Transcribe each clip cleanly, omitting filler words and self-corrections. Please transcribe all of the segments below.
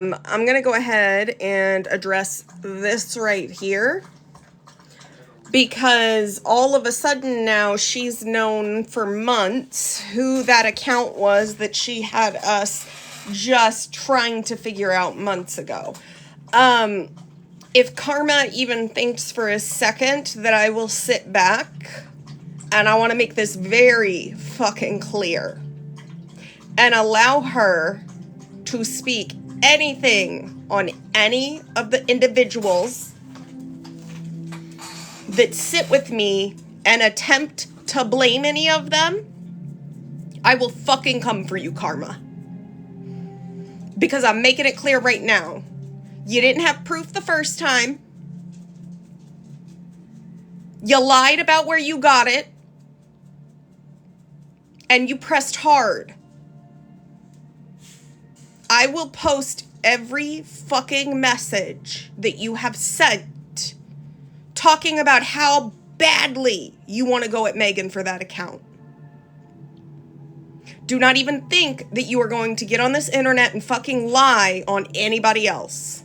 I'm going to go ahead and address this right here, because all of a sudden now she's known for months who that account was that she had us just trying to figure out months ago. If Karma even thinks for a second that I will sit back, and I want to make this very fucking clear, and allow her to speak anything on any of the individuals that sit with me and attempt to blame any of them, I will fucking come for you, Karma. Because I'm making it clear right now. You didn't have proof the first time. You lied about where you got it. And you pressed hard. I will post every fucking message that you have sent talking about how badly you want to go at Megan for that account. Do not even think that you are going to get on this internet and fucking lie on anybody else.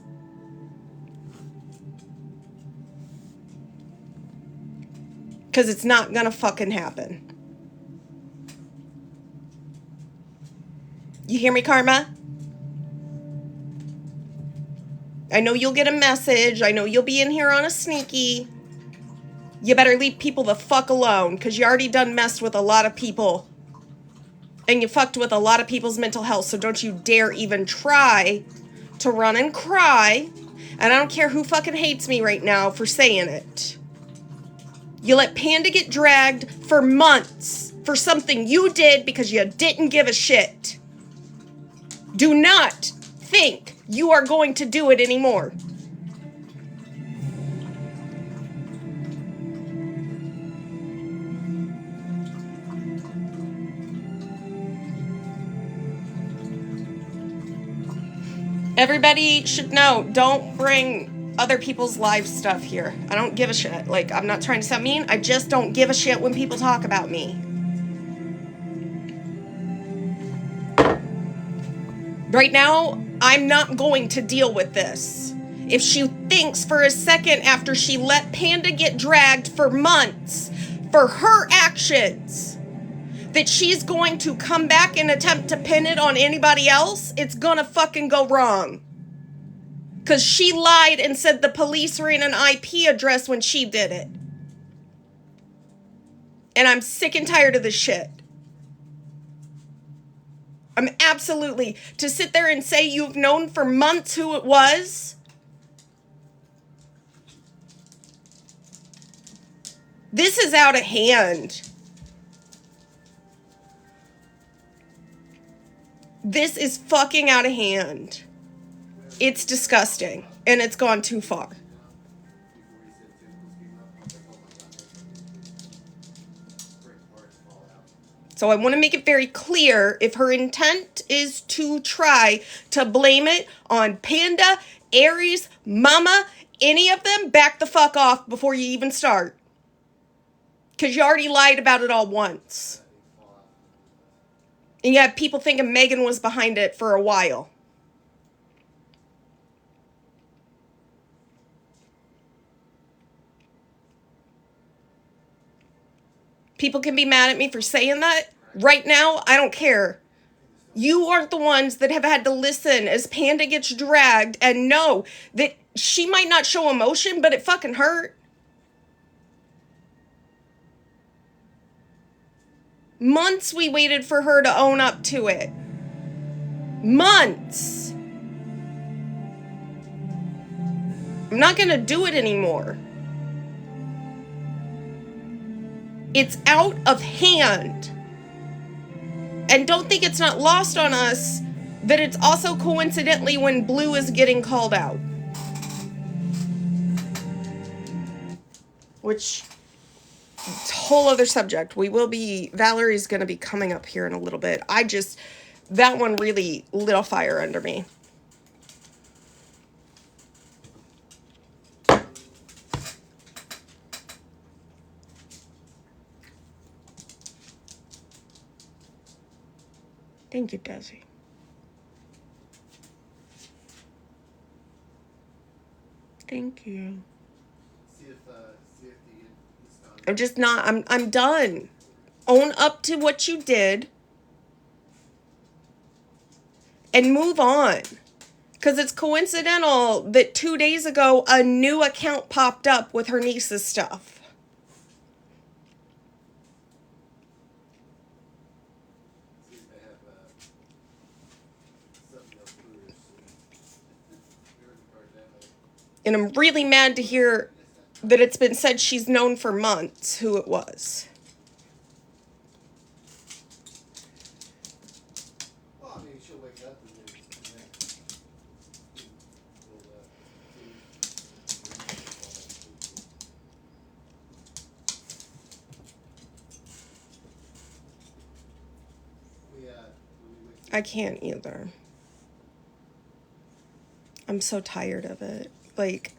Because it's not gonna fucking happen. You hear me, Karma? I know you'll get a message. I know you'll be in here on a sneaky. You better leave people the fuck alone, because you already done messed with a lot of people. And you fucked with a lot of people's mental health, so don't you dare even try to run and cry. And I don't care who fucking hates me right now for saying it. You let Panda get dragged for months for something you did because you didn't give a shit. Do not think you are going to do it anymore. Everybody should know, don't bring other people's live stuff here. I don't give a shit. Like, I'm not trying to sound mean. I just don't give a shit when people talk about me. Right now, I'm not going to deal with this. If she thinks for a second after she let Panda get dragged for months for her actions that she's going to come back and attempt to pin it on anybody else, it's gonna fucking go wrong. Because she lied and said the police were in an IP address when she did it. And I'm sick and tired of this shit. I'm absolutely, to sit there and say you've known for months who it was. This is out of hand. This is fucking out of hand. It's disgusting. And it's gone too far. So I want to make it very clear, if her intent is to try to blame it on Panda, Aries, Mama, any of them, back the fuck off before you even start. Because you already lied about it all once. And you had people thinking Megan was behind it for a while. People can be mad at me for saying that. Right now, I don't care. You aren't the ones that have had to listen as Panda gets dragged and know that she might not show emotion, but it fucking hurt. Months we waited for her to own up to it. Months. I'm not gonna do it anymore. It's out of hand. And don't think it's not lost on us that it's also coincidentally when Blue is getting called out. Which, it's a whole other subject. Valerie's going to be coming up here in a little bit. That one really lit a fire under me. Thank you, Desi. Thank you. See if you get this done. I'm just not, I'm done. Own up to what you did. And move on. Because it's coincidental that 2 days ago, a new account popped up with her niece's stuff. See if they have something else for And I'm really mad to hear that it's been said she's known for months who it was. Well, I mean, she'll wake up and then I can't either. I'm so tired of it. Like,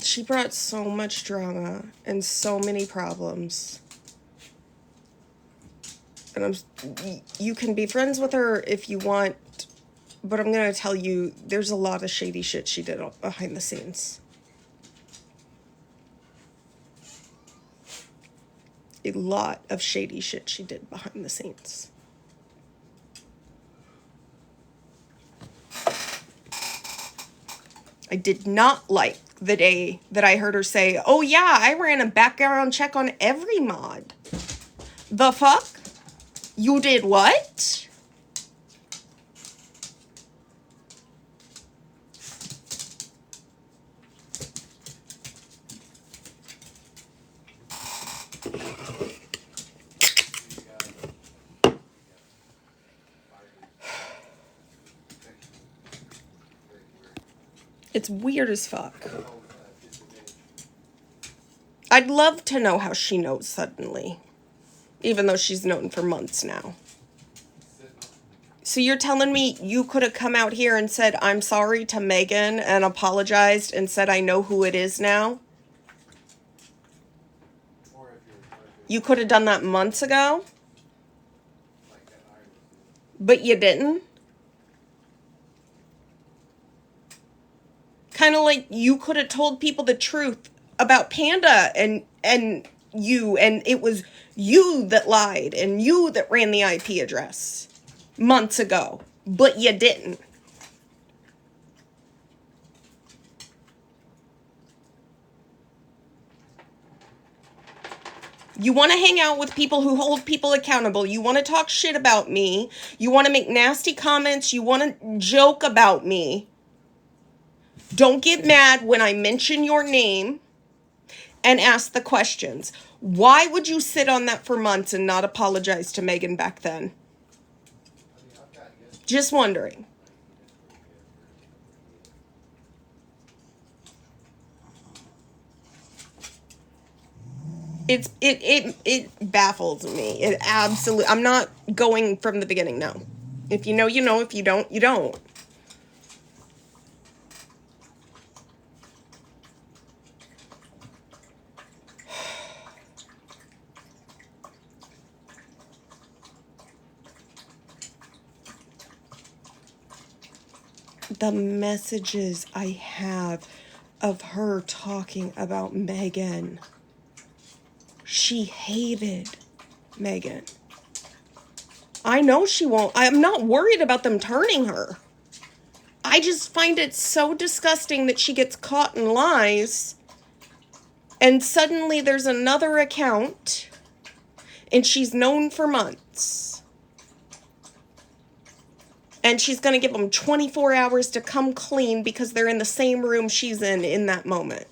she brought so much drama and so many problems. And you can be friends with her if you want, but I'm going to tell you, there's a lot of shady shit she did behind the scenes. A lot of shady shit she did behind the scenes. I did not like the day that I heard her say, oh yeah, I ran a background check on every mod. The fuck? You did what? It's weird as fuck. I'd love to know how she knows suddenly, even though she's known for months now. So you're telling me you could have come out here and said, I'm sorry to Megan and apologized and said, I know who it is now? You could have done that months ago, but you didn't? Kind of like you could have told people the truth about Panda and you, and it was you that lied and you that ran the IP address months ago, but you didn't. You want to hang out with people who hold people accountable. You want to talk shit about me. You want to make nasty comments. You want to joke about me. Don't get mad when I mention your name and ask the questions. Why would you sit on that for months and not apologize to Megan back then? Just wondering. It baffles me. It absolutely. I'm not going from the beginning. No. If you know, you know. If you don't, you don't. The messages I have of her talking about Megan. She hated Megan. I know she won't. I'm not worried about them turning her. I just find it so disgusting that she gets caught in lies and suddenly there's another account and she's known for months. And she's going to give them 24 hours to come clean because they're in the same room she's in that moment.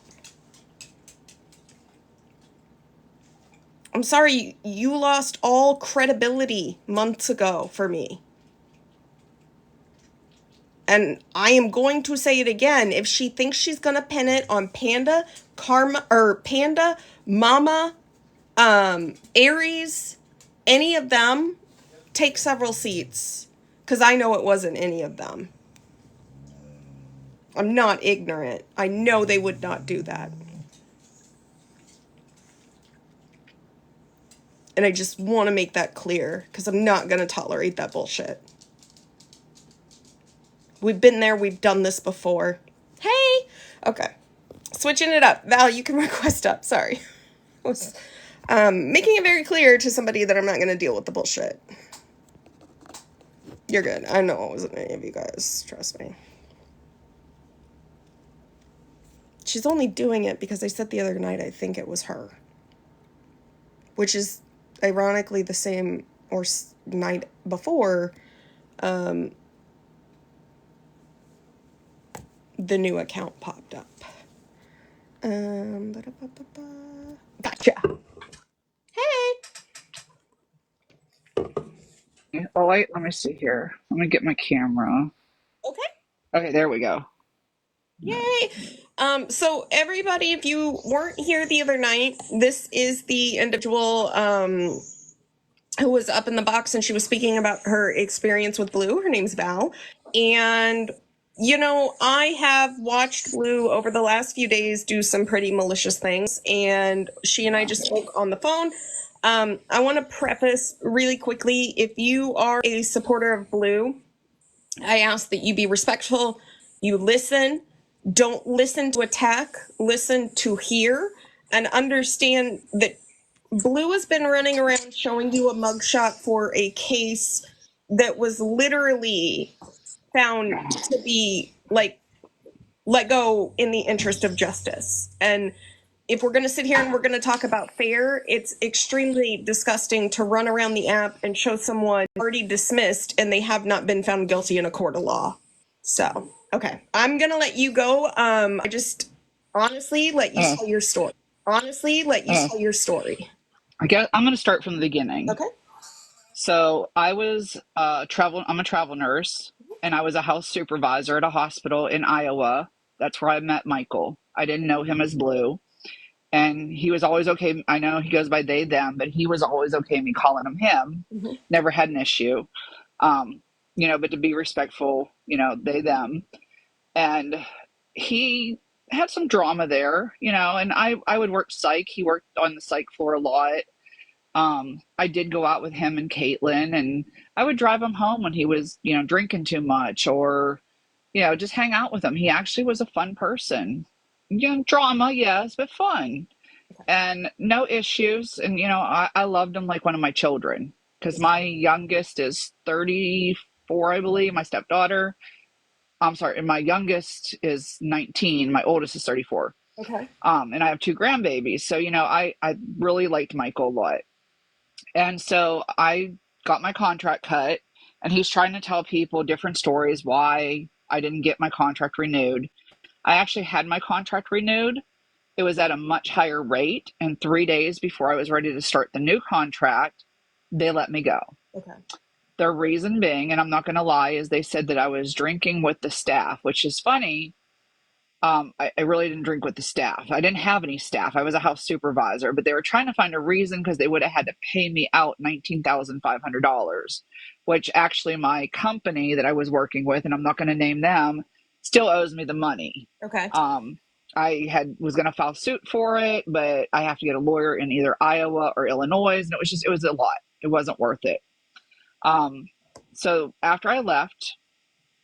I'm sorry, you lost all credibility months ago for me. And I am going to say it again. If she thinks she's going to pin it on Panda, Panda, Mama, Aries, any of them, take several seats. Because I know it wasn't any of them. I'm not ignorant. I know they would not do that. And I just want to make that clear because I'm not going to tolerate that bullshit. We've been there. We've done this before. Hey! Okay. Switching it up. Val, you can request up. Sorry. Was making it very clear to somebody that I'm not going to deal with the bullshit. You're good. I know it wasn't any of you guys. Trust me. She's only doing it because I said the other night I think it was her. Which is ironically the same or night before the new account popped up. Gotcha. Hey. Oh, let me see here. Let me get my camera. Okay. Okay, there we go. Yay. So everybody, if you weren't here the other night, this is the individual who was up in the box and she was speaking about her experience with Blue. Her name's Val. And, you know, I have watched Blue over the last few days do some pretty malicious things. And she and I just spoke on the phone. I want to preface really quickly, if you are a supporter of Blue, I ask that you be respectful, you listen, don't listen to attack, listen to hear, and understand that Blue has been running around showing you a mugshot for a case that was literally found to be like let go in the interest of justice. And if we're going to sit here and we're going to talk about fair, it's extremely disgusting to run around the app and show someone already dismissed and they have not been found guilty in a court of law. So, okay, I'm going to let you go. I just honestly let you Uh, tell your story. Honestly, let you uh, tell your story. I guess I'm going to start from the beginning. Okay. So I was I'm a travel nurse, and I was a house supervisor at a hospital in Iowa. That's where I met Michael. I didn't know him as Blue, and he was always okay. I know he goes by they, them, but he was always okay me calling him him. Mm-hmm. Never had an issue. Um, but to be respectful, they, them. And he had some drama there, and I would work psych. He worked on the psych floor a lot. I did go out with him and Caitlin, and I would drive him home when he was, drinking too much, or, just hang out with him. He actually was a fun person. Drama, yes, but fun. And no issues. And, I loved him like one of my children, because my youngest is 34, I believe, my stepdaughter. I'm sorry, and my youngest is 19. My oldest is 34. Okay. And I have two grandbabies. So, I really liked Michael a lot. And so I got my contract cut, and he's trying to tell people different stories why I didn't get my contract renewed. I actually had my contract renewed. It was at a much higher rate. And 3 days before I was ready to start the new contract, they let me go. Okay. Their reason being, and I'm not going to lie, is they said that I was drinking with the staff, which is funny. I really didn't drink with the staff. I didn't have any staff. I was a house supervisor, but they were trying to find a reason because they would have had to pay me out $19,500, which actually my company that I was working with, and I'm not going to name them, still owes me the money. Okay. I was going to file suit for it, but I have to get a lawyer in either Iowa or Illinois, and it was a lot. It wasn't worth it. So after I left,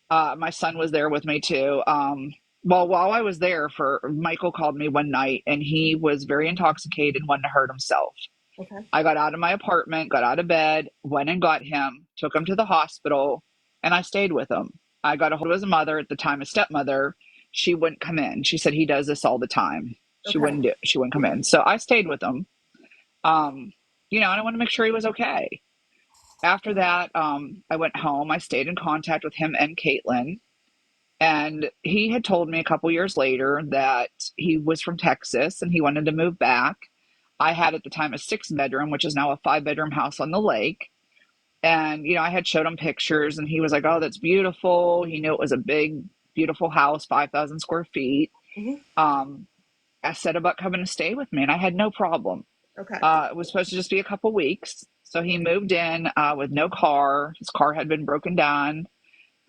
my son was there with me too. Well, while I was there, Michael called me one night, and he was very intoxicated and wanted to hurt himself. Okay. I got out of my apartment, got out of bed, went and got him, took him to the hospital, and I stayed with him. I got a hold of his mother, at the time his stepmother. She wouldn't come in. She said he does this all the time. She Okay. she wouldn't come in. So I stayed with him. And I wanted to make sure he was okay. After that, I went home. I stayed in contact with him and Caitlin. And he had told me a couple years later that he was from Texas and he wanted to move back. I had at the time a 6-bedroom, which is now a 5-bedroom house on the lake. And, I had showed him pictures, and he was like, oh, that's beautiful. He knew it was a big, beautiful house, 5,000 square feet. Mm-hmm. I said about coming to stay with me, and I had no problem. Okay. It was supposed to just be a couple weeks. So he moved in with no car. His car had been broken down.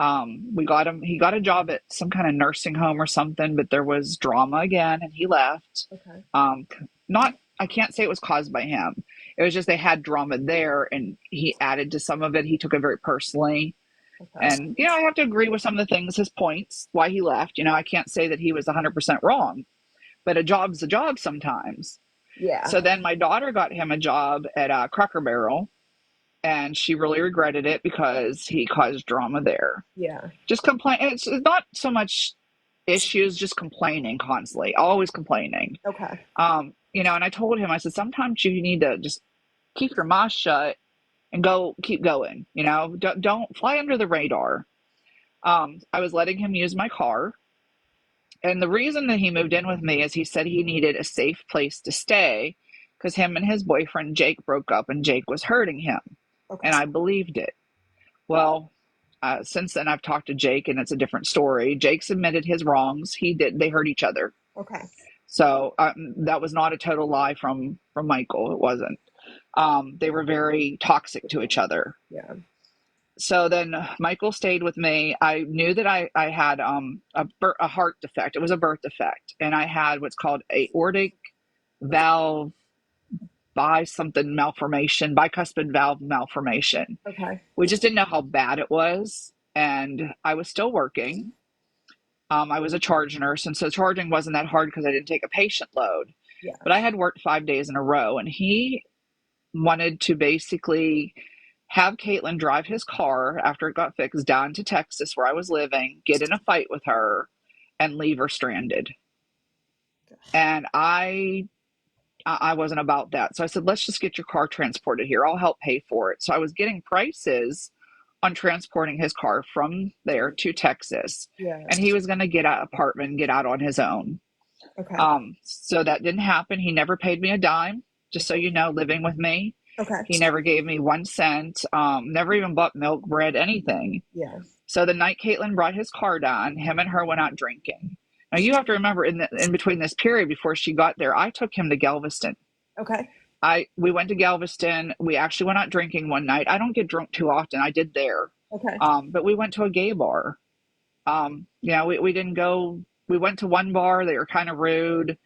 He got a job at some kind of nursing home or something, but there was drama again and he left. Okay. Um, not, I can't say it was caused by him. It was just they had drama there and he added to some of it. He took it very personally. Okay. And, I have to agree with some of the things, his points, why he left. I can't say that he was 100% wrong, but a job's a job sometimes. Yeah. So then my daughter got him a job at Cracker Barrel, and she really regretted it because he caused drama there. Yeah. Just complain. It's not so much issues, just complaining constantly, always complaining. Okay. And I told him, I said, sometimes you need to just keep your mouth shut and keep going. Don't fly under the radar. I was letting him use my car. And the reason that he moved in with me is he said he needed a safe place to stay because him and his boyfriend Jake broke up and Jake was hurting him. Okay. And I believed it. Well, since then I've talked to Jake and it's a different story. Jake's admitted his wrongs. They hurt each other. Okay. So that was not a total lie from Michael. It wasn't. They were very toxic to each other. Yeah. So then Michael stayed with me. I knew that I had a heart defect. It was a birth defect. And I had what's called aortic valve bicuspid valve malformation. Okay. We just didn't know how bad it was. And I was still working. I was a charge nurse. And so charging wasn't that hard because I didn't take a patient load. Yeah. But I had worked 5 days in a row. And he wanted to basically have Caitlin drive his car after it got fixed down to Texas where I was living, get in a fight with her, and leave her stranded. And I wasn't about that. So I said, let's just get your car transported here. I'll help pay for it. So I was getting prices on transporting his car from there to Texas. Yeah. And he was going to get an apartment and get out on his own. Okay. So that didn't happen. He never paid me a dime, just so you know, living with me. Okay. He never gave me 1 cent, never even bought milk, bread, anything. Yeah. So the night Caitlin brought his car down, him and her went out drinking. Now you have to remember in between this period before she got there, I took him to Galveston. Okay. We went to Galveston. We actually went out drinking one night. I don't get drunk too often. I did there. Okay. But we went to a gay bar. We didn't go. We went to one bar. They were kind of rude.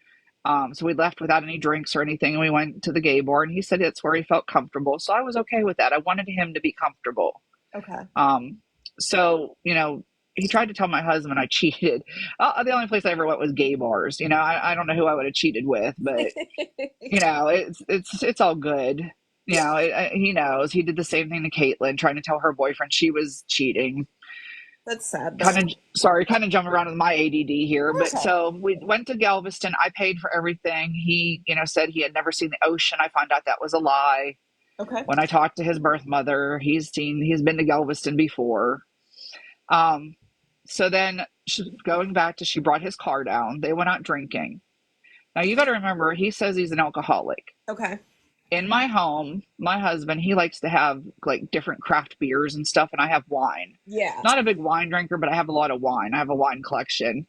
So we left without any drinks or anything. And we went to the gay bar and he said it's where he felt comfortable. So I was okay with that. I wanted him to be comfortable. Okay. So, he tried to tell my husband I cheated. The only place I ever went was gay bars. I don't know who I would have cheated with, but it's all good. He knows. He did the same thing to Caitlin, trying to tell her boyfriend she was cheating. That's sad. Kind of jumping around with my ADD here. Okay. But so we went to Galveston. I paid for everything. He, said he had never seen the ocean. I found out that was a lie. Okay. When I talked to his birth mother, he's been to Galveston before. So then going back to, she brought his car down. They went out drinking. Now you got to remember, he says he's an alcoholic. Okay. In my home, my husband, he likes to have like different craft beers and stuff. And I have wine. Yeah. Not a big wine drinker, but I have a lot of wine. I have a wine collection.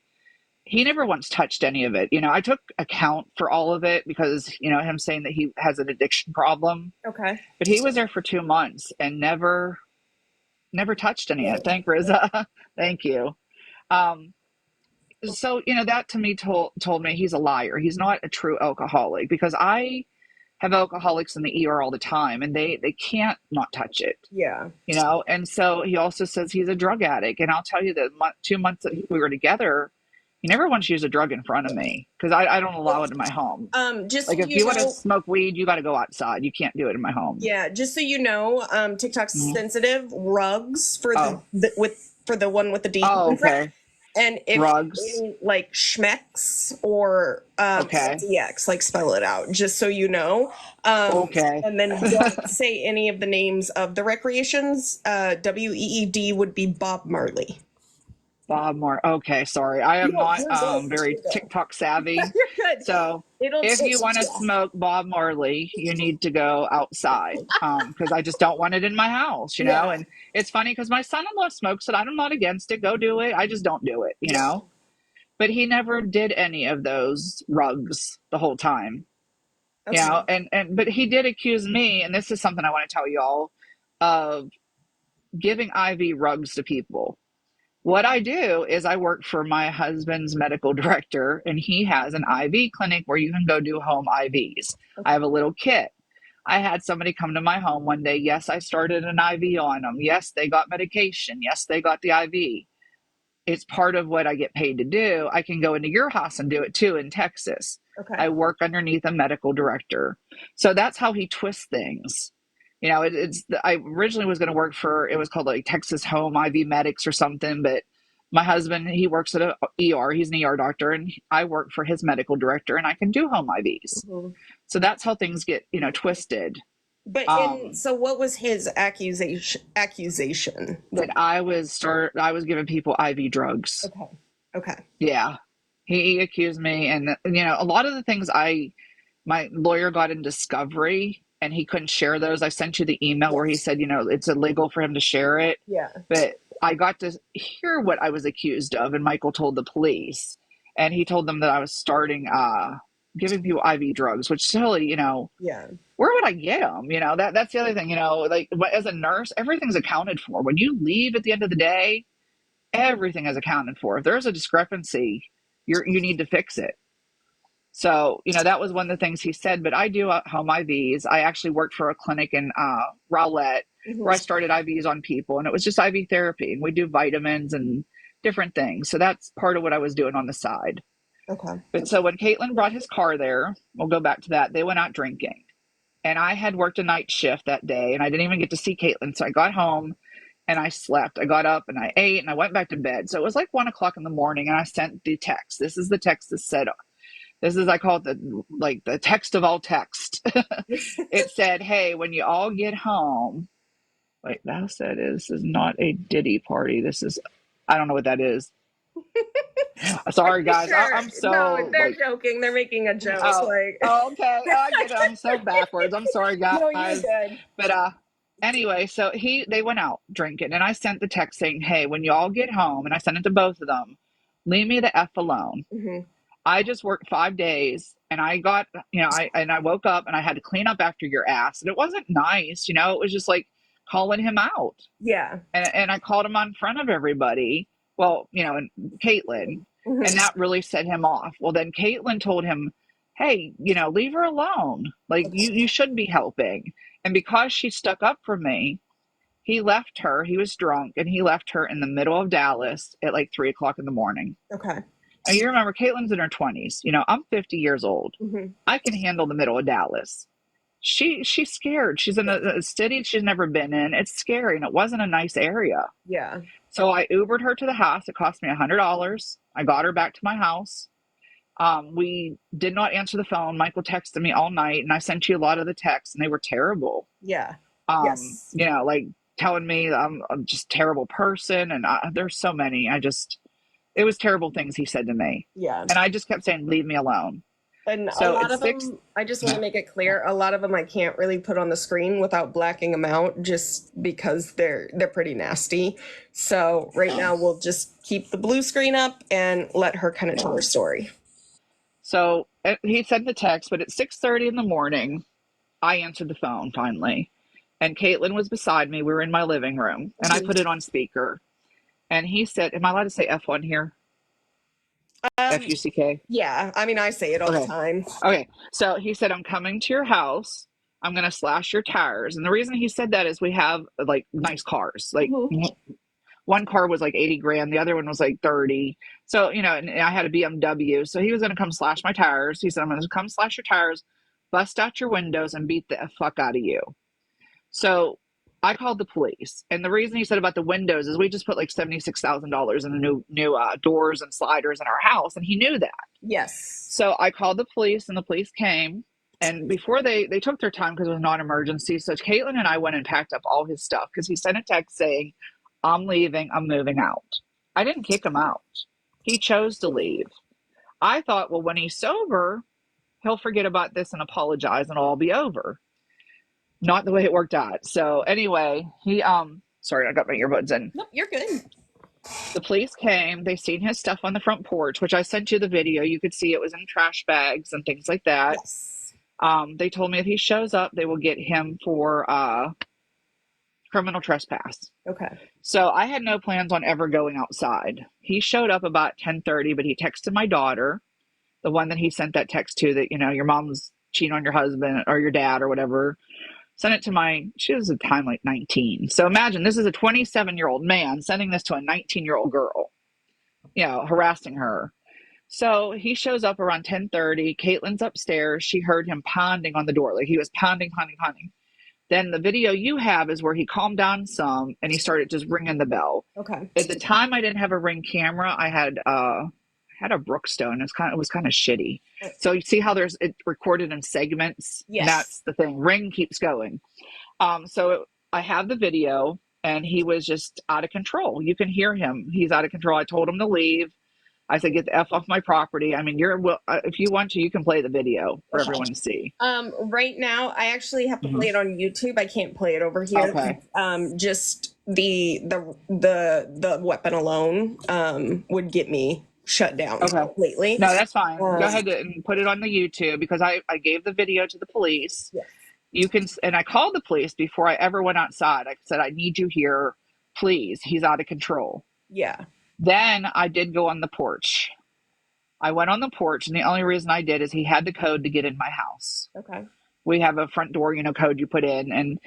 He never once touched any of it. I took account for all of it because, him saying that he has an addiction problem. Okay. But he was there for 2 months and never touched any of it. Thank Riza. Thank you. So, that to me told me he's a liar. He's not a true alcoholic because I have alcoholics in the ER all the time and they can't not touch it. Yeah. And so he also says he's a drug addict. And I'll tell you that 2 months that we were together, he never once used a drug in front of me because I don't allow it in my home. Just like if you want to smoke weed, you got to go outside. You can't do it in my home. Yeah, just so you know, TikTok's sensitive. Rugs for the one with the D. Oh, okay. And if Rugs, like Schmecks or DX, like spell it out, just so you know. Okay. And then don't say any of the names of the recreations. WEED would be Bob Marley. Bob Marley. Okay, sorry. I am not very TikTok savvy. You're good. So if you want to smoke Bob Marley, you need to go outside because I just don't want it in my house, you know? And it's funny because my son-in-law smokes it. I'm not against it. Go do it. I just don't do it, you know? But he never did any of those rugs the whole time. Okay. You know, but he did accuse me, and this is something I want to tell you all, of giving IV rugs to people. What I do is I work for my husband's medical director, and he has an IV clinic where you can go do home IVs. I Okay. have a little kit. I had somebody come to my home one day. Yes, I started an IV on them. Yes, they got medication. Yes, they got the IV. It's part of what I get paid to do. I can go into your house and do it too in Texas. Okay. I work underneath a medical director. So that's how he twists things. You know, I originally was going to work for, it was called like Texas Home IV Medics or something, but my husband, he works at a ER. He's an ER doctor, and I work for his medical director, and I can do home IVs. Mhm. So that's how things get, twisted. But in Um, so what was his accusation? that I was giving people IV drugs. Okay. Okay. Yeah. He accused me, and a lot of the things my lawyer got in discovery, and he couldn't share those. I sent you the email where he Yes. said, it's illegal for him to share it. Yeah. But I got to hear what I was accused of, and Michael told the police, and he told them that I was starting giving people IV drugs, which silly, Yeah. where would I get them? That's the other thing, like as a nurse, everything's accounted for. When you leave at the end of the day, everything is accounted for. If there's a discrepancy, you need to fix it. So, that was one of the things he said. But I do home IVs. I actually worked for a clinic in Rowlett where I Hmm. started IVs on people, and it was just IV therapy. And we do vitamins and different things. So that's part of what I was doing on the side. Okay. But so when Caitlin brought his car there, we'll go back to that. They went out drinking, and I had worked a night shift that day, and I didn't even get to see Caitlin. So I got home and I slept. I got up and I ate and I went back to bed. So it was like 1 o'clock in the morning, and I sent the text. This is the text that said, I call it the text of all text. It said, "Hey, when you all get home," wait, that said this is not a Diddy party. This is, I don't know what that is. Are Sorry you guys. sure? I'm No, so they're like, joking. They're making a joke. oh, Like, okay. Oh, I get it. I'm so backwards. I'm sorry no, you're guys. good. But anyway, so they went out drinking, and I sent the text saying, "Hey, when you all get home," and I sent it to both of them, "leave me the F alone. Hmm. I just worked 5 days, and I got, I woke up and I had to clean up after your ass. And it wasn't nice, it was just like calling him out. Yeah. And I called him on front of everybody. Well, and Caitlin, Hmm. and that really set him off. Well, then Caitlin told him, "Hey, leave her alone. Like you should be helping." And because she stuck up for me, he left her. He was drunk, and he left her in the middle of Dallas at like 3 o'clock in the morning. Okay. Now, you remember, Caitlin's in her 20s. I'm 50 years old. Hmm. I can handle the middle of Dallas. She's scared. She's in a city she's never been in. It's scary, and it wasn't a nice area. Yeah. So I Ubered her to the house. It cost me $100. I got her back to my house. We did not answer the phone. Michael texted me all night, and I sent you a lot of the texts, and they were terrible. Yeah. Yes. Like telling me I'm just a terrible person, and there's so many. It was terrible things he said to me, Yeah. and I just kept saying, "Leave me alone." And a So lot it's of six. them, I just want to make it clear, a lot of them I can't really put on the screen without blacking them out just because they're pretty nasty. So right now we'll just keep the blue screen up and let her kind of tell her story. So he sent the text, but at 6:30 in the morning, I answered the phone finally, and Caitlin was beside me. We were in my living room, and I put it on speaker. And he said, "Am I allowed to say F1 here? Um, Fuck." yeah, I mean I say it all the Okay. time. Okay. So he said, "I'm coming to your house. I'm going to slash your tires." And the reason he said that is we have like nice cars. Like Mhm. one car was like 80 grand, the other one was like 30. So, and I had a BMW. So he was going to come slash my tires. He said, "I'm going to come slash your tires, bust out your windows, and beat the fuck out of you." So I called the police. And the reason he said about the windows is we just put like $76,000 in the new doors and sliders in our house. And he knew that. Yes. So I called the police, and the police came. And before they took their time because it was non-emergency. So Caitlin and I went and packed up all his stuff because he sent a text saying, "I'm leaving. I'm moving out." I didn't kick him out. He chose to leave. I thought, well, when he's sober, he'll forget about this and apologize, and it'll all be over. Not the way it worked out. So anyway, he sorry, I got my earbuds in. Nope, you're good. The police came, they seen his stuff on the front porch, which I sent you the video. You could see it was in trash bags and things like that. Yes. They told me if he shows up, they will get him for criminal trespass. Okay. So I had no plans on ever going outside. He showed up about 10:30, but he texted my daughter, the one that he sent that text to, that, your mom's cheating on your husband or your dad or whatever. Sent it to she was at the time like 19. So imagine this is a 27-year-old man sending this to a 19-year-old girl, harassing her. So he shows up around 10:30. Caitlin's upstairs. She heard him pounding on the door. Like he was pounding, pounding, pounding. Then the video you have is where he calmed down some and he started just ringing the bell. Okay. At the time, I didn't have a Ring camera. I had a Brookstone. It was kind of shitty. So you see how it recorded in segments. Yes. And that's the thing. Ring keeps going. I have the video, and he was just out of control. You can hear him. He's out of control. I told him to leave. I said, get the F off my property. I mean, if you want to, you can play the video for everyone to see. Right now, I actually have to play it on YouTube. I can't play it over here. Okay. Just the weapon alone would get me shut down completely. No, that's fine. Go ahead and put it on the YouTube, because I gave the video to the police. Yes. You can, and I called the police before I ever went outside. I said, I need you here, please. He's out of control. Yeah. Then I did go on the porch. I went on the porch, and the only reason I did is he had the code to get in my house. Okay. We have a front door, code you put in, and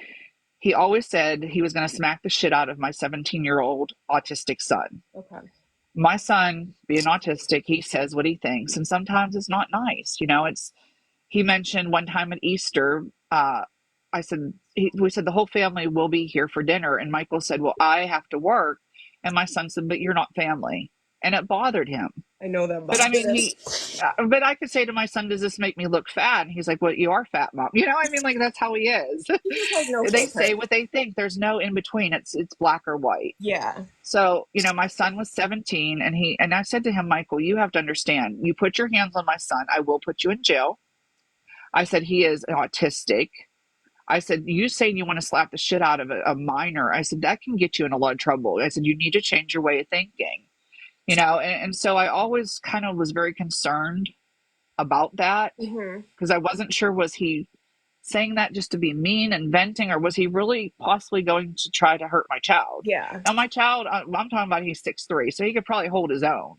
he always said he was going to smack the shit out of my 17-year-old autistic son. Okay. My son, being autistic, he says what he thinks, and sometimes it's not nice. He mentioned one time at Easter, we said the whole family will be here for dinner, and Michael said, well, I have to work, and my son said, but you're not family, and it bothered him. I know that. But I mean, but I could say to my son, does this make me look fat? And he's like, well, you are fat, Mom. Like, that's how he is. They say what they think. There's no in between. It's black or white. Yeah. So, my son was 17, and I said to him, Michael, you have to understand, you put your hands on my son, I will put you in jail. I said, he is autistic. I said, you saying you want to slap the shit out of a minor, I said, that can get you in a lot of trouble. I said, you need to change your way of thinking. And so I always kind of was very concerned about that, because I wasn't sure, was he saying that just to be mean and venting, or was he really possibly going to try to hurt my child? Yeah. Now my child, I'm talking about, he's 6'3", so he could probably hold his own,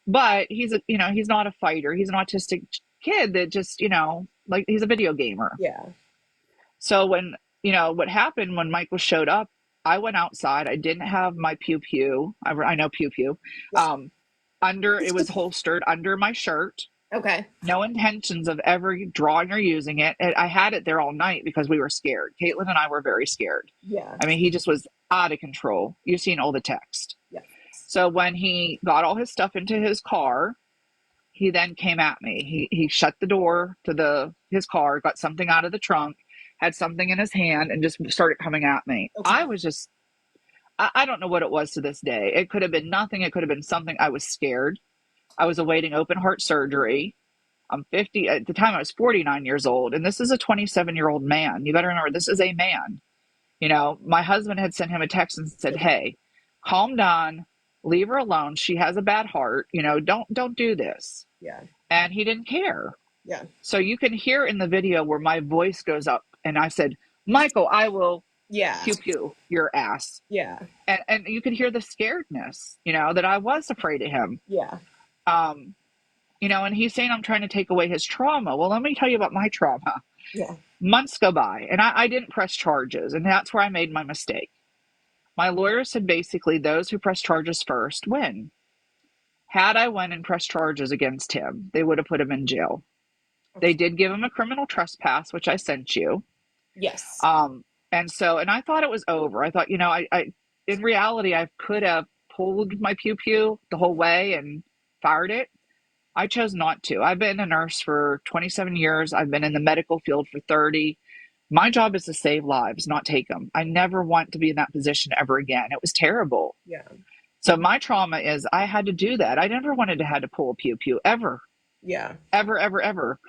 but he's not a fighter. He's an autistic kid that just, like, he's a video gamer. Yeah. So when, what happened when Michael showed up, I went outside. I didn't have my pew-pew. I know pew-pew. It was holstered under my shirt. Okay. No intentions of ever drawing or using it. I had it there all night because we were scared. Caitlin and I were very scared. Yeah. I mean, he just was out of control. You've seen all the text. Yeah. So when he got all his stuff into his car, he then came at me. He shut the door to his car, got something out of the trunk, had something in his hand, and just started coming at me. Okay. I was just, I don't know what it was to this day. It could have been nothing. It could have been something. I was scared. I was awaiting open heart surgery. I'm 50. At the time, I was 49 years old. And this is a 27-year-old man. You better remember, this is a man. My husband had sent him a text and said, hey, calm down. Leave her alone. She has a bad heart. Don't do this. Yeah. And he didn't care. Yeah. So you can hear in the video where my voice goes up, and I said, Michael, I will pew your ass. Yeah. And you could hear the scaredness, that I was afraid of him. Yeah. And he's saying I'm trying to take away his trauma. Well, let me tell you about my trauma. Yeah. Months go by, and I didn't press charges, and that's where I made my mistake. My lawyer said basically those who press charges first win. Had I went and pressed charges against him, they would have put him in jail. They did give him a criminal trespass, which I sent you. Yes. And I thought it was over. I thought, I in reality, I could have pulled my pew-pew the whole way and fired it. I chose not to. I've been a nurse for 27 years. I've been in the medical field for 30. My job is to save lives, not take them. I never want to be in that position ever again. It was terrible. Yeah. So my trauma is I had to do that. I never wanted to have to pull a pew-pew ever. Yeah. Ever, ever, ever.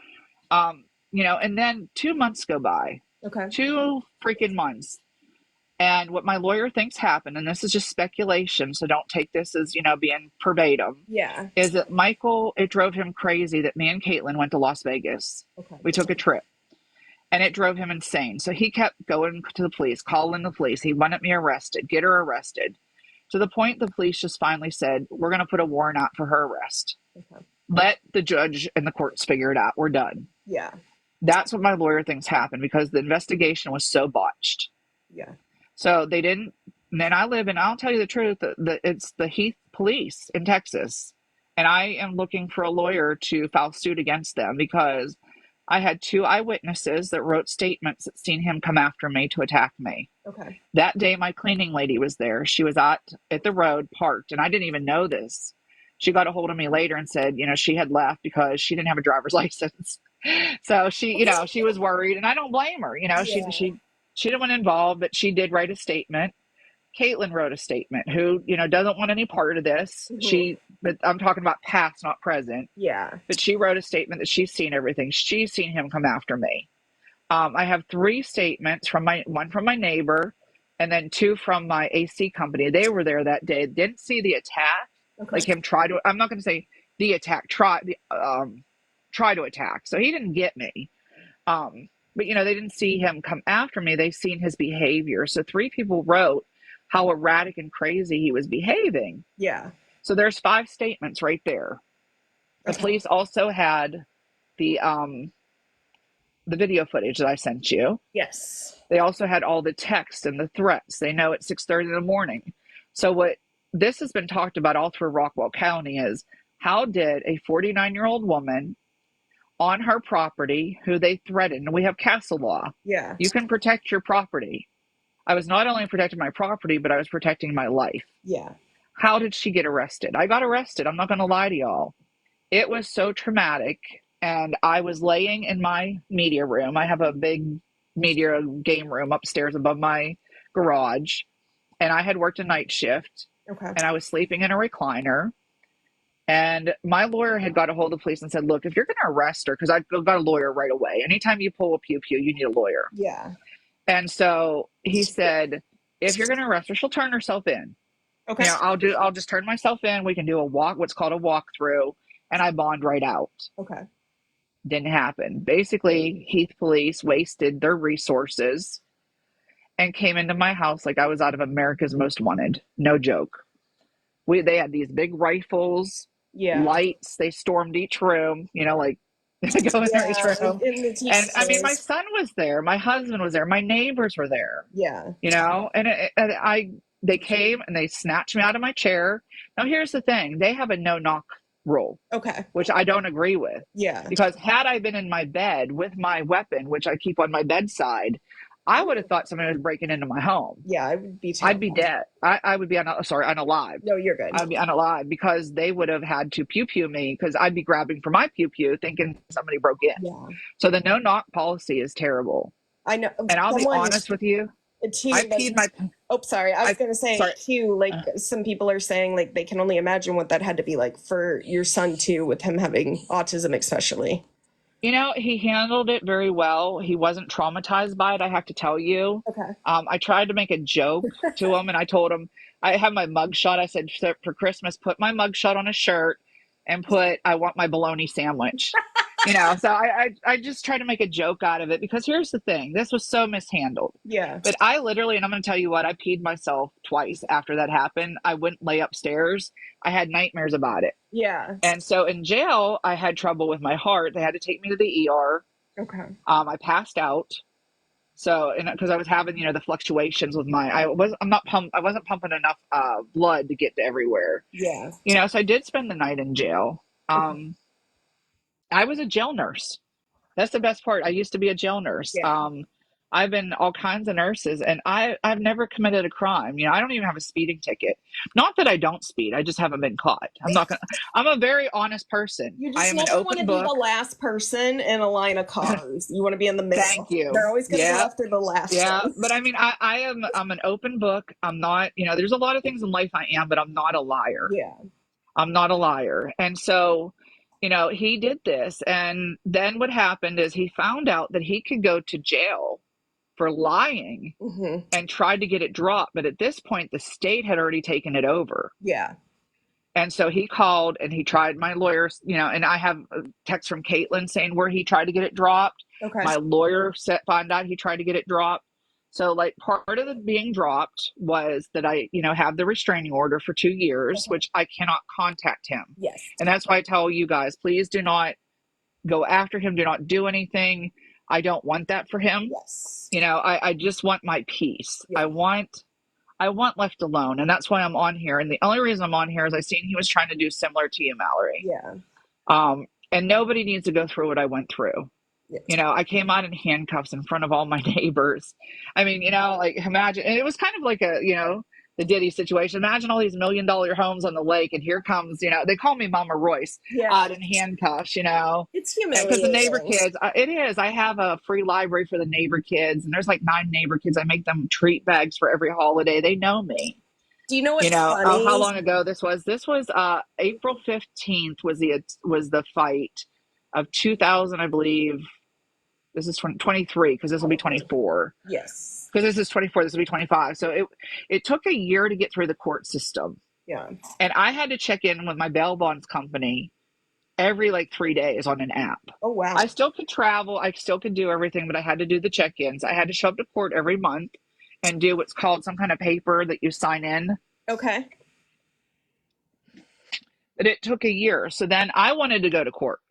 And then 2 months go by. Okay. 2 freaking months. And what my lawyer thinks happened, and this is just speculation, so don't take this as, being verbatim. Yeah. Is that Michael, it drove him crazy that me and Caitlin went to Las Vegas. Okay. We took a trip. And it drove him insane. So he kept going to the police, calling the police. He wanted me arrested, get her arrested. to the point the police just finally said, we're going to put a warrant out for her arrest. Okay. Let the judge and the courts figure it out. We're done. Yeah. That's what my lawyer thinks happened because the investigation was so botched. Yeah. So they didn't. And then I'll tell you the truth, it's the Heath police in Texas. And I am looking for a lawyer to file suit against them because I had 2 eyewitnesses that wrote statements that seen him come after me to attack me. Okay. That day, my cleaning lady was there. She was at the road parked, and I didn't even know this. She got a hold of me later and said, she had left because she didn't have a driver's license. So she was worried, and I don't blame her. She didn't want involved, but she did write a statement. Caitlin wrote a statement who, doesn't want any part of this. But I'm talking about past, not present. Yeah. But she wrote a statement that she's seen everything. She's seen him come after me. I have 3 statements one from my neighbor and then 2 from my AC company. They were there that day. Didn't see the attack. Okay. Like him I'm not going to say the attack, try to attack. So he didn't get me. But they didn't see him come after me. They've seen his behavior. So 3 people wrote how erratic and crazy he was behaving. Yeah. So there's 5 statements right there. The police also had the video footage that I sent you. Yes. They also had all the texts and the threats. They know at 6:30 in the morning. So what this has been talked about all through Rockwell County is how did a 49-year-old woman on her property who they threatened, and we have castle law. Yeah. You can protect your property. I was not only protecting my property, but I was protecting my life. Yeah. How did she get arrested? I got arrested. I'm not going to lie to y'all. It was so traumatic. And I was laying in my media room. I have a big media game room upstairs above my garage. And I had worked a night shift. Okay. And I was sleeping in a recliner. And my lawyer had got a hold of the police and said, look, if you're going to arrest her, because I got a lawyer right away. Anytime you pull a pew-pew, you need a lawyer. Yeah. And so he said, if you're going to arrest her, she'll turn herself in. Okay. I'll just turn myself in. We can do what's called a walkthrough. And I bond right out. Okay. Didn't happen. Basically, Heath police wasted their resources and came into my house like I was out of America's Most Wanted. No joke. They had these big rifles, lights. They stormed each room, like go in each room. And I mean, my son was there. My husband was there. My neighbors were there. Yeah. And they came and they snatched me out of my chair. Now, here's the thing. They have a no-knock rule. Okay. Which I don't agree with. Yeah. Because had I been in my bed with my weapon, which I keep on my bedside, I would have thought somebody was breaking into my home. Yeah, I would be terrible. I'd be dead. I would be unalive. No, you're good. I'd be unalive because they would have had to pew-pew me because I'd be grabbing for my pew-pew thinking somebody broke in. Yeah. So the no-knock policy is terrible. I know. And I'll be honest with you. I peed my... Oh, sorry. I was going to say, too, like, some people are saying, like, they can only imagine what that had to be like for your son, too, with him having autism, especially. He handled it very well. He wasn't traumatized by it, I have to tell you. Okay. I tried to make a joke to him, and I told him, I have my mugshot. I said, for Christmas, put my mugshot on a shirt and put, I want my bologna sandwich. So I just try to make a joke out of it because here's the thing. This was so mishandled. Yeah. But I literally, and I'm going to tell you what, I peed myself twice after that happened. I wouldn't lay upstairs. I had nightmares about it. Yeah. And so in jail, I had trouble with my heart. They had to take me to the ER. Okay. I passed out. So, because I was having, the fluctuations with I wasn't pumping enough blood to get to everywhere. Yeah. So I did spend the night in jail. I was a jail nurse. That's the best part. I used to be a jail nurse. Yeah. I've been all kinds of nurses, and I've never committed a crime. I don't even have a speeding ticket. Not that I don't speed. I just haven't been caught. I'm a very honest person. You I just am never an open want to book. be the last person in a line of cars. You want to be in the middle. Thank you. They're always going to go after the last one. But I mean, I'm an open book. I'm not, there's a lot of things in life I am, but I'm not a liar. Yeah. I'm not a liar. And so, he did this. And then what happened is he found out that he could go to jail for lying and tried to get it dropped. But at this point, the state had already taken it over. Yeah. And so he called and he tried my lawyers, and I have a text from Caitlin saying where he tried to get it dropped. Okay. My lawyer found out he tried to get it dropped. So, like, part of the being dropped was that I, have the restraining order for 2 years, which I cannot contact him. Yes. And that's why I tell you guys, please do not go after him. Do not do anything. I don't want that for him. Yes. I just want my peace. Yeah. I want left alone. And that's why I'm on here. And the only reason I'm on here is I seen he was trying to do similar to you, Mallory. Yeah. And nobody needs to go through what I went through. Yeah. I came out in handcuffs in front of all my neighbors. I mean, like, imagine, and it was kind of like the Diddy situation. Imagine all these $1 million homes on the lake, and here comes, they call me Mama Royce, out in handcuffs, It's because the neighbor humiliating. kids, it is. I have a free library for the neighbor kids, and there's like 9 neighbor kids. I make them treat bags for every holiday. They know me. Do you know what's funny? How long ago this was? This was April 15th was the fight of 2000, I believe. This is 23 because this will be 24. Yes. Because this is 24, this will be 25. So it took a year to get through the court system. Yeah. And I had to check in with my bail bonds company every like 3 days on an app. Oh, wow. I still could travel, I still could do everything, but I had to do the check-ins. I had to show up to court every month and do what's called some kind of paper that you sign in. Okay. But it took a year. So then I wanted to go to court.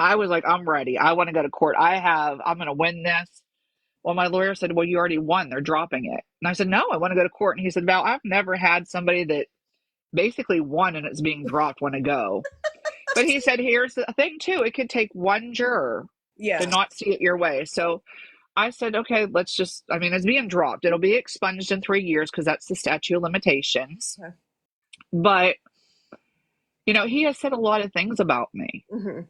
I was like, I'm ready. I want to go to court. I'm going to win this. Well, my lawyer said, well, you already won. They're dropping it. And I said, no, I want to go to court. And he said, Val, I've never had somebody that basically won and it's being dropped want to go. But he said, here's the thing too. It could take one juror to not see it your way. So I said, okay, it's being dropped. It'll be expunged in 3 years because that's the statute of limitations. Okay. But, he has said a lot of things about me. Mm-hmm.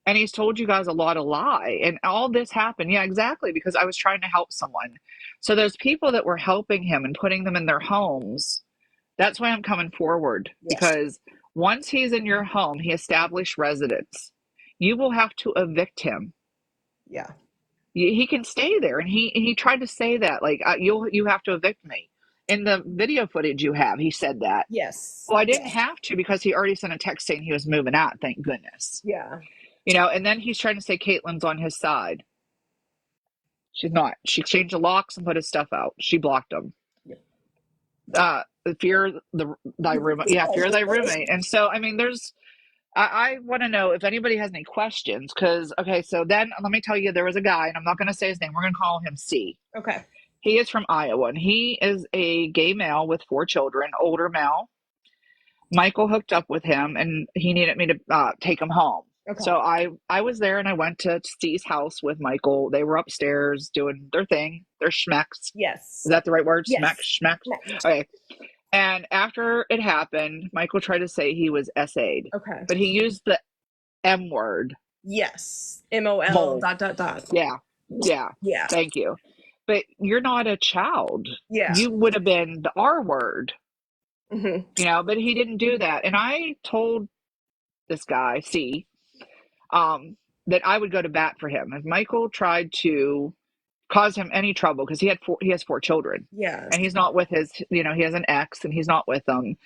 And he's told you guys a lot of lie. And all this happened. Yeah, exactly. Because I was trying to help someone. So those people that were helping him and putting them in their homes, that's why I'm coming forward. Yes. Because once he's in your home, he established residence. You will have to evict him. Yeah. He can stay there. And he tried to say that, like, you have to evict me. In the video footage you have, he said that. Yes. Well, I didn't have to because he already sent a text saying he was moving out. Thank goodness. Yeah. And then he's trying to say Caitlin's on his side. She's not. She changed the locks and put his stuff out. She blocked him. Yeah. Fear thy roommate. Yeah, fear thy roommate. And so, I want to know if anybody has any questions. Because, okay, so then let me tell you, there was a guy, and I'm not going to say his name. We're going to call him C. Okay. He is from Iowa, and he is a gay male with 4 children, older male. Michael hooked up with him, and he needed me to take him home. Okay. So I was there, and I went to Steve's house with Michael. They were upstairs doing their thing, their schmecks. Yes. Is that the right word? Yes. Schmecks? Okay. And after it happened, Michael tried to say he was SA'd. Okay. But he used the M word. Yes. MOL ... Yeah. Yeah. Thank you. But you're not a child. Yeah. You would have been the R word. Mm-hmm. But he didn't do that. And I told this guy, C, that I would go to bat for him. If Michael tried to cause him any trouble, because he has 4 children. Yeah. And he's not with his, he has an ex and he's not with them.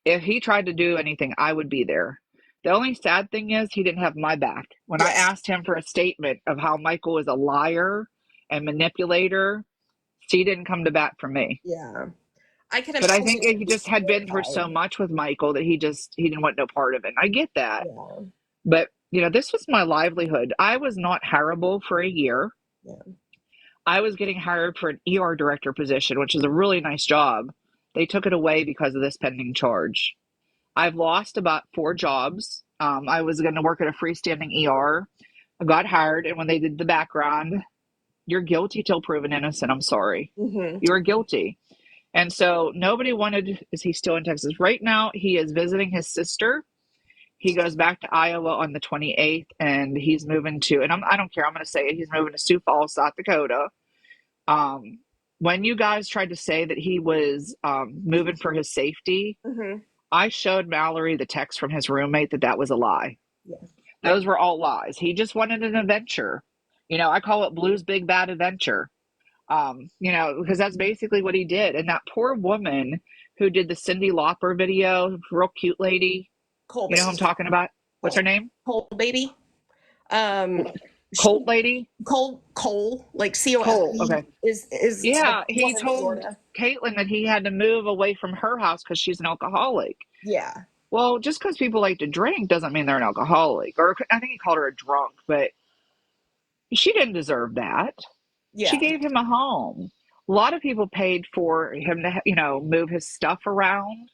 If he tried to do anything, I would be there. The only sad thing is he didn't have my back. When I asked him for a statement of how Michael is a liar and manipulator, he didn't come to bat for me. Yeah. But I think he just had been through so much with Michael that he didn't want no part of it. And I get that. Yeah. But, this was my livelihood. I was not hireable for a year. Yeah. I was getting hired for an ER director position, which is a really nice job. They took it away because of this pending charge. I've lost about 4 jobs. I was going to work at a freestanding ER. I got hired, and when they did the background, you're guilty till proven innocent. I'm sorry. Mm-hmm. You are guilty. And so nobody wanted, is he still in Texas? Right now, he is visiting his sister. He goes back to Iowa on the 28th, and he's moving to, and I don't care, I'm going to say it, he's moving to Sioux Falls, South Dakota. When you guys tried to say that he was moving for his safety, I showed Mallorie the text from his roommate that was a lie. Yeah. Those were all lies. He just wanted an adventure. I call it Blue's Big Bad Adventure. Because that's basically what he did. And that poor woman who did the Cyndi Lauper video, real cute lady. Cole you know who I'm talking about? What's her name? Cole Baby. Colt lady? Cole, like Colt, COLE, okay. is like Yeah, one he in told Florida. Caitlin that he had to move away from her house because she's an alcoholic. Yeah, Well, just because people like to drink doesn't mean they're an alcoholic. Or I think he called her a drunk, but she didn't deserve that. She yeah. gave him a home. A lot of people paid for him to, move his stuff around.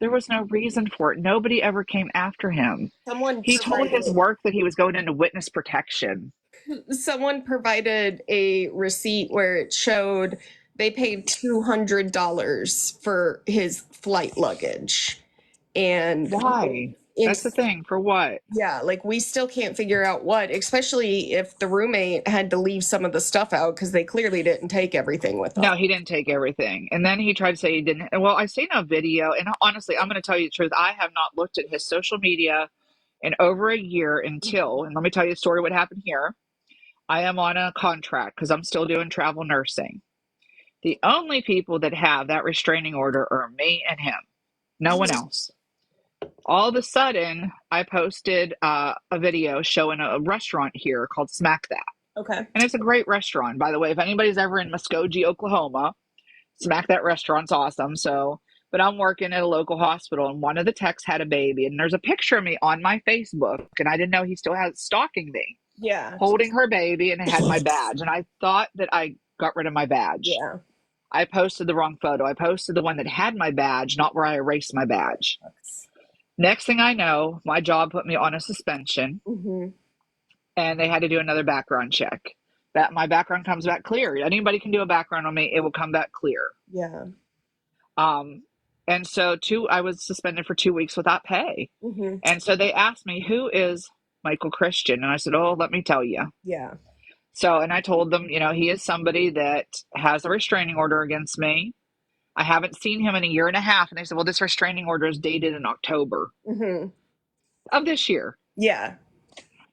There was no reason for it. Nobody ever came after him. Someone He told his provided work that he was going into witness protection. someone provided a receipt where it showed they paid $200 for his flight luggage. And Why? in That's the thing. For what? yeah, like we still can't figure out what, especially if the roommate had to leave some of the stuff out because they clearly didn't take everything with them. No, he didn't take everything. And then he tried to say he didn't. Well, I seen a video, and honestly, I'm going to tell you the truth. I have not looked at his social media in over a year until, and let me tell you the story what happened here. I am on a contract because I'm still doing travel nursing. The only people that have that restraining order are me and him, no one else. All of a sudden, I posted a video showing a restaurant here called Smack That. Okay. And it's a great restaurant, by the way. If anybody's ever in Muskogee, Oklahoma, Smack That restaurant's awesome. So, but I'm working at a local hospital, and one of the techs had a baby, and there's a picture of me on my Facebook, and I didn't know he still has stalking me, Yeah. holding her baby, and it had my badge, and I thought that I got rid of my badge. Yeah. I posted the wrong photo. I posted the one that had my badge, not where I erased my badge. Next thing I know, my job put me on a suspension, Mm-hmm. and they had to do another background check. That my background comes back clear. Anybody can do a background on me; it will come back clear. Yeah. Um, and so I was suspended for 2 weeks without pay. Mm-hmm. And so they asked me, "Who is Michael Christian?" And I said, "Oh, let me tell you." Yeah. So, and I told them, he is somebody that has a restraining order against me. I haven't seen him in a year and a half. And they said, "Well, this restraining order is dated in October Mm-hmm. of this year." Yeah.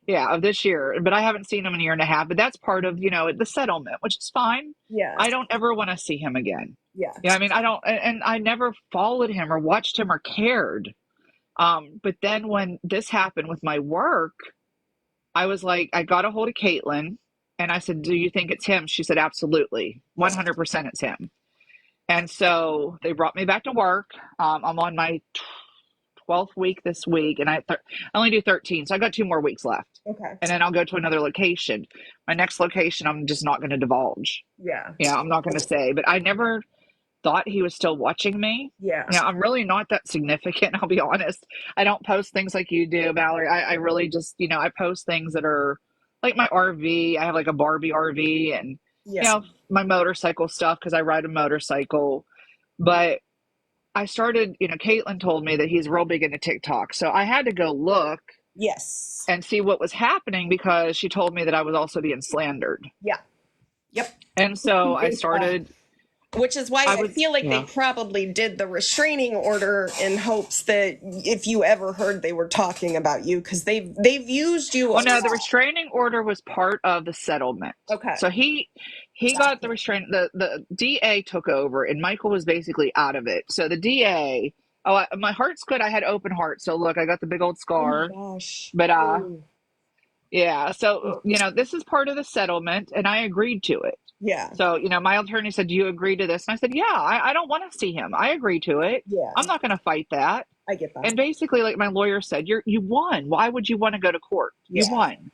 Yeah, of this year. But I haven't seen him in a year and a half. But that's part of, the settlement, which is fine. Yeah. I don't ever want to see him again. Yeah. Yeah, I mean, I don't, and I never followed him or watched him or cared. But then when this happened with my work, I was like, I got a hold of Caitlin and I said, "Do you think it's him?" She said, "Absolutely. 100% it's him." And so they brought me back to work. I'm on my 12th week this week, and I only do 13. So I got 2 more weeks left. Okay. And then I'll go to another location. My next location, I'm just not going to divulge. Yeah. Yeah, I'm not going to say, but I never thought he was still watching me. Yeah. I'm really not that significant. I'll be honest. I don't post things like you do, Mallory. I really just, I post things that are like my RV. I have like a Barbie RV and, Yeah. my motorcycle stuff because I ride a motorcycle. But I started, Caitlin told me that he's real big into TikTok. So I had to go look Yes. and see what was happening because she told me that I was also being slandered. Yeah. Yep. And so I started. Which is why I feel like they Yeah. probably did the restraining order in hopes that if you ever heard they were talking about you, because they've used you. Well, no, the restraining order was part of the settlement. Okay. So he got the restraint. The DA took over, and Michael was basically out of it. So the DA. Oh, my heart's good. I had open heart. So look, I got the big old scar. Oh my gosh. But yeah. So this is part of the settlement, and I agreed to it. Yeah. So, my attorney said, "Do you agree to this?" And I said, "Yeah, I don't want to see him. I agree to it. Yeah. I'm not going to fight that." I get that. And basically, like my lawyer said, you won. Why would you want to go to court? Yeah. You won.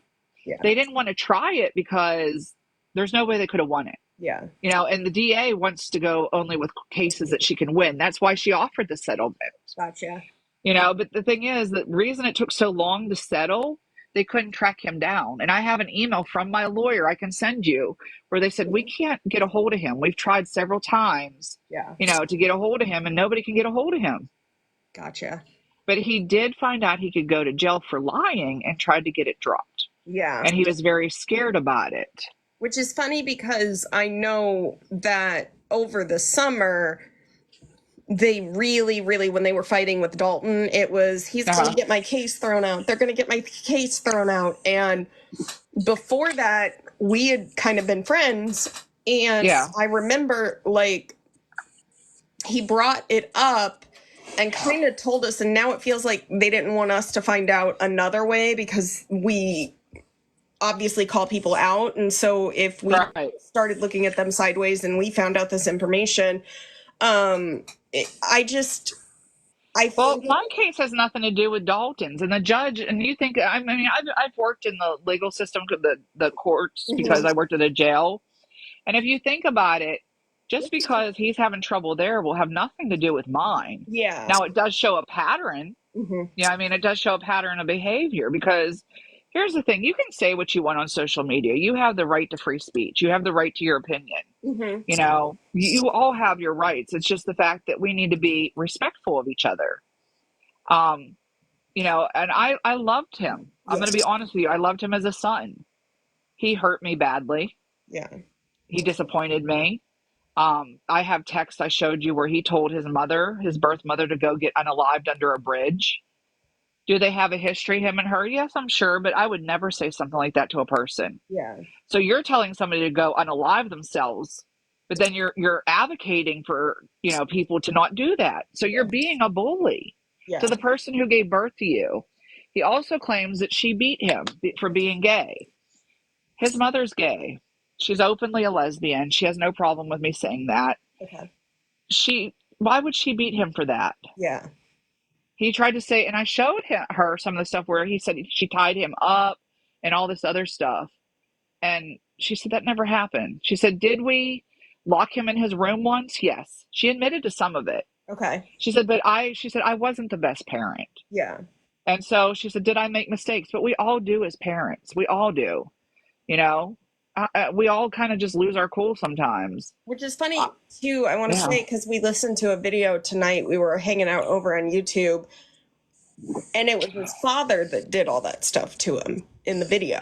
Yeah. They didn't want to try it because there's no way they could have won it. Yeah. And the DA wants to go only with cases that she can win. That's why she offered the settlement. Gotcha. But the thing is, the reason it took so long to settle, they couldn't track him down. And I have an email from my lawyer I can send you where they said, "We can't get a hold of him. We've tried several times, Yeah. to get a hold of him, and nobody can get a hold of him." Gotcha. But he did find out he could go to jail for lying and tried to get it dropped. Yeah. And he was very scared about it. Which is funny because I know that over the summer, they really, really, when they were fighting with Dalton, it was, he's going to get my case thrown out. They're going to get my case thrown out. And before that, we had kind of been friends. And Yeah. I remember, like, he brought it up and kind of told us, and now it feels like they didn't want us to find out another way because we obviously call people out. And so if we Right. started looking at them sideways and we found out this information, um, I just, I Well, think, my case has nothing to do with Dalton's and the judge. And you think, I mean, I've worked in the legal system, the courts, because mhm, I worked at a jail. And if you think about it, just because he's having trouble there will have nothing to do with mine. yeah, Now, it does show a pattern. hmm, Yeah, I mean, it does show a pattern of behavior because here's the thing, you can say what you want on social media. You have the right to free speech, you have the right to your opinion. hmm, You know, you all have your rights. It's just the fact that we need to be respectful of each other. Um, you know, and I loved him. I'm yeah, going to be honest with you. I loved him as a son. He hurt me badly. yeah, He disappointed me. I have text I showed you where he told his mother, his birth mother, to go get unalived under a bridge. Do they have a history, him and her? Yes, I'm sure, but I would never say something like that to a person. yeah, So you're telling somebody to go unalive themselves, but then you're advocating for, you know, people to not do that. So you're being a bully to yeah, the person who gave birth to you. He also claims that she beat him for being gay. His mother's gay. She's openly a lesbian. She has no problem with me saying that. okay, Why would she beat him for that? yeah, He tried to say, and I showed her some of the stuff where he said she tied him up and all this other stuff. And she said that never happened. She said, did we lock him in his room once? Yes. She admitted to some of it. okay, She said, she said, I wasn't the best parent. yeah. And so she said, did I make mistakes? But we all do as parents. We all do, you know, we all kind of just lose our cool sometimes. Which is Uh, funny too, I want to yeah. say, because we listened to a video tonight. We were hanging out over on YouTube, and it was his father that did all that stuff to him in the video.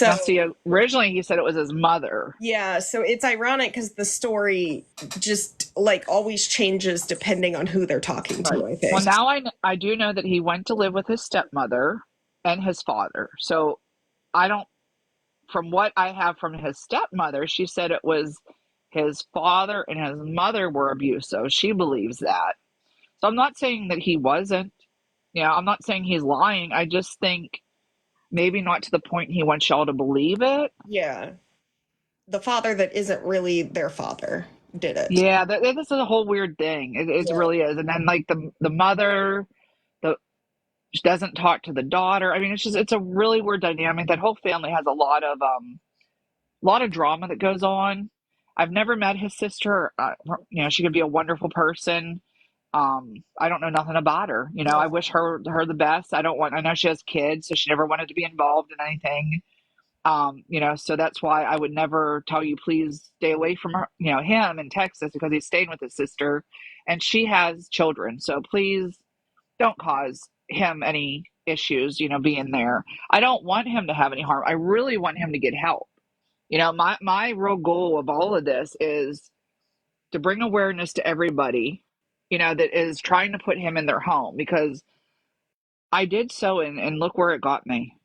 Now, So, see, originally he said it was his mother. yeah, so it's ironic because the story just like always changes depending on who they're talking Right. to, I Well, think. now I do know that he went to live with his stepmother and his father. So I don't, from what I have from his stepmother, she said it was his father and his mother were abusive. She believes that. So I'm not saying that he wasn't. You know, I'm not saying he's lying. I just think maybe not to the point he wants y'all to believe it. Yeah. The father that isn't really their father did it. Yeah, this is a whole weird thing. It Yeah. really is. And then like the mother, the she doesn't talk to the daughter. I mean, it's a really weird dynamic. That whole family has a lot of drama that goes on. I've never met his sister. You know, she could be a wonderful person. I don't know nothing about her. You know, I Yeah. wish her the best. I don't want. I know she has kids, so she never wanted to be involved in anything. You know, so that's why I would never tell you please stay away from her. You know, him in Texas because he's staying with his sister, and she has children. So please don't cause him any issues. You know, being there. I don't want him to have any harm. I really want him to get help. You know, my real goal of all of this is to bring awareness to everybody, you know, that is trying to put him in their home because I did so and look where it got me.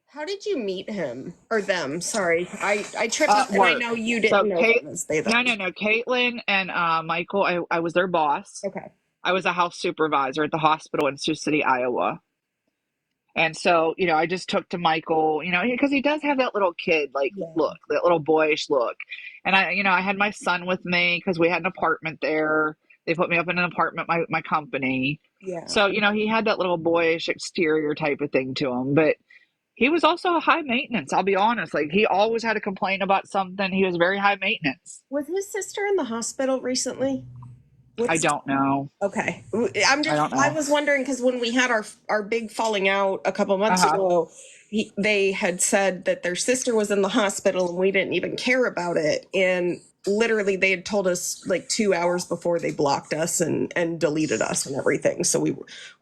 How did you meet him or them? Sorry. I tripped up and I Work. know you So didn't know Kate, them as they no, them. no, no. Caitlin and Michael, I was their boss. Okay. I was a house supervisor at the hospital in Sioux City, Iowa. And so, you know, I just took to Michael, you know, because he does have that little kid like Yeah. look, that little boyish look. And you know, I had my son with me because we had an apartment there. They put me up in an apartment, my company. Yeah. So, you know, he had that little boyish exterior type of thing to him, but he was also a high maintenance. I'll be honest. Like he always had to complain about something. He was very high maintenance. Was his sister in the hospital recently? I What's don't know. okay? I don't I know. was wondering because when we had our big falling out a couple months Uh-huh. ago, they had said that their sister was in the hospital and we didn't even care about it. And literally, they had told us like 2 hours before they blocked us and deleted us and everything. So we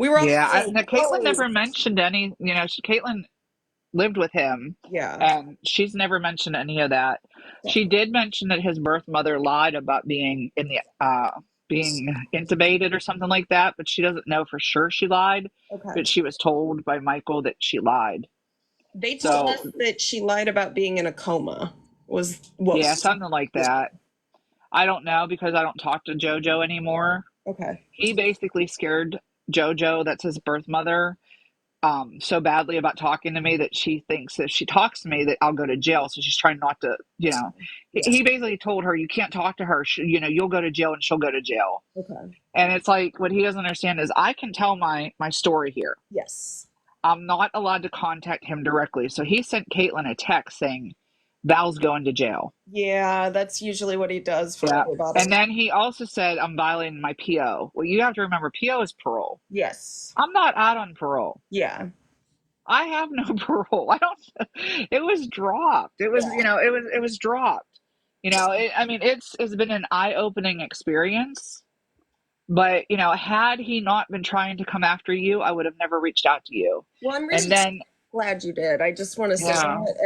were all Yeah. thinking, No, Caitlin whoa, never mentioned any, you know, Caitlin lived with him yeah, and she's never mentioned any of that. She did mention that his birth mother lied about being in the being intubated or something like that, but she doesn't know for sure she lied, okay. but she was told by Michael that she lied. They told So, us that she lied about being in a coma. Was what? yeah, something like Yeah. that. I don't know because I don't talk to JoJo anymore. Okay. He basically scared JoJo, that's his birth mother, so badly about talking to me that she thinks if she talks to me that I'll go to jail. So she's trying not to, Yeah. he basically told her, you can't talk to her. You'll go to jail and she'll go to jail. Okay. And it's like, what he doesn't understand is I can tell my story here. Yes. I'm not allowed to contact him directly. So he sent Caitlin a text saying, Val's going to jail. Yeah, that's usually what he does for Yeah. everybody. And then he also said, I'm violating my PO. Well, you have to remember, PO is parole. Yes. I'm not out on parole. Yeah. I have no parole. I don't. It was dropped. It was, Yeah. it was dropped. I mean, it's been an eye-opening experience. But had he not been trying to come after you, I would have never reached out to you. Well, I'm And really then, glad you did. I just want to say yeah, that.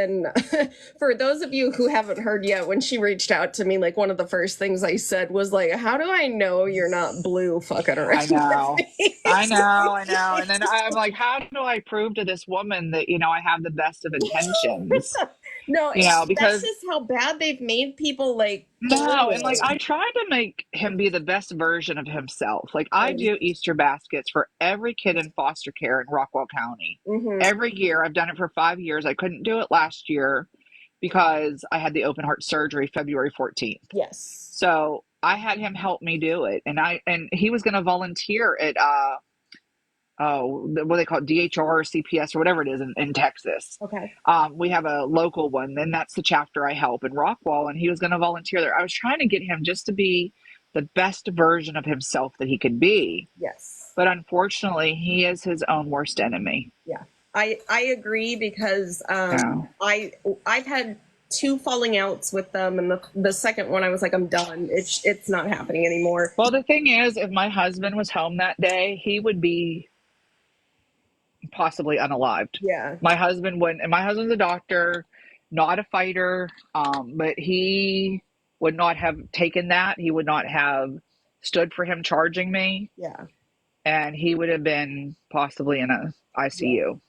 And for those of you who haven't heard yet, when she reached out to me, like one of the first things I said was like, "How do I know you're not blue fucking I around with know, me?" I know. And then I'm like, how do I prove to this woman that I have the best of intentions? No, that's Because just how bad they've made people like no, and like blue. I try to make him be the best version of himself. Like I do Easter baskets for every kid in foster care in Rockwall County. Mm-hmm. Every year. I've done it for 5 years. I couldn't do it last year because I had the open heart surgery February 14th. Yes. So I had him help me do it. And he was gonna volunteer at what they call it, DHR or CPS or whatever it is in Texas. Okay. We have a local one, and that's the chapter I help in Rockwall, and he was going to volunteer there. I was trying to get him just to be the best version of himself that he could be, Yes. but unfortunately, he is his own worst enemy. Yeah. I agree because Yeah. I've had two falling outs with them, and the second one I was like, I'm done. It's not happening anymore. Well, the thing is, if my husband was home that day, he would be possibly unalived. Yeah. My husband wouldn't, and my husband's a doctor, not a fighter, but he would not have taken that. He would not have stood for him charging me, Yeah. and he would have been possibly in a Yeah. ICU.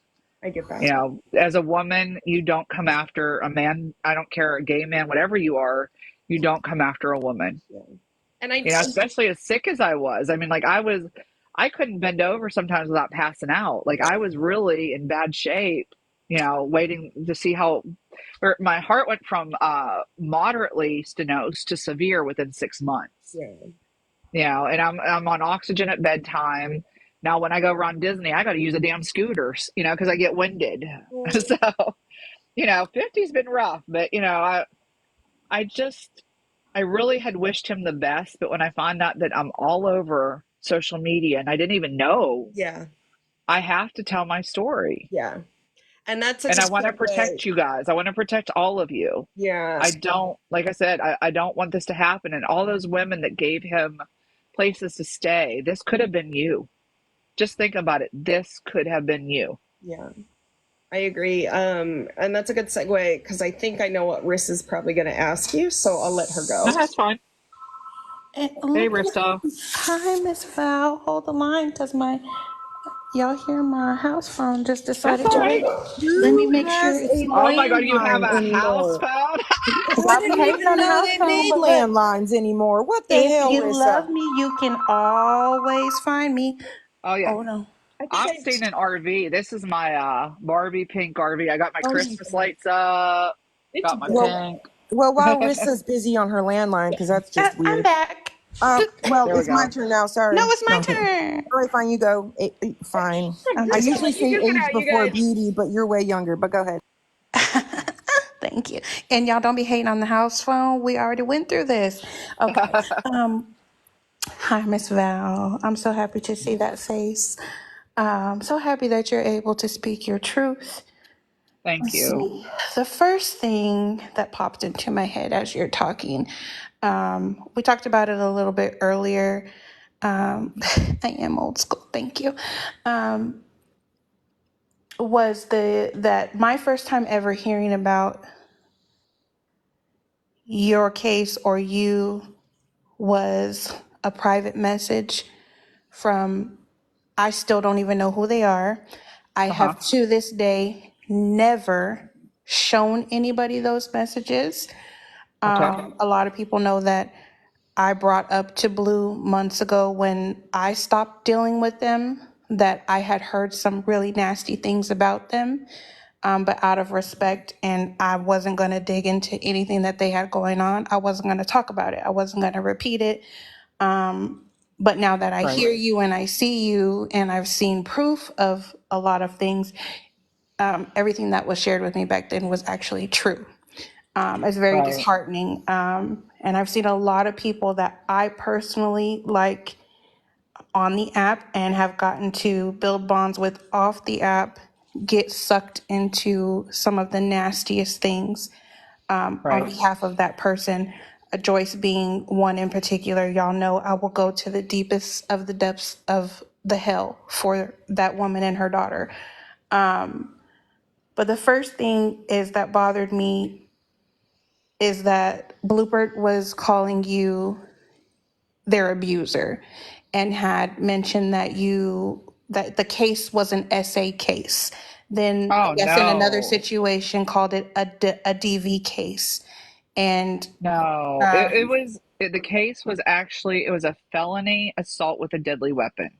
I get that. As a woman, you don't come after a man. I don't care, a gay man, whatever you are, you don't come after a woman. Yeah. And I Especially as sick as I was. I mean, like I couldn't bend over sometimes without passing out. Like I was really in bad shape, waiting to see how, or my heart went from moderately stenosed to severe within 6 months. And I'm on oxygen at bedtime. Now, when I go around Disney, I got to use a damn scooter, because I get winded. So, 50's been rough, but I just, I really had wished him the best, but when I find out that I'm all over social media and I didn't even know, Yeah. I have to tell my story. Yeah. And that's a And good I want to segue. protect you guys. I want to protect all of you. Yeah. I don't, like I said, I don't want this to happen. And all those women that gave him places to stay, this could have been you. Just think about it. This could have been you. Yeah. I agree. And that's a good segue because I think I know what Riss is probably going to ask you, so I'll let her go. No, that's fine. Hey, Rista. hi, Miss Val. Hold the line because y'all hear my house phone just That's decided all to ring. right. Let me Who make sure has it's a Oh not. my God, you have landline a house anymore? phone? I Y'all be didn't hating even on the know house they phone, made but look, landlines anymore. What the if hell, you love Rissa? me, you can always find me. Oh yeah. Oh no. I think I'm I. staying in RV. This is my Barbie pink RV. I got my Oh, Christmas lights up. it's Got my gorgeous. Well, pink. while Rissa's busy on her landline, because that's just I'm weird. back. Well, There we it's my go. turn now. No, Sorry. it's my No. turn. All right, fine. You go. Fine. I Okay. usually say You get age out, you before guys. beauty, but you're way younger. But go ahead. Thank you. And y'all don't be hating on the house phone. We already went through this. Okay. Hi, Miss Val. I'm so happy to see that face. So happy that you're able to speak your truth. Thank Let's you. see. The first thing that popped into my head as you're talking, we talked about it a little bit earlier. I am old school. Thank you. Was that my first time ever hearing about your case or you was a private message from, I still don't even know who they are. I Uh-huh. have to this day never shown anybody those messages. Okay. A lot of people know that I brought up to Blue months ago when I stopped dealing with them that I had heard some really nasty things about them, but out of respect, and I wasn't going to dig into anything that they had going on. I wasn't going to talk about it. I wasn't going to repeat it. But now that I Right. hear you and I see you and I've seen proof of a lot of things, everything that was shared with me back then was actually true. It's very Right. disheartening. And I've seen a lot of people that I personally like on the app and have gotten to build bonds with off the app get sucked into some of the nastiest things on Right. behalf of that person. Joyce being one in particular, y'all know I will go to the deepest of the depths of the hell for that woman and her daughter. But the first thing is that bothered me is that Bluebird was calling you their abuser and had mentioned that the case was an SA case. Then I Oh guess in another no. situation called it a DV case. And No. It was the case was actually, it was a felony assault with a deadly weapon.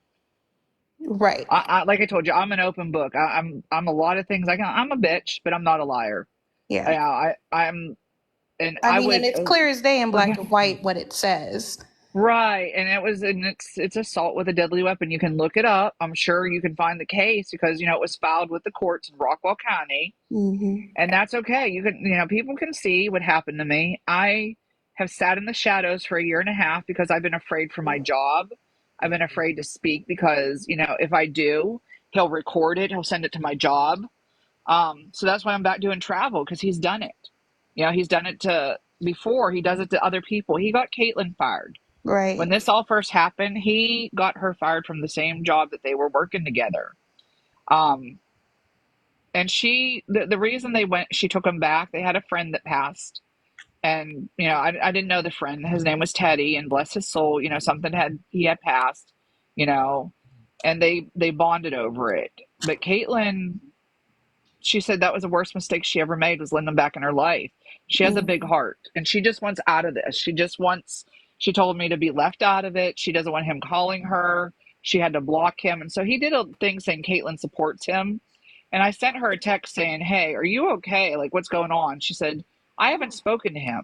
right, Like I told you, I'm an open book. I'm a lot of things. I'm a bitch, but I'm not a liar. yeah. I'm and I I mean, and would it's clear as day in black okay. and white what it says. Right, and it's assault with a deadly weapon. You can look it up. I'm sure you can find the case because it was filed with the courts in Rockwell County, Hmm. and that's okay. You can people can see what happened to me. I have sat in the shadows for a year and a half because I've been afraid for my job. I've been afraid to speak because if I do, he'll record it. He'll send it to my job. So that's why I'm back doing travel because he's done it. He's done it to before. He does it to other people. He got Caitlin fired. When Right. this all first happened, he got her fired from the same job that they were working together. Um, and the reason she took him back, they had a friend that passed. And, I didn't know the friend. His name was Teddy, and bless his soul, he had passed, you know, and they bonded over it. But Caitlin, she said that was the worst mistake she ever made was letting him back in her life. She has a big Mhm. heart and she just wants out of this. She told me to be left out of it. She doesn't want him calling her. She had to block him. And so he did a thing saying Caitlin supports him. And I sent her a text saying, "Hey, are you okay? Like, what's going on?" She said, "I haven't spoken to him."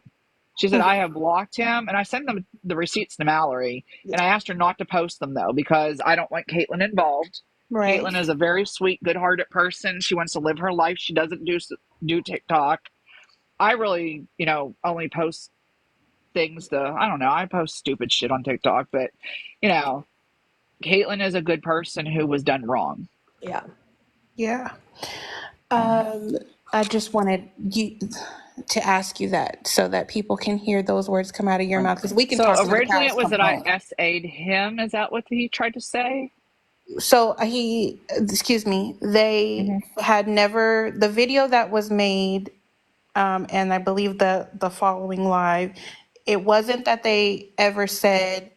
She said, "I have blocked him." And I sent them the receipts to Mallory. And I asked her not to post them, though, because I don't want Caitlin involved. Right. Caitlin is a very sweet, good-hearted person. She wants to live her life. She doesn't do TikTok. I really, only post things to, I don't know, I post stupid shit on TikTok, but, you know, Caitlin is a good person who was done wrong. Yeah. Yeah. Um, Um, I just wanted you to ask you that so that people can hear those words come out of your right. mouth because we can So talk till the originally cows it was come that I home. SA'd him. Is that what he tried to say? So excuse me, they Hmm. had never, the video that was made, and I believe the following live, it wasn't that they ever said,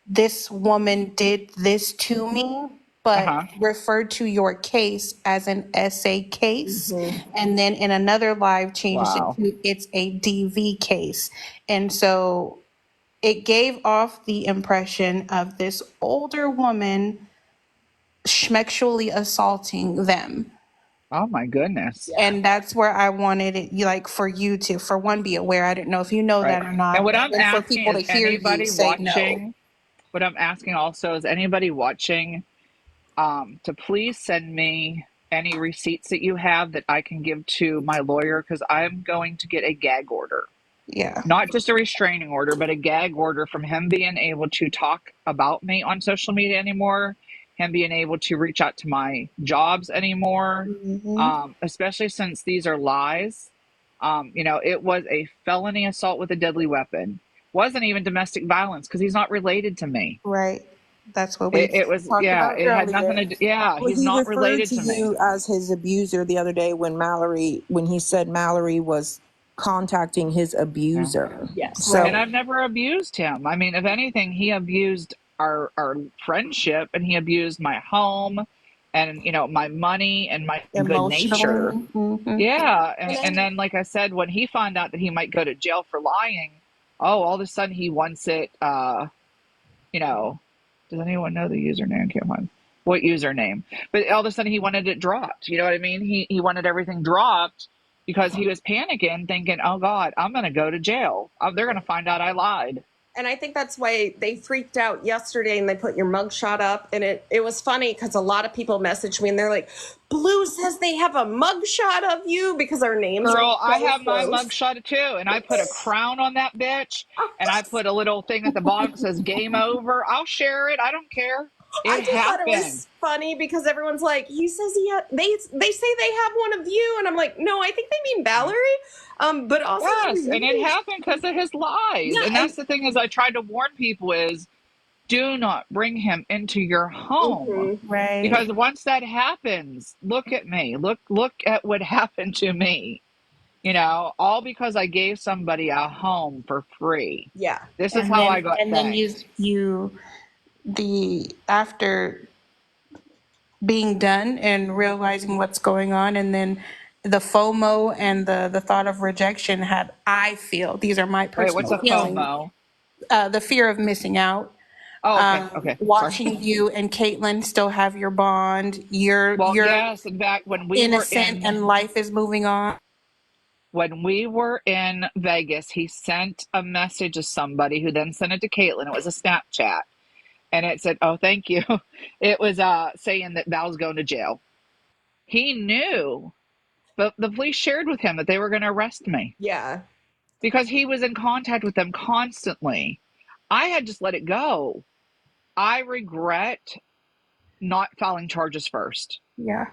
this woman did this to me, but Uh-huh. referred to your case as an SA case. Hmm. And then in another live changed it Wow. to it's a DV case. And so it gave off the impression of this older woman sexually assaulting them. Oh my goodness. Yeah. And that's where I wanted it, like, for you to, for one, be aware. I didn't know if you know Right. that or And not, what but I'm then for asking people to is hear you anybody say no. watching, what I'm asking also is anybody watching to please send me any receipts that you have that I can give to my lawyer because I'm going to get a gag order. Yeah. Not just a restraining order, but a gag order from him being able to talk about me on social media anymore, him being able to reach out to my jobs anymore, Hmm. especially since these are lies. It was a felony assault with a deadly weapon. Wasn't even domestic violence because he's not related to me. Right. That's what we It was, talked yeah, about it had nothing earlier. to do, yeah, Well, he's he not referred related to to me. you as his abuser the other day when he said Mallory was contacting his Yeah. abuser. Yes. And Right. So, I've never abused him. I mean, if anything, he abused our friendship and he abused my home and my money and my good nature. Emotionally. Hmm. Yeah, And and then like I said, when he found out that he might go to jail for lying, oh, all of a sudden he wants it. You know, does anyone know the username? I can't find. what username. But all of a sudden he wanted it dropped. You know what I mean? He wanted everything dropped because he was panicking, thinking, "Oh God, I'm going to go to jail. They're going to find out I lied." And I think that's why they freaked out yesterday and they put your mugshot up. And it was funny because a lot of people messaged me and they're like, Blue says they have a mugshot of you because our names are Girl, I so have my close. mugshot too, and I put a crown on that bitch, and I put a little thing at the bottom that says "Game Over." I'll share it. I don't care. It I just thought it happened. was funny because everyone's like, he says they say they have one of you, and I'm like, no, I think they mean Mallory. But also Yes, and it happened because of his lies. yeah, And and that's the thing is I tried to warn people is do not bring him into your home. mhm, Because Right. once that happens, look at me. Look at what happened to me. All because I gave somebody a home for free. yeah, This is And how I then got and then you thanked. you the after being done and realizing what's going on, and then the FOMO and the thought of rejection had, I feel, these are my Wait, what's personal a feelings, FOMO? the fear of missing out. Oh, okay, okay. Sorry. Watching you and Caitlin still have your bond, Well, you're yes, in fact, innocent and life is moving on. when we were in Vegas, he sent a message to somebody who then sent it to Caitlin. It was a Snapchat. And it said, "Oh, thank you." It was saying that Val's going to jail. He knew, but the police shared with him that they were going to arrest me yeah, because he was in contact with them constantly. I had just let it go. I regret not filing charges first. Yeah.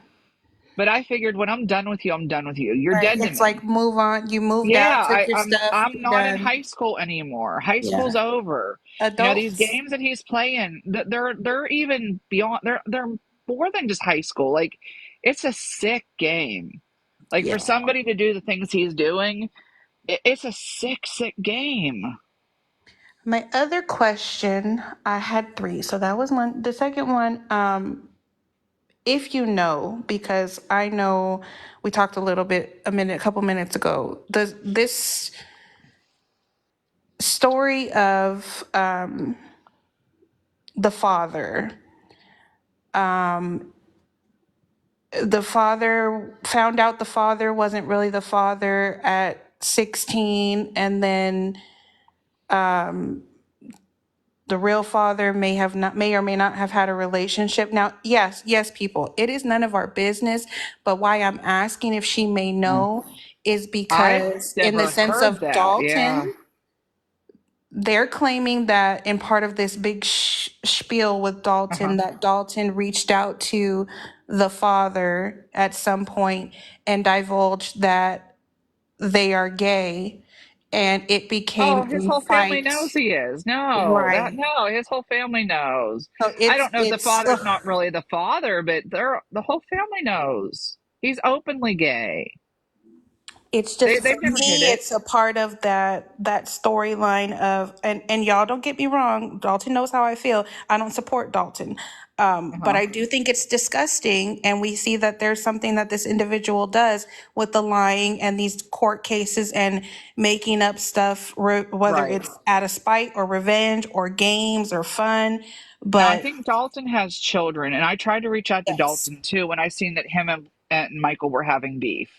But I figured when I'm done with you, I'm done with you. You're Right. dead to It's like me. move on. You moved Yeah, out, took your stuff, I'm you're not in done. high school anymore. High Yeah. school's over. These Adults. games that he's playing, they're even beyond they're more than just high school. Like it's a sick game. Like for Yeah. somebody to do the things he's doing, it's a sick game. My other question, I had three. So that was one. The second one, if you know, because I know we talked a couple minutes ago, this story of the father, the father found out the father wasn't really the father at 16, and then the real father may or may not have had a relationship. Now, yes, people, it is none of our business, but why I'm asking if she may Mm. know is I've because in the never sense heard of that. Yeah. Dalton, they're claiming that in part of this big spiel with Uh-huh. Dalton, that Dalton reached out to the father at some point and divulged that they are gay, and it Oh, became his a whole family fight. knows he is. Right. No, his whole family knows. So I don't know if the it's father's not really the father, but the whole family knows. He's openly gay. it's just, for They've never hid me, it. it's a part of that storyline of, and y'all don't get me wrong, Dalton knows how I feel. I don't support Dalton. But Uh-huh. I do think it's disgusting, and we see that there's something that this individual does with the lying and these court cases and making up stuff, whether Right. it's out of spite or revenge or games or fun. Now, I But think Dalton has children, and I tried to reach out to yes, Dalton too when I seen that him and Michael were having beef.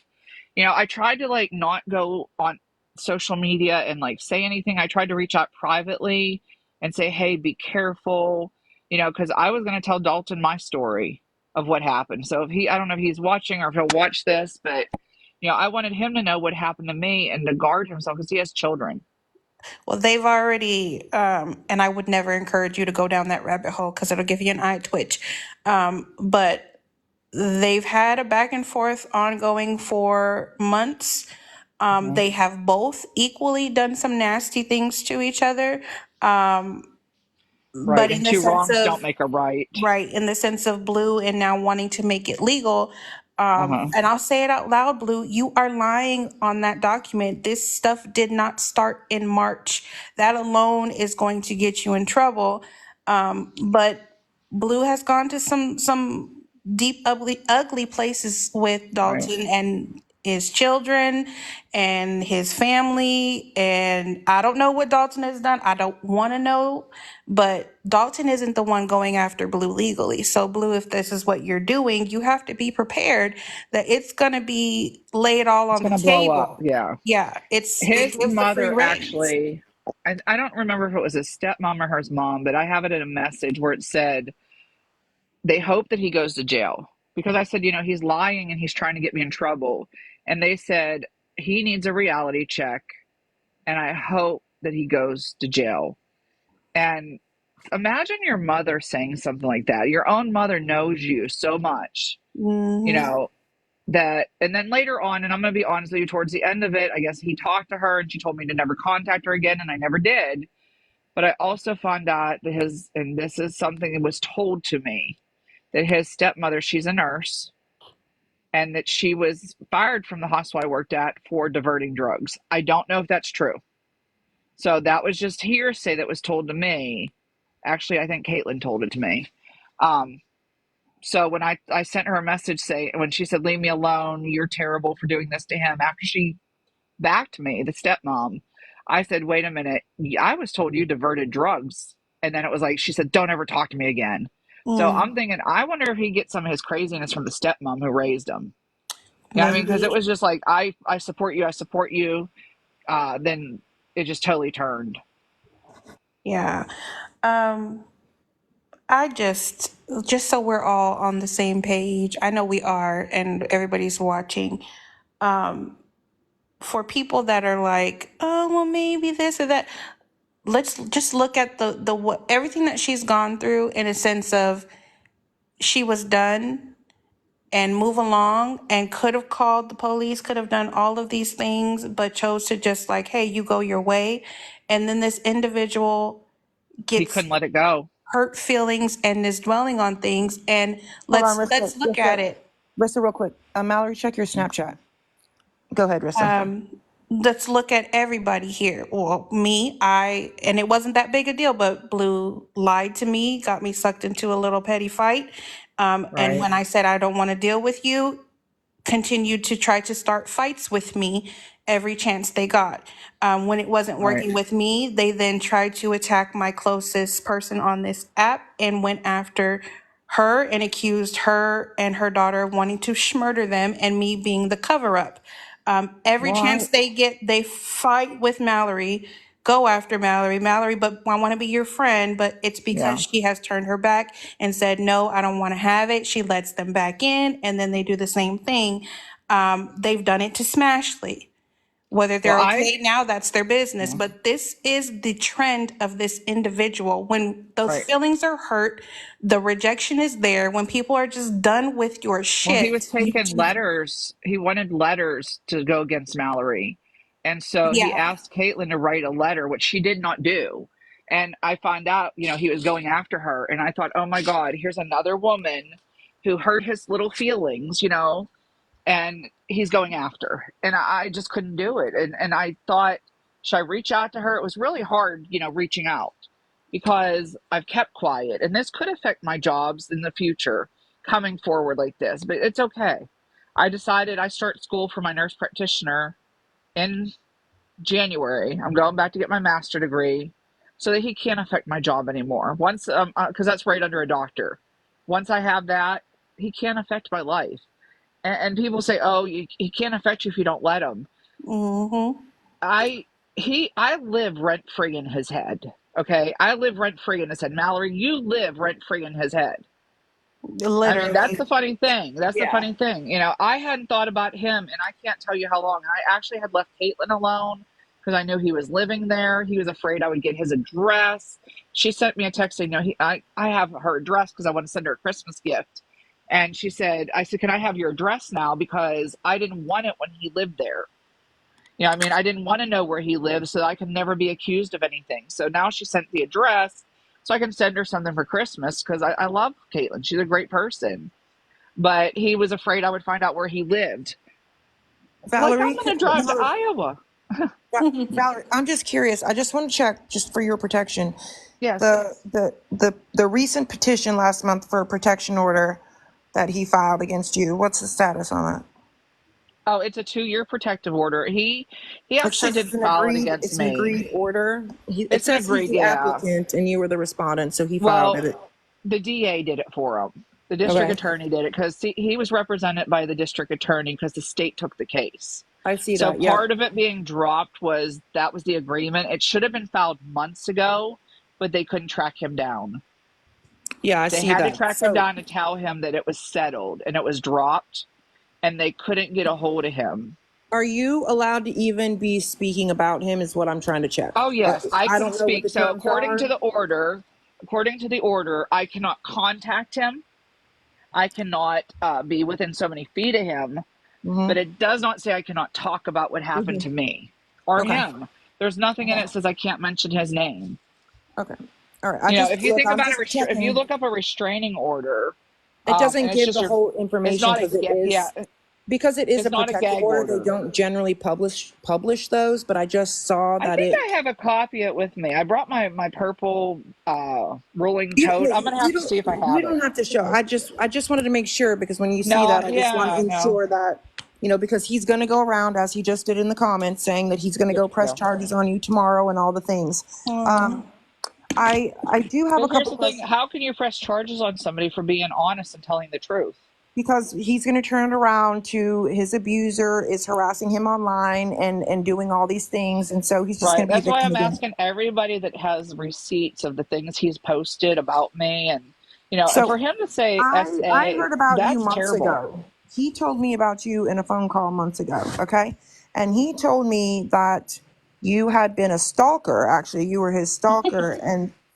I tried to like not go on social media and like say anything. I tried to reach out privately and say, "Hey, be careful," because I was going to tell Dalton my story of what happened. So I don't know if he's watching or if he'll watch this, but I wanted him to know what happened to me and to guard himself because he has children. well, they've already, and I would never encourage you to go down that rabbit hole because it'll give you an eye twitch. But they've had a back and forth ongoing for months. Mhm. They have both equally done some nasty things to each other. Right. But in And the two sense wrongs don't of, make a right. right, in the sense of Blue and now wanting to make it legal. Uh-huh. And I'll say it out loud, Blue, you are lying on that document. This stuff did not start in March. That alone is going to get you in trouble. But Blue has gone to some deep, ugly places with Right. Dalton, and his children and his family. And I don't know what Dalton has done. I don't want to know, but Dalton isn't the one going after Blue legally. So Blue, if this is what you're doing, you have to be prepared that it's going to be laid all It's on the going to blow up. table. Yeah. Yeah, it His gives the free mother reigns. actually, I don't remember if it was his stepmom or his mom, but I have it in a message where it said they hope that he goes to jail because I said, he's lying and he's trying to get me in trouble. And they said he needs a reality check and I hope that he goes to jail. And imagine your mother saying something like that. Your own mother knows you so much, you Hmm. know, that, and then later on, and I'm going to be honest with you, towards the end of it, I guess he talked to her and she told me to never contact her again, and I never did. But I also found out that and this is something that was told to me, that his stepmother, she's a nurse, and that she was fired from the hospital I worked at for diverting drugs. I don't know if that's true. So that was just hearsay that was told to me. Actually, I think Caitlin told it to me. Um, so when I sent her a message when she said, leave me alone, you're terrible for doing this to him, after she backed me, the stepmom, I said, wait a minute, I was told you diverted drugs. And then it was like, she said, don't ever talk to me again. So I'm thinking, I wonder if he gets some of his craziness from the stepmom who raised him. Yeah, I mean, because it Maybe. was just like, I support you, I support you. Then it just totally turned. Yeah. Um, I just so we're all on the same page, I know we are, and everybody's watching. For people that are like, oh, well, maybe this or that, let's just look at the what everything that she's gone through in a sense of she was done and move along and could have called the police, could have done all of these things, but chose to just like, hey, you go your way. And then this individual He gets couldn't let it go. hurt feelings and is dwelling on things. And Hold on, let's look at it. Rissa, real quick. Mallory, check your Snapchat. Go ahead, Rissa. Let's look at everybody here. Well, me, and it wasn't that big a deal, but Blue lied to me, got me sucked into a little petty fight. And Right, when I said I don't want to deal with you, continued to try to start fights with me every chance they got. When it wasn't right. working with me, they then tried to attack my closest person on this app and went after her and accused her and her daughter of wanting to murder them and me being the cover up. Every chance What? they get, they fight with Mallory, go after Mallory, but I want to be your friend, but it's because Yeah. she has turned her back and said, no, I don't want to have it. She lets them back in, and then they do the same thing. They've done it to Smashley. Whether Well, they're okay now, that's their business. But this is the trend of this individual. When those right. feelings are hurt, the rejection is there. When people are just done with your Well, he was shit, you taking do. letters. He wanted letters to go against Mallory. And so he Yeah. asked Caitlin to write a letter, which she did not do. And I found out, he was going after her. And I thought, oh my God, here's another woman who hurt his little feelings, and he's going after. And I just couldn't do it. And I thought, should I reach out to her? It was really hard, reaching out because I've kept quiet. And this could affect my jobs in the future coming forward like this, but it's okay. I decided I start school for my nurse practitioner in January. I'm going back to get my master degree so that he can't affect my job anymore. Once, because that's right under a doctor. Once I have that, he can't affect my life. And people say, "Oh, he can't affect you if you don't let him." Mm-hmm. I I live rent free in his head. Okay, I live rent free in his head. Mallory, you live rent free in his head. I mean, that's the Literally. funny thing. That's the Yeah. funny thing. I hadn't thought about him, and I can't tell you how long. I actually had left Caitlin alone because I knew he was living there. He was afraid I would get his address. She sent me a text saying, "No, I have her address because I want to send her a Christmas gift." And I said, "Can I have your address now? Because I didn't want it when he lived there. I mean, I didn't want to know where he lives so that I could never be accused of anything." So now she sent the address so I can send her something for Christmas because I love Caitlin. She's a great person. But he was afraid I would find out where he lived. Like, I'm Valerie, going to drive to Iowa. Valerie, I'm just curious. I just want to check, just for your protection, Yes. the recent petition last month for a protection order that he filed against you. What's the status on that? Oh, it's a 2-year protective order. He It actually says didn't file it against it's an me. agreed order. It It's an says he's agreed, the yeah. applicant and you were the respondent, so he filed Well, it. the DA did it for him. The district Okay, attorney did it because he was represented by the district attorney because the state took the case. I see So that. Yep. part of it being dropped was that was the agreement. It should have been filed months ago, but they couldn't track him down. Yeah, I They see had to that. track him So, down to tell him that it was settled and it was dropped, and they couldn't get a hold of him. are you allowed to even be speaking about him? Is what I'm trying to check. Oh yes, I I can don't know what speak. the So terms are. according to the order, I cannot contact him. I cannot be within so many feet of him, but Mm-hmm. it does not say I cannot talk about what happened to Mm-hmm. me or Okay. him. There's nothing in it that says I can't mention his name. Okay. All right. I just If you look. think I'm about just if you checking. look up a restraining order, It and doesn't it's give just the your, whole it's information not a yeah, because it is it's a not a protective gag order. They order. don't generally publish those, but I just saw I that think it. I have a copy of it with me. I brought my purple rolling You, tote. yeah, I'm gonna have to see if I you have it. don't have to show. I just wanted to make sure because when you see No, that, I just want to yeah, no. ensure that because he's going to go around as he just did in the comments saying that he's going to go press Yeah. charges on you tomorrow and all the things. Um, I do have a but here's couple the thing: questions. how can you press charges on somebody for being honest and telling the truth? Because he's going to turn it around to his abuser is harassing him online and doing all these things, and so he's just Right. going to be a That's why victim I'm again. asking everybody that has receipts of the things he's posted about me, and So for him to say I SA, heard about you that's months terrible. ago. He told me about you in a phone call months ago. Okay, and he told me that you had been a stalker. Actually, you were his stalker,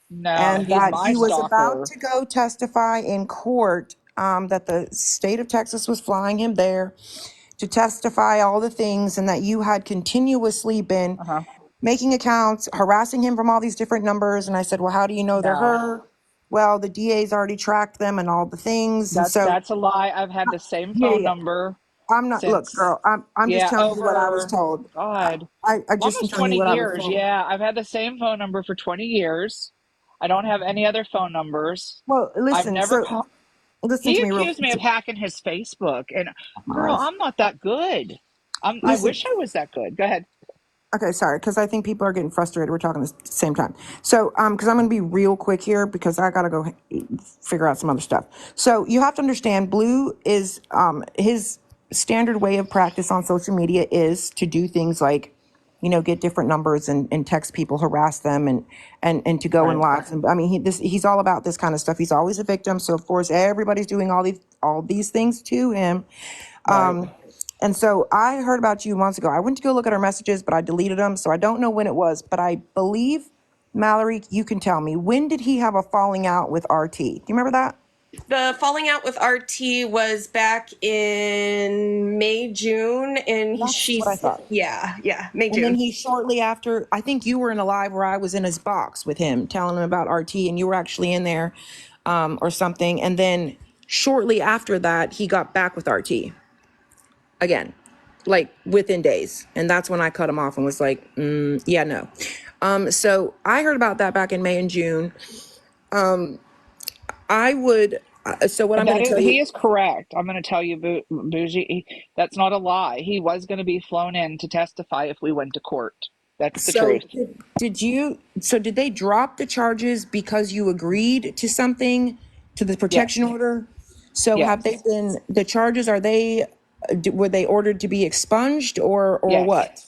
No, and he's that my he was about stalker. to go testify in court. That the state of Texas was flying him there to testify all the things, and that you had continuously been Uh huh. making accounts, harassing him from all these different numbers. And I said, well, how do you know they're No, her? Well, the DA's already tracked them and all the things. And so, that's a lie. I've had the same yeah, phone yeah. number I'm not, look, since, girl, I'm just yeah, telling you what I was over, told. God, I just am almost telling you 20 what I was years. told. Yeah, I've had the same phone number for 20 years. I don't have any other phone numbers. Well, I've listen, never so called. listen He to me real accused me of quick. hacking his Facebook, and My girl, life. I'm not that good. I Listen, wish I was that good. Go ahead. okay, sorry, because I think people are getting frustrated. We're talking at the same time. So, because I'm going to be real quick here because I got to go figure out some other stuff. So, you have to understand, Blue is his standard way of practice on social media is to do things like, get different numbers and text people, harass them, and to go in Right. lives. And I mean, he's all about this kind of stuff. He's always a victim. So, of course, everybody's doing all these things to him. Right. And so I heard about you months ago. I went to go look at our messages, but I deleted them. So I don't know when it was, but I believe, Mallory, you can tell me. When did he have a falling out with RT? Do you remember that? The falling out with RT was back in May, June, and That's what I thought. yeah, May, And then June. he shortly after, I think you were in a live where I was in his box with him telling him about RT, and you were actually in there or something. And then shortly after that, he got back with RT again, like within days. And that's when I cut him off and was like, yeah, no. So I heard about that back in May and June. I would, so what I'm going That to is, tell he you, is correct. I'm going to tell you, Bougie, that's not a lie. He was going to be flown in to testify if we went to court. That's the so truth. did they drop the charges because you agreed to something, to the protection Yes. order? So have they Yes. been, the charges, were they ordered to be expunged or Yes. what?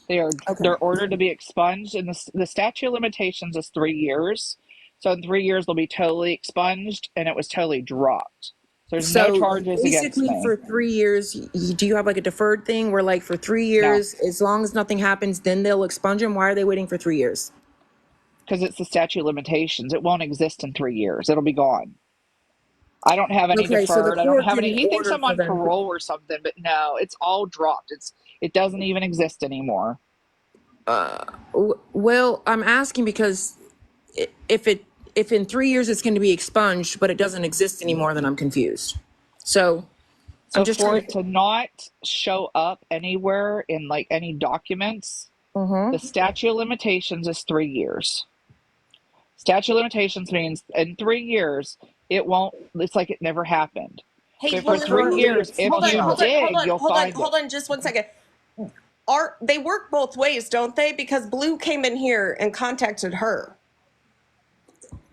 They're Okay. ordered to be expunged, and the statute of limitations is 3 years. So in 3 years, they'll be totally expunged, and it was totally dropped. So there's no So charges against basically, me for 3 years, do you have like a deferred thing where, like, for three now years, as long as nothing happens, then they'll expunge them? Why are they waiting for 3 years? because it's the statute of limitations. It won't exist in 3 years. It'll be gone. I don't have any Okay, so the deferred. I don't court have any. didn't He thinks order I'm for on them. parole or something, but no, it's all dropped. It doesn't even exist anymore. Well, I'm asking because if in 3 years it's going to be expunged, but it doesn't exist anymore, then I'm confused. So I'm So just for trying it to. to not show up anywhere in like any documents, the statute of limitations is 3 years. Statute of limitations means in 3 years, it won't, it's like it never happened. Hey, So for Blue, 3 years, if hold on, you hold on, hold dig, on, you'll hold on, find hold it. on, just 1 second. They work both ways, don't they? Because Blue came in here and contacted her.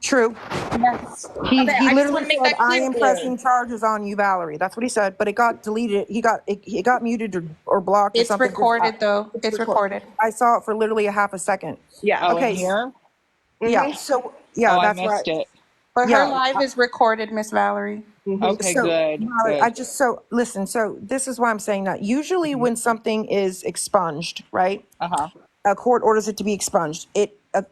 True. Yes. He Okay, he I just literally want to make said, that "I clear, am Blue. pressing charges on you, Valerie." That's what he said, but it got deleted. It got muted or blocked or It's something. 'Cause recorded though. it's It's record. recorded. I saw it for literally a half a second. Yeah. Oh, in Okay. here? Yeah. Mm-hmm. So Oh, yeah, I that's right. missed it. But her Yeah. live is recorded, Miss Valerie. Mm-hmm. Okay, So, good, Molly, good. listen, so this is why I'm saying that. Usually Hmm. when something is expunged, right, Uh-huh. a court orders it to be expunged.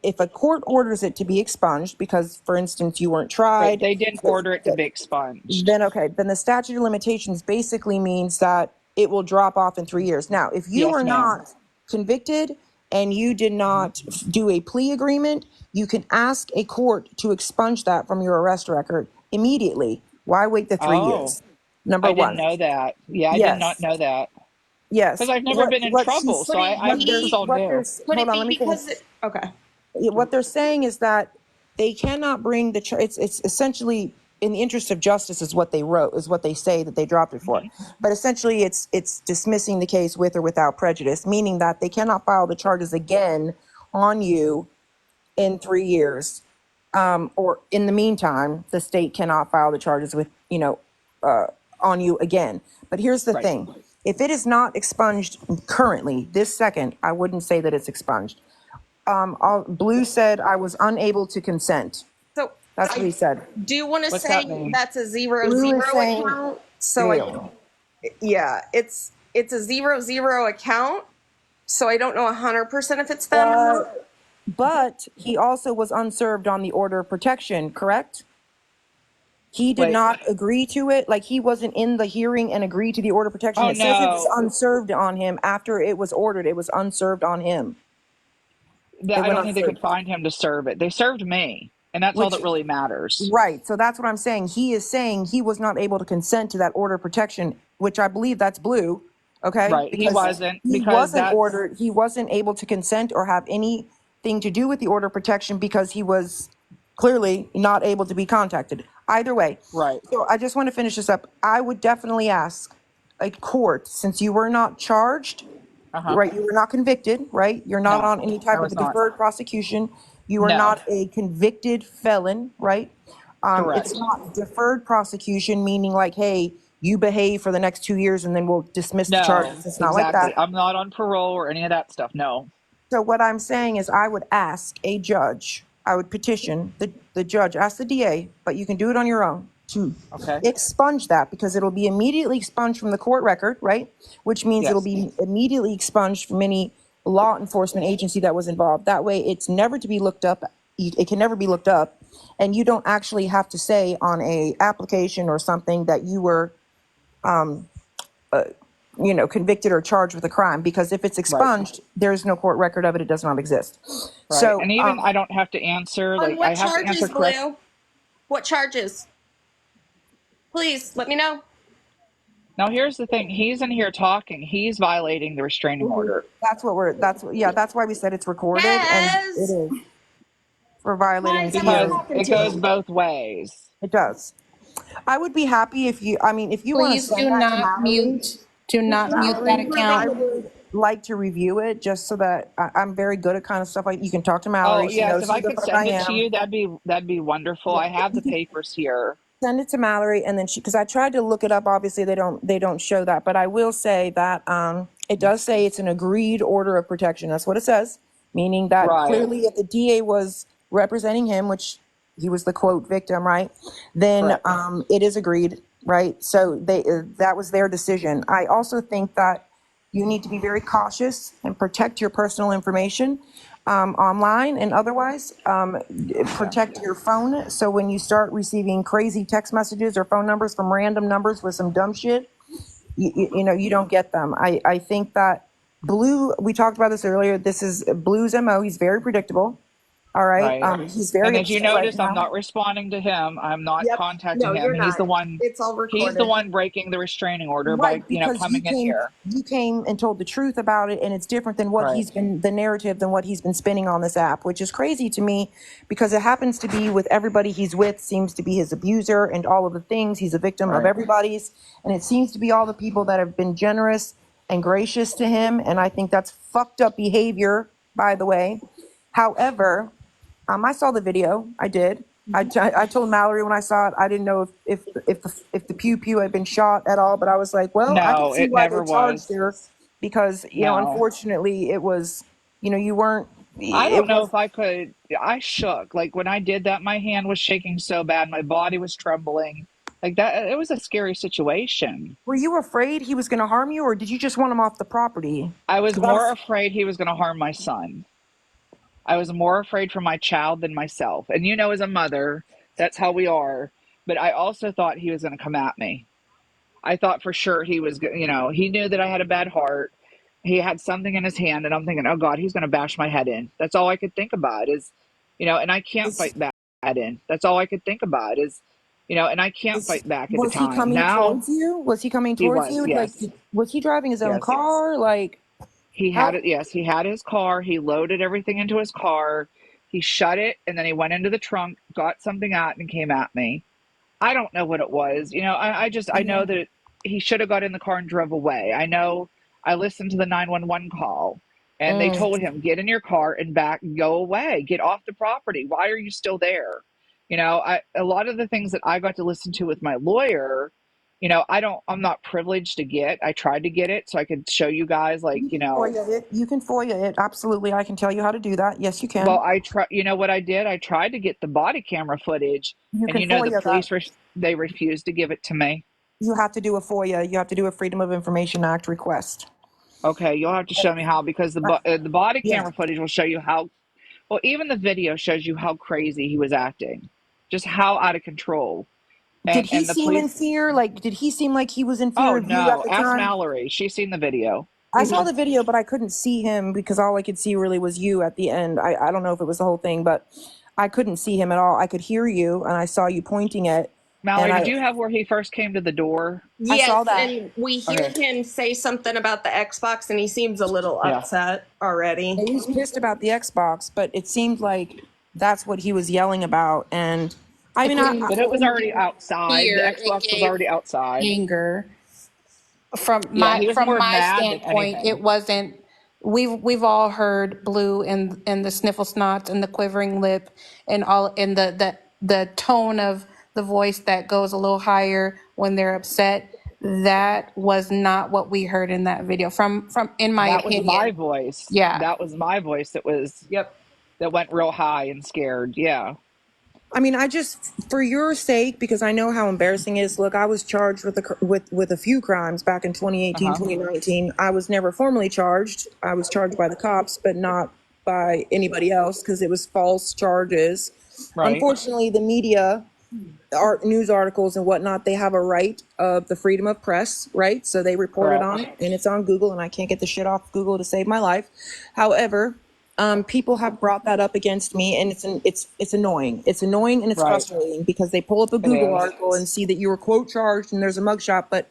If a court orders it to be expunged because, for instance, you weren't Right. tried, They didn't order it to be expunged. then okay, then the statute of limitations basically means that it will drop off in 3 years. Now, if you Yes, were ma'am. not convicted and you did not do a plea agreement, you can ask a court to expunge that from your arrest record immediately. Why wait the three Oh, years? Number I didn't one. know that. Yeah, I did not Yes. know that. Because Yes. I've never What been in what trouble, she's so Could it I what this is there's be? all what new. there's Could hold it on, be let me finish. because okay. What they're saying is that they cannot bring it's essentially in the interest of justice is what they wrote, is what they say that they dropped it for. Hmm. But essentially it's dismissing the case with or without prejudice, meaning that they cannot file the charges again on you in 3 years. Or in the meantime, the state cannot file the charges with, on you again. But here's the Right. thing. If it is not expunged currently, this second, I wouldn't say that it's expunged. Blue said I was unable to consent. So That's what he I said. do want to What's that say mean? that's a zero Blue is zero saying, account. So I really? yeah, it's a 0 0 account. So I don't know 100% if it's them or not. But he also was unserved on the order of protection, correct? He did Wait. not agree to it. Like he wasn't in the hearing and agreed to the order of protection. Oh It says it's no. unserved on him after it was ordered. It was unserved on him. It I went don't think they could unserved, find him to serve it. They served me, and that's all which that really matters. right. So that's what I'm saying. He is saying he was not able to consent to that order of protection, which I believe that's Blue. Okay. Right. He Because wasn't he because wasn't that's ordered, he wasn't able to consent or have anything to do with the order of protection because he was clearly not able to be contacted. Either way. right. So I just want to finish this up. I would definitely ask a court, since you were not charged, Uh-huh. right? You were not convicted, right? You're not No, on any I type of was a not. deferred prosecution. You are No. not a convicted felon, right? It's Correct. not deferred prosecution, meaning like, hey, you behave for the next 2 years and then we'll dismiss the No, charges. It's not like exactly. that. I'm not on parole or any of that stuff. No. So what I'm saying is I would ask a judge, I would petition the judge, ask the DA, but you can do it on your own, to Okay. expunge that because it'll be immediately expunged from the court record, right? Which means it'll Yes. be immediately expunged from any law enforcement agency that was involved. That way it's never to be looked up. It can never be looked up. And you don't actually have to say on a application or something that you were convicted or charged with a crime, because if it's Right. expunged, there's no court record of it. It does not exist. Right. So, And even I don't have to answer, On like what I have to answer charges, correct. Blue? What charges? Please let me know. Now here's the thing. He's in here talking. He's violating the restraining order. that's why we said it's recorded, and it Yes. is for violating Guys, am I Because the, talking it to? goes both ways. it does. I would be happy if you, I mean, if you want to Please send do that to not Mallory, mute. Do not mute that Mallory, I account. would like to review it just so that I'm very good at kind of stuff like, you can talk to Oh Mallory. She yes, knows if who I the could fuck I send it to am. you, that'd be wonderful. Yeah, I have if the you can papers here. send it to Mallory, and then because I tried to look it up. Obviously, they don't show that, but I will say that it does say it's an agreed order of protection. That's what it says, meaning that Right. clearly, if the DA was representing him, which he was the quote victim, right? Then Correct. it is agreed, right? So that was their decision. I also think that you need to be very cautious and protect your personal information online and otherwise. Yeah. Protect your phone. So when you start receiving crazy text messages or phone numbers from random numbers with some dumb shit, you don't get them. I think that Blue, we talked about this earlier. This is Blue's MO. He's very predictable. All right. Right. He's And very as you upset right notice, I'm now. not responding to him. I'm not Yep. contacting No, him. you're He's not. the one It's all he's the recorded. one breaking the restraining order by, Right, because coming in here. you came and told the truth about it, and it's different than what Right. he's been the narrative than what he's been spinning on this app, which is crazy to me because it happens to be with everybody he's with seems to be his abuser and all of the things. He's a victim of Right. everybody's, and it seems to be all the people that have been generous and gracious to him, and I think that's fucked up behavior, by the way. However, I saw the video. I did. I told Mallory when I saw it, I didn't know if the pew pew had been shot at all, but I was like, well, I can No, see it why they never charged was. her because No. unfortunately, it was you weren't. I It don't know was. if I could. I shook. Like when I did that, my hand was shaking so bad, my body was trembling. Like that, it was a scary situation. Were you afraid he was going to harm you, or did you just want him off the property? I was 'Cause I more was. afraid he was going to harm my son. I was more afraid for my child than myself. And as a mother, that's how we are. But I also thought he was going to come at me. I thought for sure he was, he knew that I had a bad heart. He had something in his hand, and I'm thinking, oh God, he's going to bash my head in. That's all I could think about is, and I can't Is, fight back in. That's all I could think about is, and I can't is fight back at the was he time. coming Now towards you? Was he coming he towards was, you? Like, yes, was he driving his own yes. car? Like, He had how? it. Yes, he had his car. He loaded everything into his car. He shut it, and then he went into the trunk, got something out, and came at me. I don't know what it was. I know Yeah. that he should have got in the car and drove away. I know I listened to the 911 call and they Mm. told him, get in your car and go away, get off the property. Why are you still there? A lot of the things that I got to listen to with my lawyer, I'm not privileged to get. I tried to get it so I could show you guys, like, You can FOIA it. You can FOIA it. Absolutely. I can tell you how to do that. Yes, you well, can. what I did? I tried to get the body camera footage You and can the FOIA that. police, they refused to give it to me. You have to do a FOIA. You have to do a Freedom of Information Act request. Okay, you'll have to show me how because Uh, the body yeah. camera footage will show you how. Well, even the video shows you how crazy he was acting, just how out of control. Did And he the seem in police. fear? Like, did he seem like he was in fear Oh of you at no! the Ask time? Mallory. She's seen the video. I saw the video, but I couldn't see him because all I could see really was you at the end. I don't know if it was the whole thing, but I couldn't see him at all. I could hear you, and I saw you pointing it, and Mallory, did you have where he first came to the door? I saw Yes, that. and we hear Okay. him say something about the Xbox, and he seems a little Yeah. upset already. He was pissed about the Xbox, but it seemed like that's what he was yelling about. And I It mean, didn't, But it it was didn't already give outside. The fear. It Xbox was gave already outside. anger. From Yeah, my he was from more my mad than standpoint, it anything. wasn't. We've all heard Blue and the sniffle snots and the quivering lip and all and the tone of the voice that goes a little higher when they're upset. That was not what we heard in that video. From in my That was my opinion, voice. yeah. That was my voice. Yep. That went real high and scared. Yeah. I mean, I just, for your sake, because I know how embarrassing it is. Look, I was charged with a few crimes back in Uh 2018, huh. 2019. I was never formally charged. I was charged by the cops, but not by anybody else because it was false charges. Right. Unfortunately, the media, news articles and whatnot, they have a right of the freedom of press, right? So they reported on Correct. it, and it's on Google, and I can't get the shit off Google to save my life. However, people have brought that up against me, and it's annoying. It's annoying and it's Right. frustrating because they pull up a It Google is. article and see that you were quote charged and there's a mugshot, but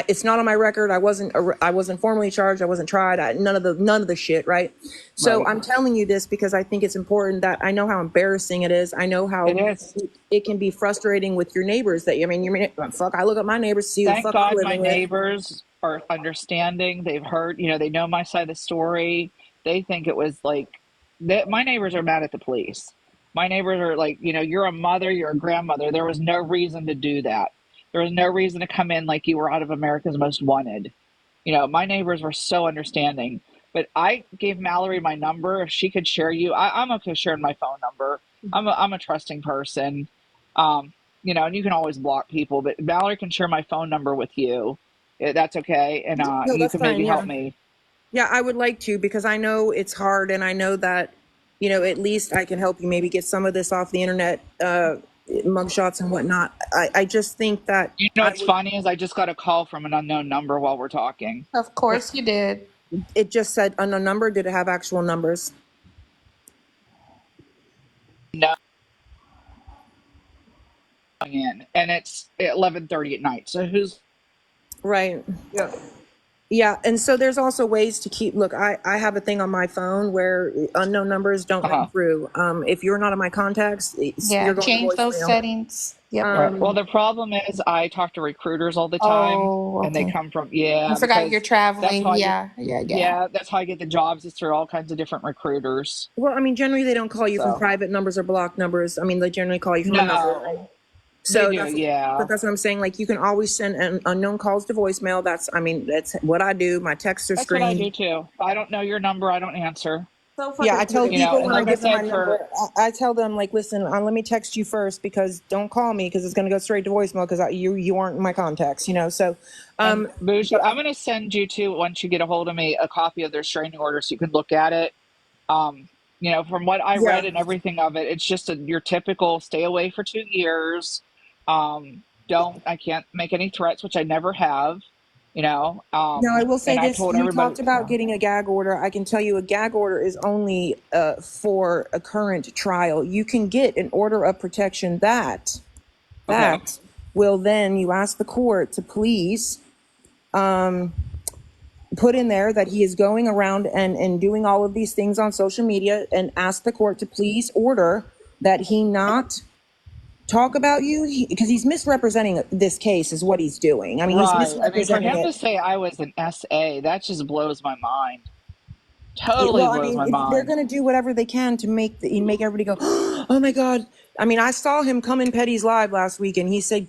it's not on my record. I wasn't formally charged. I wasn't tried. None of the shit. Right. So Right. I'm telling you this because I think it's important that I know how embarrassing it is. I know It how is. it can be frustrating with your neighbors. That I mean, fuck. I look at my neighbors to see who the Thank fuck I'm God my living with. neighbors are understanding. They've heard, they know my side of the story. They think it was like that. My neighbors are mad at the police. My neighbors are like, you're a mother, you're a grandmother. There was no reason to do that. There was no reason to come in like you were out of America's Most Wanted. My neighbors were so understanding. But I gave Mallory my number. If she could share you, I'm okay sharing my phone number. I'm a trusting person. And you can always block people, but Mallory can share my phone number with you. That's okay. And No, you that's can maybe fine. help Yeah. me. Yeah, I would like to because I know it's hard and I know that, at least I can help you maybe get some of this off the internet, mugshots and whatnot. I just think that You know I what's would, funny is I just got a call from an unknown number while we're talking. Of course you did. it just said unknown number. Did it have actual numbers? going in, and it's 11:30 at night. So who's Right. Yeah. Yeah, and so there's also ways to keep. Look, I have a thing on my phone where unknown numbers don't ring uh through. If you're not in my contacts, Yeah, you're going to change those voicemail. settings. Yep. right? Well, the problem is I talk to recruiters all the time, Oh, and they okay. come from I forgot you're because that's how traveling. I get Yeah, yeah, yeah. that's how I get the jobs is through all kinds of different recruiters. Well, I mean, generally they don't call you from So private numbers or blocked numbers. I mean, they generally call you from a number, right? no, they So do, that's, yeah. but that's what I'm saying. Like, you can always send unknown calls to voicemail. That's, I mean, that's what I do. My texts are That's what I do screened. too. If I don't know your number, I don't answer. So Yeah, fucking I tell You know, people and when I like I give them my said, for number, I tell them like, listen, let me text you first because don't call me because it's going to go straight to voicemail because you aren't in my contacts, you know. So, and Bougie, but I'm going to send you to once you get a hold of me a copy of their restraining order so you can look at it. Um, you know, from what I read yeah, and everything of it, it's just your typical stay away for 2 years. Don't I can't make any threats, which I never have. You know, now I will say and I this: told you everybody, talked about getting a gag order. I can tell you, a gag order is only for a current trial. You can get an order of protection okay, that will then you ask the court to please put in there that he is going around and doing all of these things on social media and ask the court to please order that he not talk about you because he's misrepresenting this case is what he's doing. I mean, he's right. I mean, for misrepresenting him it. to say I was an SA, that just blows my mind. Totally Well, I blows mean, my they're mind. going to do whatever they can to make everybody go, oh my God. I mean, I saw him come in Petty's live last week and he said,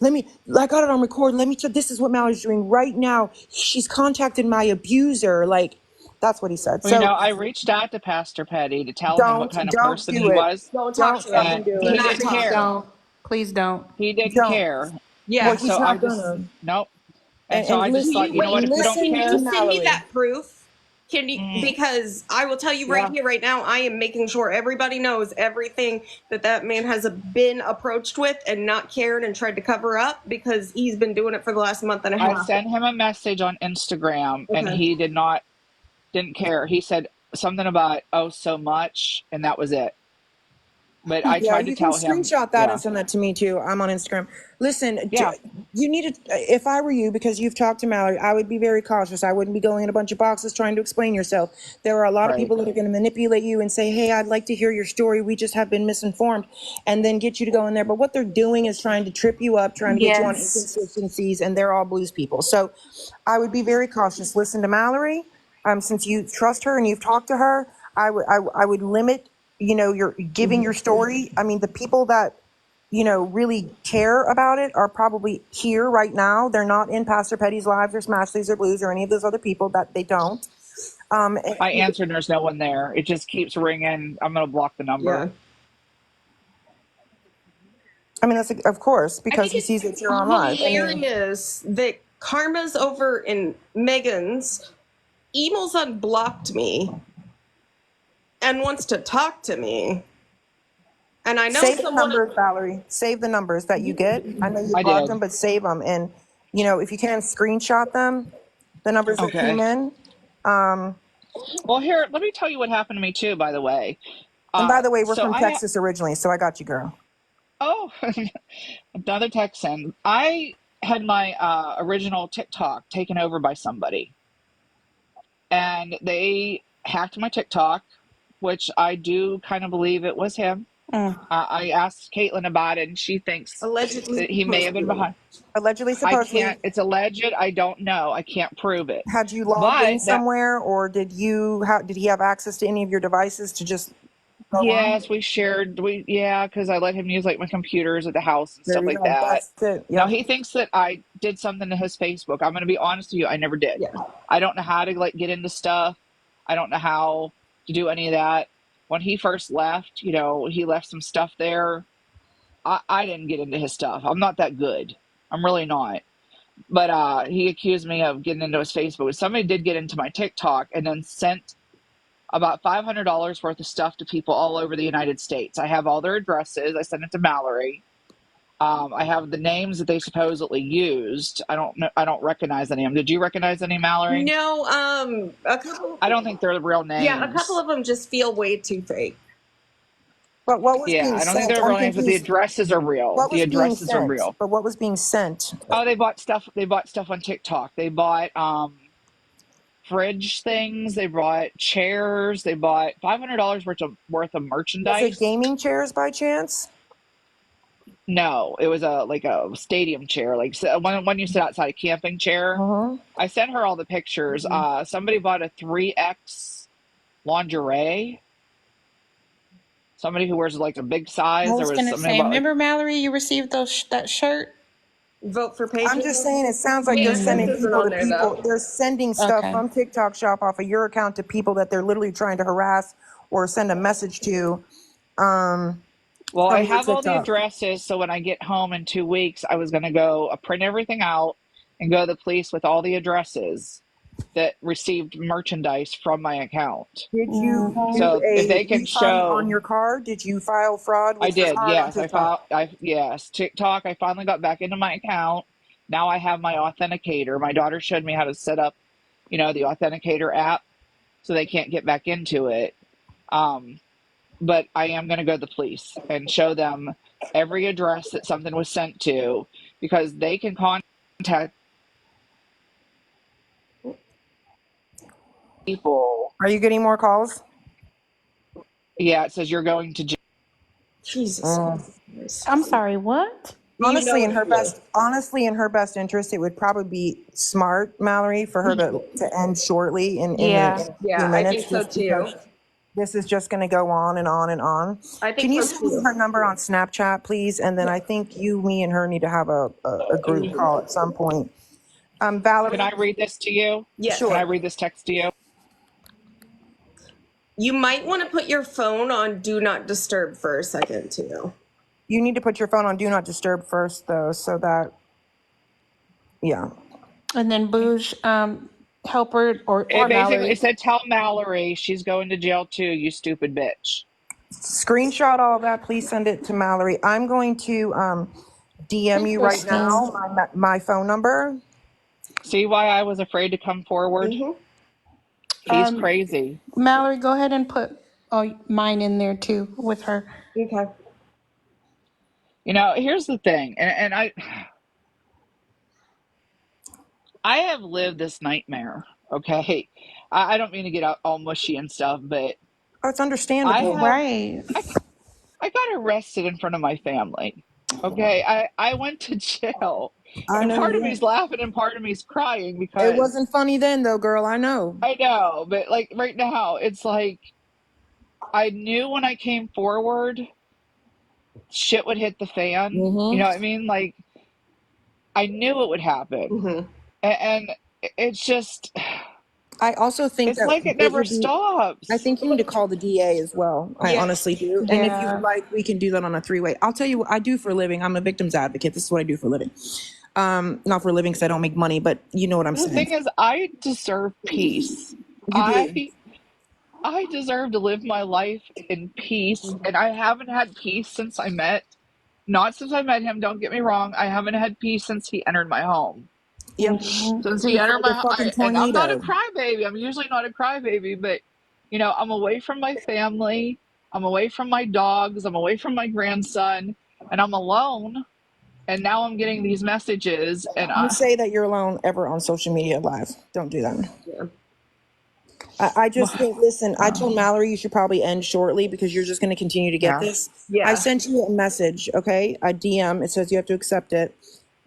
I got it on record. This is what Mallorie's doing right now. She's contacted my abuser. Like, that's what he said. Well, you So know, I reached out to Pastor Petty to tell him what kind of don't person do he it. was, don't talk Don't to him. fucking and do Do he it. not didn't talk Please to care. him. don't. Please don't. He didn't Don't. care. Well, And Yeah. he's so I not just, gonna. nope. And And, so and I just Can thought, you listen, you know what? wait? If you don't listen Can to you care, send me Mallory. that proof? Can you? Because I will tell you right yeah. here, right now, I am making sure everybody knows everything that man has been approached with and not cared and tried to cover up because he's been doing it for the last month and a I half. sent him a message on Instagram and Okay. he didn't care. He said something about, oh, so much. And that was it. But I Yeah, tried to you can tell him, screenshot that and yeah, send that to me too. I'm on Instagram. Listen, yeah, you need to, if I were you, because you've talked to Mallory, I would be very cautious. I wouldn't be going in a bunch of boxes trying to explain yourself. There are a lot of right. people that are going to manipulate you and say, hey, I'd like to hear your story. We just have been misinformed, and then get you to go in there. But what they're doing is trying to trip you up, trying to get you on Yes. inconsistencies, and they're all blues people. So I would be very cautious. Listen to Mallory. Since you trust her and you've talked to her, I would limit, your giving your story. I mean, the people that, really care about it are probably here right now. They're not in Pastor Petty's lives or Smashley's or Blues or any of those other people that they don't. Um, I answered and there's no one there. It just keeps ringing. I'm going to block the number. Yeah. I mean, that's of course I because think he it's sees that you're on live. I mean, hilarious that Karma's over in Megan's. Emel's unblocked me and wants to talk to me. And I know save the someone. numbers, Valerie. Save the numbers that you get. I know you I blocked did. them, but save them. And, if you can, screenshot them, the numbers that came Okay. in. Well, here, let me tell you what happened to me too, by the way. And by the way, we're So from Texas originally, so I got you, girl. oh, another Texan. I had my original TikTok taken over by somebody, and they hacked my TikTok, which I do kind of believe it was him. Mm. I asked Caitlin about it, and she thinks Allegedly that he may have been supposedly. behind. Allegedly, I supposedly, can't. It's alleged. I don't know. I can't prove it. had you logged in But that somewhere, or did he have access to any of your devices to just go on? yes, we shared. Yeah, because I let him use like my computers at the house and There stuff you like go. that. That's it. Now Yep. he thinks that I did something to his Facebook. I'm going to be honest with you. I never did. Yeah. I don't know how to like get into stuff. I don't know how to do any of that. When he first left, he left some stuff there. I didn't get into his stuff. I'm not that good. I'm really not. But he accused me of getting into his Facebook. Somebody did get into my TikTok and then sent about $500 worth of stuff to people all over the United States. I have all their addresses. I sent it to Mallory. I have the names that they supposedly used. I don't know. I don't recognize any of them. Did you recognize any, Mallory? No, a couple. I don't think they're the real Yeah, a couple names. of them just feel way too fake. But what was Yeah, being I don't think sent? they're I'm real names, but the confused. addresses are real. What The was being addresses are sent? real. But what was being sent? Oh, they bought stuff. They bought stuff on TikTok. They bought fridge things. They bought chairs. They bought $500 worth of Was it merchandise. gaming chairs by chance? No, it was a stadium chair, like when you sit outside, a camping chair. Uh-huh. I sent her all the pictures. Somebody bought a 3X lingerie. Somebody who wears like a big I size. There was was gonna somebody say, about like, remember Mallory, you received that shirt? Vote for I'm Paige. just saying, it sounds like they're Beatrice sending isn't people on to there people. though. They're sending stuff Okay. from TikTok shop off of your account to people that they're literally trying to harass or send a message to well, I from your have all the TikTok. addresses. So when I get home in 2 weeks, I was going to go print everything out and go to the police with all the addresses that received merchandise from my account. Did you Mhm. do So if a they can refund on show, your card? Did you file fraud I with your did, card on yes, I TikTok? filed, yes, TikTok. I finally got back into my account. Now I have my authenticator. My daughter showed me how to set up, the authenticator app, so they can't get back into it. Um, but I am going to go to the police and show them every address that something was sent to, because they can contact people. Are you getting more calls? Yeah, it says you're going to jail. Jesus Uh, Christ. I'm sorry, what? You know it's me. Honestly, in her best interest, it would probably be smart, Mallory, for her to end shortly Yeah. in a few Yeah, I think minutes, so just because too. this is just going to go on and on and on. I think Can you so send me too. her number on Snapchat, please? And then I think you, me, and her need to have a group call at some point. Can I Valerie, read this to you? Can I Yes. sure. read this text to you? You might want to put your phone on do not disturb for a second too. You need to put your phone on Do Not Disturb first, though, so that, yeah. And then Booge, help her or It basically Mallory. it said, "Tell Mallory she's going to jail too, you stupid bitch." Screenshot all of that. Please send it to Mallory. I'm going to DM you right Interesting. now my phone number. See why I was afraid to come forward? Mm-hmm. He's crazy. Mallory, go ahead and put mine in there too with her. Okay. Here's the thing, and I have lived this nightmare. Okay, I don't mean to get out all mushy and stuff, but Oh, it's I understandable. have Right. I got arrested in front of my family. Okay, I went to jail, I and know. part of Yeah. me's laughing and part of me's crying It because wasn't funny then, though, girl. I know. I know, but like right now, it's like I knew when I came forward, shit would hit the fan. You know Hmm. what I mean? Like I knew it would happen, Mm-hmm. and it's just, I also think it's that like it it never would be. I stops. think you need to call the DA as well. I Yeah. honestly do. And if you would Yeah. like, we can do that on a three-way. I'll tell you what I do for a living. I'm a victim's advocate. This is what I do for a living. Not for a living because I don't make money, but you know what I'm The saying. thing is, I deserve peace. You do. I I deserve to live my life in peace, and I haven't had peace since I met. Not since I met him. Don't get me wrong. I haven't had peace since he entered my home. Yep. Since he It's entered like a my, fucking and I'm not a tornado. crybaby. I'm usually not a crybaby, but I'm away from my family. I'm away from my dogs. I'm away from my grandson, and I'm alone. And now I'm getting these messages, and Don't say that you're alone ever on social media live. Don't do that. Yeah. I just think, listen, I told Mallory you should probably end shortly because you're just going to continue to get yeah, this. I Yeah. sent you a message, okay? A DM. It says you have to accept it.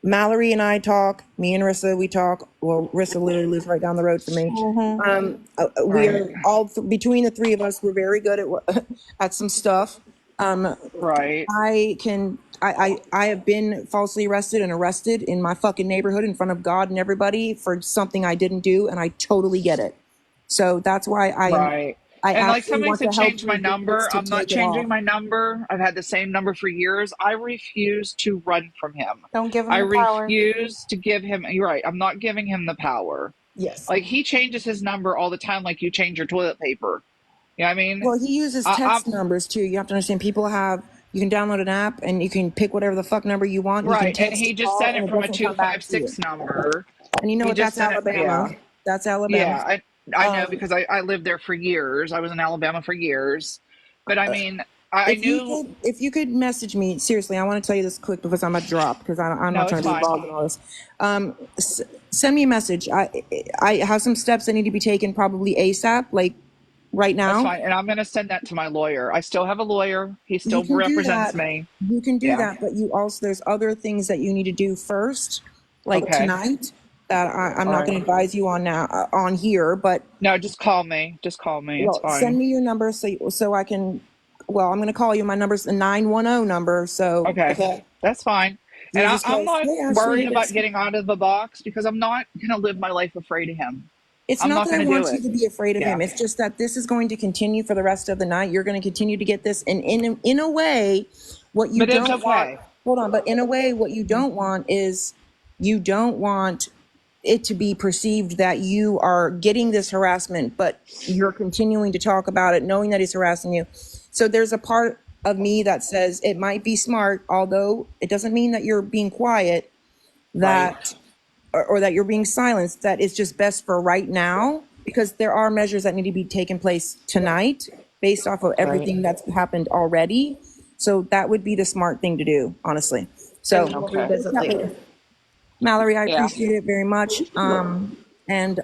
Mallory and I talk. Me and Rissa, we talk. Well, Rissa literally lives right down the road from me. We right, are between the three of us. We're very good at at some stuff. right, I have been falsely arrested in my fucking neighborhood in front of God and everybody for something I didn't do, and I totally get it. So that's why right. I And like actually somebody want to said, help change my you get this number. to I'm not take it changing off. my number. I've had the same number for years. I refuse to run from him. Don't give I him the power. refuse to give him, you're right, I'm not giving him the power. Yes. Like he changes his number all the time, like you change your toilet paper. You know what I mean? Well, he uses I'm text numbers too. You have to understand you can download an app and you can pick whatever the fuck number you want. And you can right. And text he or just call sent and it it from a doesn't come back to you. 256 number. And you know He what? just That's sent it. Alabama. Yeah. That's Alabama. Yeah. I know because I lived there for years. I was in Alabama for years. But I mean, I knew. If you could message me, seriously, I want to tell you this quick because I'm a drop because I'm No, not it's trying to be fine. involved in all this. Send me a message. I have some steps that need to be taken probably ASAP, like right That's now. fine. And I'm going to send that to my lawyer. I still have a lawyer. He You still can do represents that. me. You can do Yeah. that, but you also there's other things that you need to do first, like Okay. tonight. That I'm All not right. going to advise you on now on here, but No, just call me. Just call me. It's well, send fine. me your number so I can. Well, I'm going to call you. My number's the 910 number. So Okay. okay, That's fine. And you just I'm go. not Hey, worried Ashley, about getting out of the box because I'm not going to live my life afraid of him. it's I'm not not that I going to do want you it. to be afraid of Yeah. him. It's just that this is going to continue for the rest of the night. You're going to continue to get this, and in a way, what you But it's don't want. okay. Hold on, but in a way, what you don't want is you don't want it to be perceived that you are getting this harassment, but you're continuing to talk about it, knowing that he's harassing you. So there's a part of me that says it might be smart, although it doesn't mean that you're being quiet, Right. that or that you're being silenced, that is just best for right now, because there are measures that need to be taken place tonight based off of Right. everything that's happened already. So that would be the smart thing to do, honestly. And So we'll Okay. revisit later. Mallory, I Yeah. appreciate it very much. And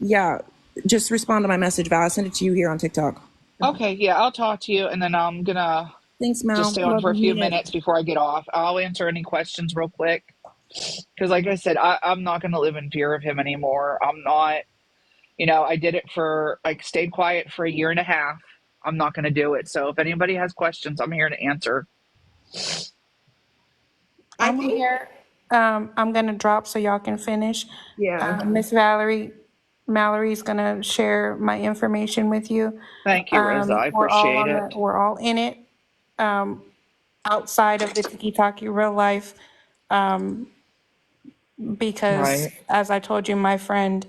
yeah, just respond to my message, Val. I sent it to you here on TikTok. Okay. Yeah. I'll talk to you and then I'm going to Thanks, just Mal. stay on Love for you, a few mean it. minutes before I get off. I'll answer any questions real quick. Because, like I said, I'm not going to live in fear of him anymore. I'm not, I did it I stayed quiet for a year and a half. I'm not going to do it. So if anybody has questions, I'm here to answer. I I'm think, here. I'm gonna drop so y'all can finish. yeah. Miss Valerie, Mallory's gonna share my information with you. Thank you, Riza. I appreciate it. We're all in it. Outside of the tiki talkie real life, because Right. as I told you, my friend,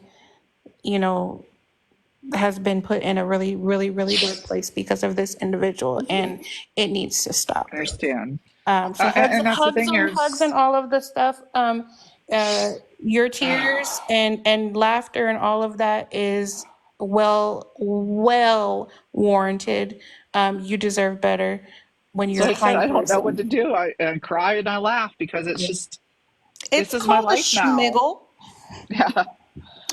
you know, has been put in a really, really, really dark place because of this individual, and it needs to stop. I understand. So And that's the thing here hugs and is, all of the stuff. Your tears and laughter and all of that is well warranted. You deserve better when you're a like I said, kind I don't know what to person. do. I cry and I laugh because it's just, this It's is my called a life now. schmiggle. Yeah.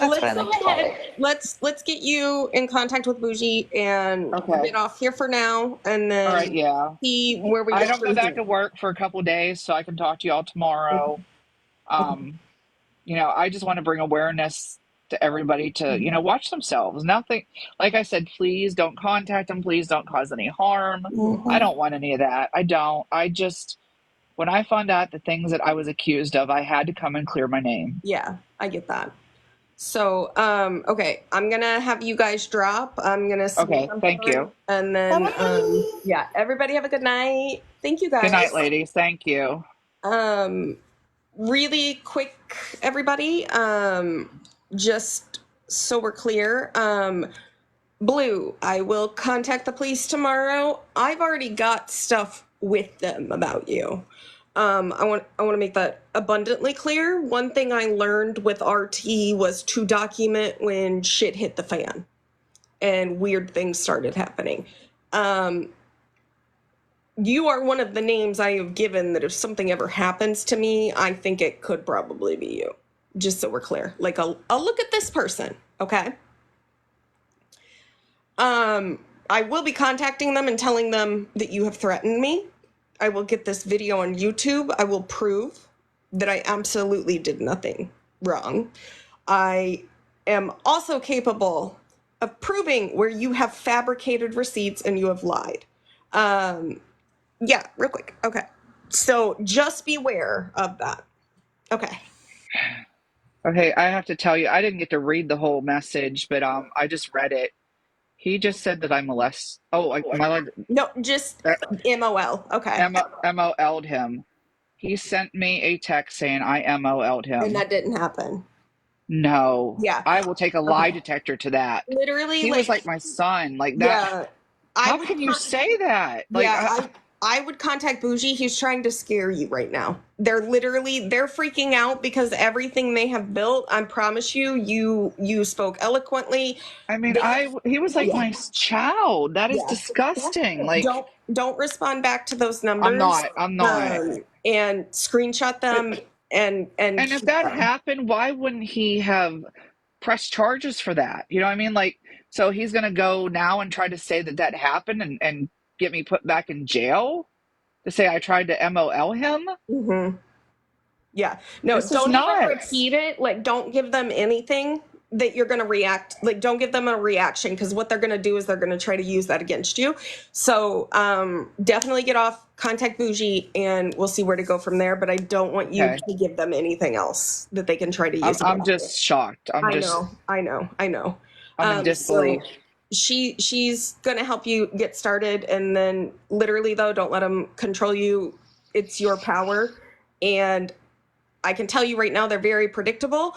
That's what I Let's like go to call ahead. it. Let's get you in contact with Bougie and Okay. get off here for now, and All right. then Yeah. see where we I go don't go from back here. to work for a couple of days, so I can talk to y'all tomorrow. Um, I just want to bring awareness to everybody to, watch themselves. Nothing, like I said, please don't contact them. Please don't cause any harm. I Mhm. don't want any of that. I don't. When I found out the things that I was accused of, I had to come and clear my name. Yeah, I get that. So, okay, I'm gonna have you guys drop. I'm gonna switch Okay. them Thank on, you. and then, yeah, everybody have a good night. Thank you Good night, guys. ladies. Thank you. Um, really quick, everybody. Just so we're clear. Blue, I will contact the police tomorrow. I've already got stuff with them about you. I want to make that abundantly clear. One thing I learned with RT was to document when shit hit the fan and weird things started happening. You are one of the names I have given that if something ever happens to me, I think it could probably be you. Just so we're clear. Like I'll look at this person, okay? I will be contacting them and telling them that you have threatened me. I will get this video on YouTube. I will prove that I absolutely did nothing wrong. I am also capable of proving where you have fabricated receipts and you have lied. Yeah, real quick. Okay. So just beware of that. Okay. Okay. I have to tell you, I didn't get to read the whole message, but I just read it. He just said that I molest. Oh, No, just MOL. Okay. MOL'd him. He sent me a text saying I MOL'd And him. that didn't happen. No, Yeah. I will take a lie Okay. detector to that. Literally, He was like, like my son, like that. yeah. I How would can you say that? Like, yeah, I would contact Bougie. He's trying to scare you right now. They're freaking out because everything they have built, I promise you, you spoke eloquently. I mean, They, he was like yeah, my child. That is yeah. disgusting. Like, Don't respond back to those numbers. I'm not. And screenshot But them and and if keep that them. happened, why wouldn't he have pressed charges for that? You know what I mean? Like, so he's gonna go now and try to say that that happened and get me put back in jail to say I tried to MOL him. Mm-hmm. Yeah. No, This is don't even nuts. repeat it. Like, don't give them anything that you're going to react. Like, don't give them a reaction because what they're going to do is they're going to try to use that against you. So, definitely get off, contact Bougie, and we'll see where to go from there. But I don't want you Okay. to give them anything else that they can try to use I'm against you. just shocked. I know. I'm in disbelief. So she's going to help you get started. And then literally, though, don't let them control you. It's your power. And I can tell you right now, they're very predictable.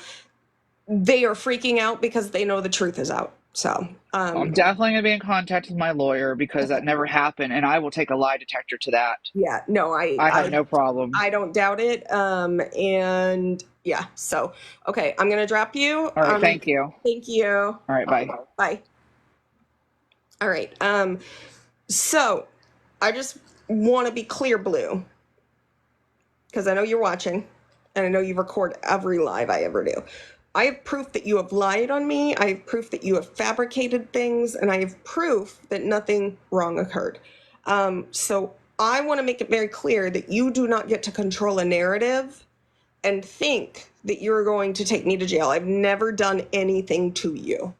They are freaking out because they know the truth is out. So, I'm definitely going to be in contact with my lawyer because that never happened, and I will take a lie detector to that. yeah, no, I have no problem. I don't doubt it. And yeah, so, okay, I'm going to drop you. All right, thank you. Thank you. All right, bye. Bye. All right. So I just want to be clear, Blue, because I know you're watching and I know you record every live I ever do. I have proof that you have lied on me. I have proof that you have fabricated things, and I have proof that nothing wrong occurred. So I want to make it very clear that you do not get to control a narrative and think that you're going to take me to jail. I've never done anything to you.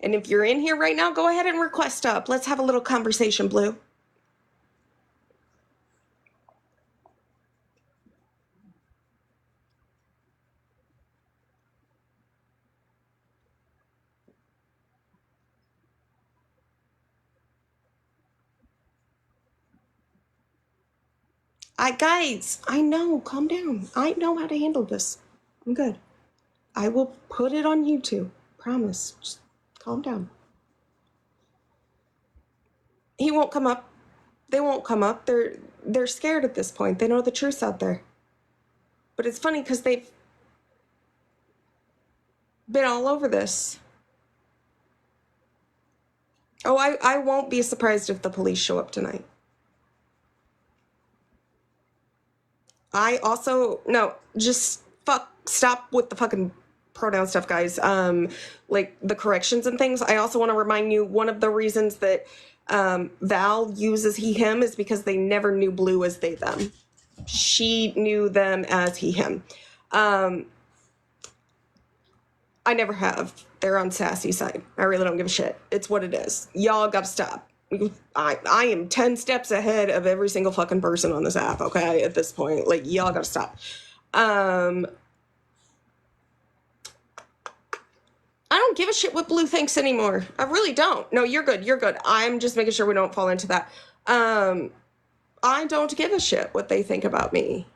And if you're in here right now, go ahead and request up. Let's have a little conversation, Blue. Guys, I know, calm down. I know how to handle this. I'm good. I will put it on YouTube. Promise. Just calm down. He won't come up. They won't come up. They're scared at this point. They know the truth's out there. But it's funny because they've been all over this. Oh, I won't be surprised if the police show up tonight. I also no, just stop with the fucking pronoun stuff, guys. Like the corrections and things. I also want to remind you one of the reasons that Val uses he him is because they never knew Blue as they them. She knew them as he him. I never have. They're on Sassy's side. I really don't give a shit. It's what it is. Y'all gotta stop. I am 10 steps ahead of every single fucking person on this app, okay, at this point. Like, y'all gotta stop. I don't give a shit what Blue thinks anymore. I really don't. No, you're good. You're good. I'm just making sure we don't fall into that. I don't give a shit what they think about me.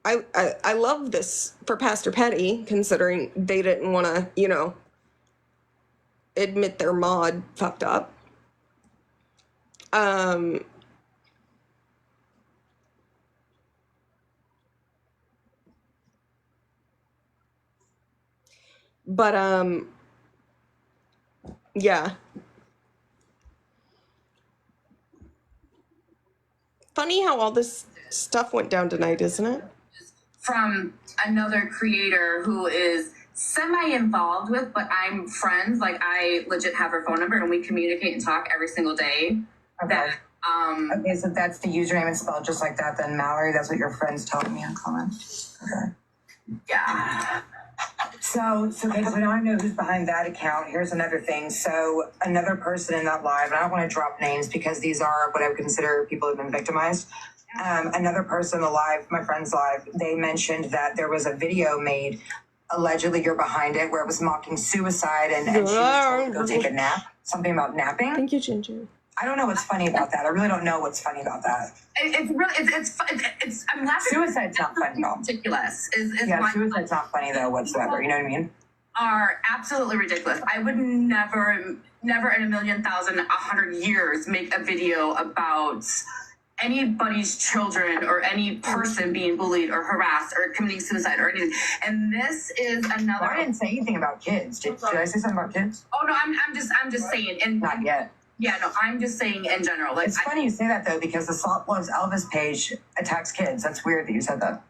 I love this for Pastor Petty, considering they didn't want to, admit their mod fucked up. But yeah. Funny how all this stuff went down tonight, isn't it? From another creator who is semi-involved with, but I'm friends. Like, I legit have her phone number and we communicate and talk every single day. Okay. Okay, so that's the username and spelled just like that, then Mallory, that's what your friend's telling me on comments. Okay. Yeah. So okay, so now I know who's behind that account. Here's another thing. So another person in that live, and I don't want to drop names because these are what I would consider people who've been victimized. Another person alive, my friend's live, they mentioned that there was a video made, allegedly you're behind it, where it was mocking suicide and she was told to go take a nap. Something about napping. Thank you, Ginger. I don't know what's funny about that. I really don't know what's funny about that. It's really, it's I'm laughing. Suicide's not funny though. Ridiculous. Yeah, suicide's not funny though whatsoever. You know what I mean? Are absolutely ridiculous. I would never in a million, thousand, 100 years make a video about anybody's children or any person being bullied or harassed or committing suicide or anything. And this is another. Well, I didn't say anything about kids. Did I say something about kids? Oh no, I'm just saying. And not yet. Yeah, no, I'm just saying in general. Like, it's funny you say that though, because the Salt Loves Elvis page attacks kids. That's weird that you said that.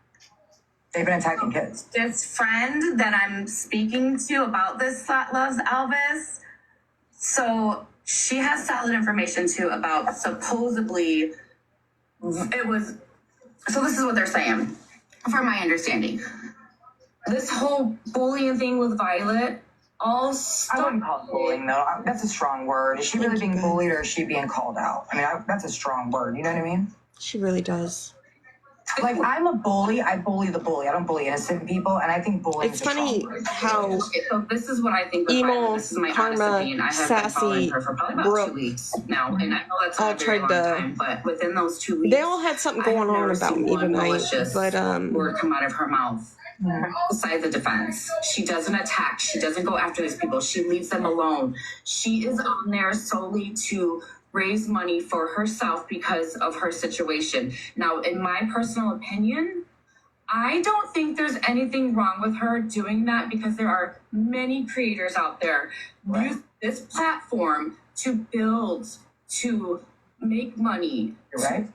They've been attacking kids. This friend that I'm speaking to about this Slut Loves Elvis, so she has solid information too about supposedly it was. So this is what they're saying, from my understanding. This whole bullying thing with Violet. I wouldn't call it bullying though. That's a strong word. Is she really being bullied or is she being called out? I mean, that's a strong word. You know what I mean? She really does. Like, I'm a bully. I bully the bully. I don't bully innocent people. And I think bullying is a funny strong word. how so this is what I think. emo, This is my Karma, honest opinion. I have been following Sassy, her for probably about Brooke 2 weeks now, and I know that's all not a very long tried to- time. But within those 2 weeks, they all had something I have going on never about seen me one tonight, malicious but word come out of her mouth. Besides the defense, she doesn't attack. She doesn't go after these people. She leaves them alone. She is on there solely to raise money for herself because of her situation. Now, in my personal opinion, I don't think there's anything wrong with her doing that because there are many creators out there use this platform to build, to make money. You're right.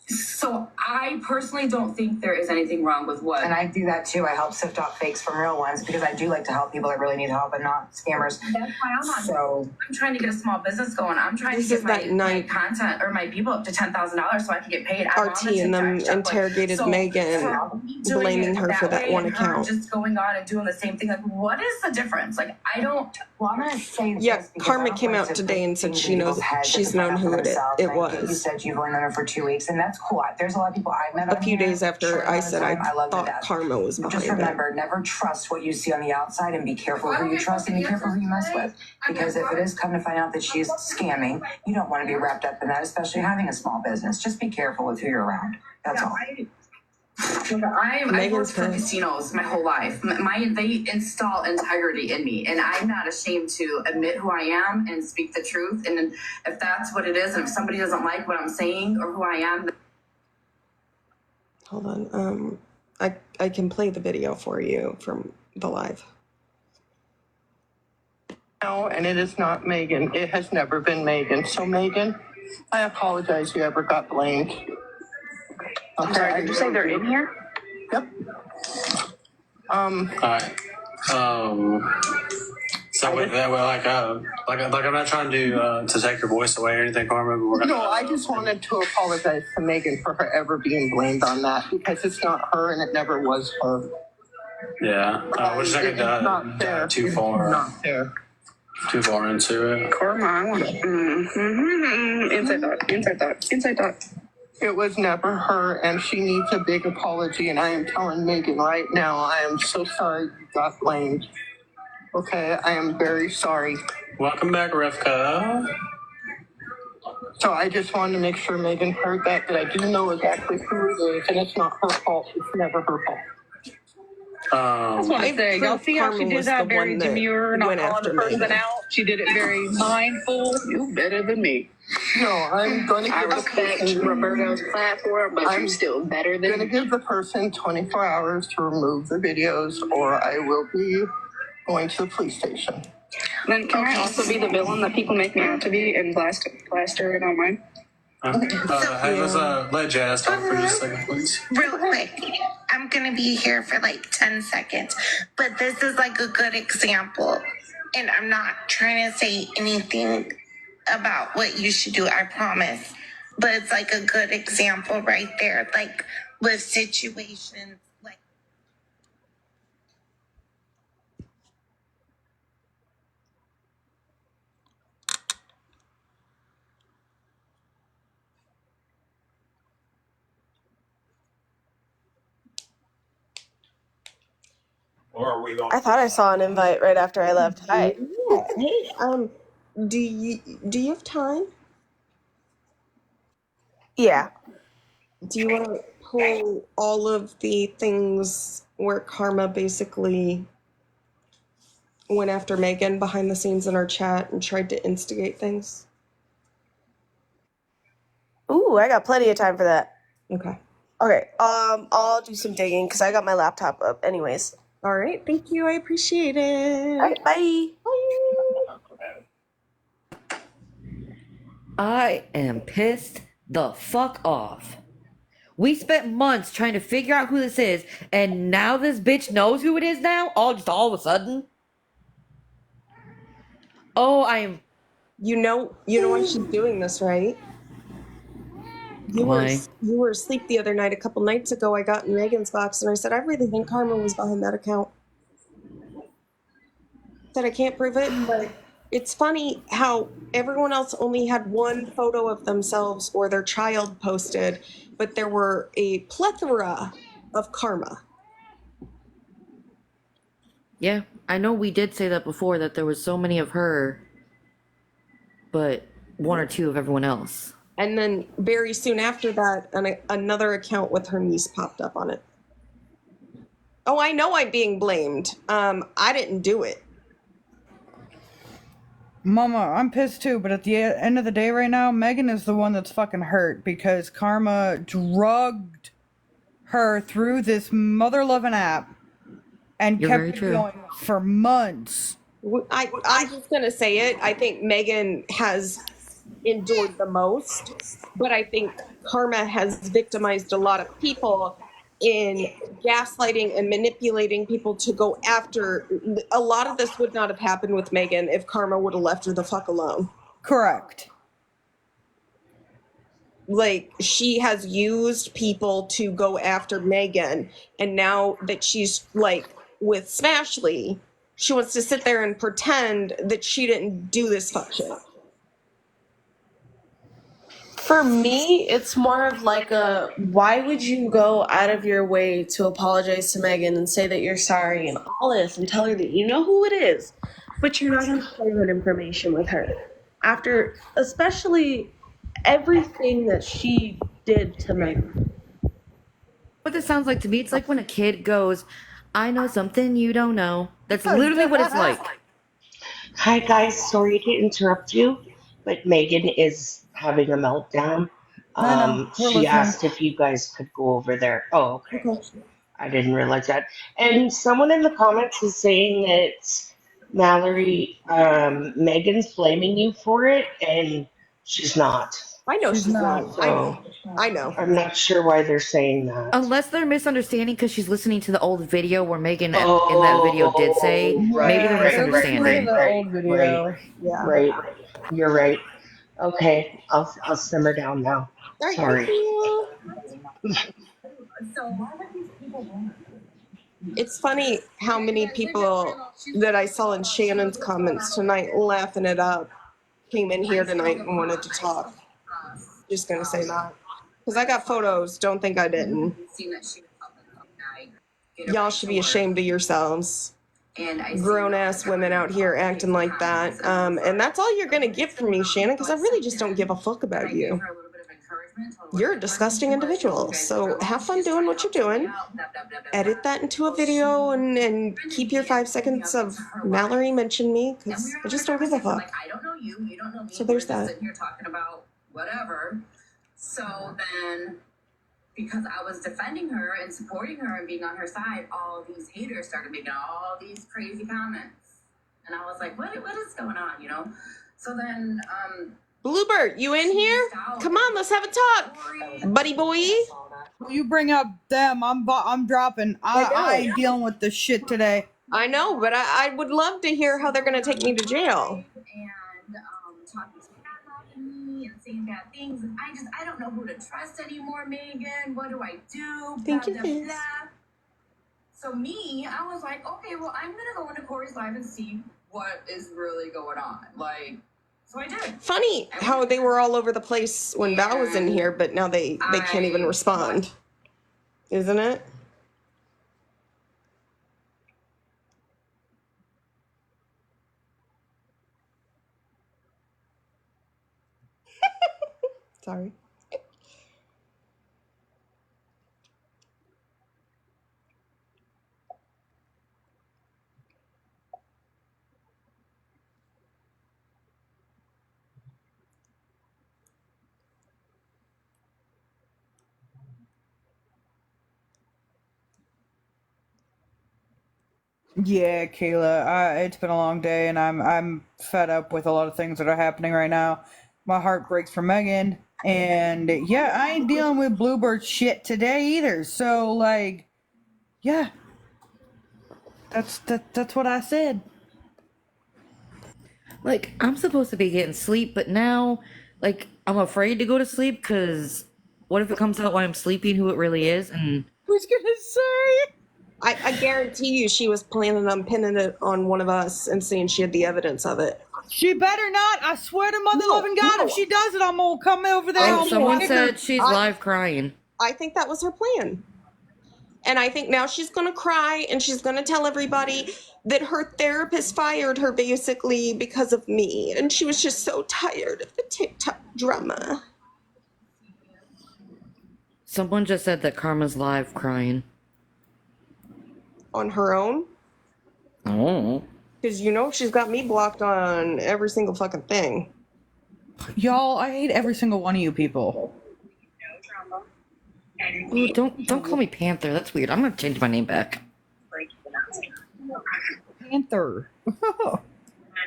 So I personally don't think there is anything wrong with what. And I do that too. I help sift out fakes from real ones because I do like to help people that really need help and not scammers. That's why I'm not. So I'm trying to get a small business going. I'm trying This to is get that my night content or my people up to $10,000 so I can get paid. I'm on RT the and them TikTok shop, interrogated so Megan, for me doing blaming it her for that way one and her account. just going on and doing the same thing. Like, what is the difference? Like, I don't. Well, I'm gonna say this Yeah, because Karma I don't came like out to today put and said things she in knows, people's heads she's that known find out who for it themselves. And I think you was. said you've only known her for 2 weeks, and that's cool. There's a lot of people I've met A on few here, days after short I amount of said I time. I love you to thought death. Karma was Just behind it. remember, never trust what you see on the outside, and be careful who you trust, and be careful who you mess with. Because if it is come to find out that she's scamming, you don't want to be wrapped up in that, especially having a small business. Just be careful with who you're around. That's all. I worked for casinos my whole life. They install integrity in me, and I'm not ashamed to admit who I am and speak the truth. And if that's what it is, and if somebody doesn't like what I'm saying or who I am, Hold on. I can play the video for you from the live. No, and it is not Megan. It has never been Megan. So, Megan, I apologize you ever got blamed. I'm sorry, did you say they're in here? Yep. Hi. So with that, well, like I'm not trying to take your voice away or anything, Karma. But we're gonna, No, I just wanted to apologize to Megan for her ever being blamed on that because it's not her and it never was her. Yeah, we're just not gonna dive too far. Not fair. Too far into it. Karma, I want to. Inside thought. It was never her, and she needs a big apology. And I am telling Megan right now, I am so sorry you got blamed. Okay, I am very sorry. Welcome back, Rivka. So I just wanted to make sure Megan heard that I do know exactly who it is, and it's not her fault. It's never her fault. I just want to say, y'all see how she did that very demure, not calling the person out? She did it very mindful. You better than me. No, I'm going to give I respect Roberto's platform, but I'm still better I'm going to than give the person 24 hours to remove the videos, or I will be going to the police station. Then can I also be the villain that people make me out to be and blast her on mine? Hey, let's let Jazz talk for just a second, please. Real quick, I'm gonna be here for like 10 seconds, but this is like a good example. And I'm not trying to say anything about what you should do, I promise. But it's like a good example right there, like with situations like. I thought I saw an invite right after I left. Hi. Yeah. Hey, do you have time? Yeah. Do you want to pull all of the things where Karma basically went after Megan behind the scenes in our chat and tried to instigate things? Ooh, I got plenty of time for that. Okay. Okay, I'll do some digging because I got my laptop up anyways. All right. Thank you. I appreciate it. All right, bye. I am pissed the fuck off. We spent months trying to figure out who this is, and now this bitch knows who it is now? All of a sudden? Oh, I am. You know why she's doing this, right? Why? You were asleep the other night. A couple nights ago, I got in Megan's box and I said, I really think Karma was behind that account. Said I can't prove it, but it's funny how everyone else only had one photo of themselves or their child posted, but there were a plethora of Karma. Yeah, I know we did say that before, that there was so many of her, but one or two of everyone else. And then very soon after that, another account with her niece popped up on it. Oh, I know I'm being blamed. I didn't do it. Mama, I'm pissed too, but at the end of the day right now, Megan is the one that's fucking hurt because Karma drugged her through this mother-loving app and You're kept very it true. going for months. I'm just going to say it. I think Megan has endured the most, but I think Karma has victimized a lot of people in gaslighting and manipulating people to go after. A lot of this would not have happened with Megan if Karma would have left her the fuck alone. Correct. Like, she has used people to go after Megan, and now that she's like with Smashly, she wants to sit there and pretend that she didn't do this fuck shit. For me, it's more of like a why would you go out of your way to apologize to Megan and say that you're sorry and all this and tell her that you know who it is, but you're not going to share that information with her after, especially everything that she did to Megan. What this sounds like to me, it's like when a kid goes, I know something you don't know. That's literally what it's like. Hi guys, sorry to interrupt you, but Megan is having a meltdown. I know. We're She listening. asked if you guys could go over there. Oh, okay. Okay. I didn't realize that. And someone in the comments is saying that Mallory, Megan's blaming you for it, and she's not. I know she's not. So I know. I'm not sure why they're saying that. Unless they're misunderstanding because she's listening to the old video where Megan in that video did say, Oh, maybe they're right, right, right, misunderstanding. right, The right, old video. right, Yeah. right. You're right. Okay, I'll simmer down now. All right, Sorry. thank you. It's funny how many people that I saw in Shannon's comments tonight laughing it up came in here tonight and wanted to talk. Just gonna say that. Because I got photos, don't think I didn't. Y'all should be ashamed of yourselves. Grown-ass women out here acting like that. And that's all you're gonna get from me, Shannon, because I really just don't give a fuck about you. You're a disgusting individual, so have fun doing what you're doing. Edit that into a video and keep your 5 seconds of Mallory mention me, because I just don't give a fuck. So there's that. Whatever. So then, because I was defending her and supporting her and being on her side, all these haters started making all these crazy comments. And I was like, what is going on, you know? So then, Bluebird, you in here? Come on, let's have a talk, buddy boy. You bring up them, I'm dropping. I ain't dealing with this shit today. I know, but I would love to hear how they're gonna take me to jail. And talking smack about me and saying bad things, and I don't know who to trust anymore, Megan. What do I do? Thank you, Blah, Liz. blah, blah. So me, I was like, okay, well, I'm gonna go into Corey's live and see what is really going on. Like, so I did. Funny how they were all over the place when Val was in here, but now they can't even respond. Isn't it? Sorry. Yeah, Kayla, it's been a long day, and I'm fed up with a lot of things that are happening right now. My heart breaks for Megan, and yeah, I ain't dealing with Bluebird shit today either. So like, yeah, that's what I said. Like, I'm supposed to be getting sleep, but now, like, I'm afraid to go to sleep because what if it comes out while I'm sleeping who it really is? And Who's gonna say? I guarantee you she was planning on pinning it on one of us and saying she had the evidence of it. She better not. I swear to mother loving God, if she does it, I'm gonna come over there. oh, I'm someone gonna kick her. said she's live crying. I think that was her plan. And I think now she's going to cry and she's going to tell everybody that her therapist fired her basically because of me. And she was just so tired of the TikTok drama. Someone just said that Karma's live crying. On her own? Oh. Because you know she's got me blocked on every single fucking thing. Y'all, I hate every single one of you people. Ooh, don't call me Panther. That's weird. I'm gonna change my name back. Panther. And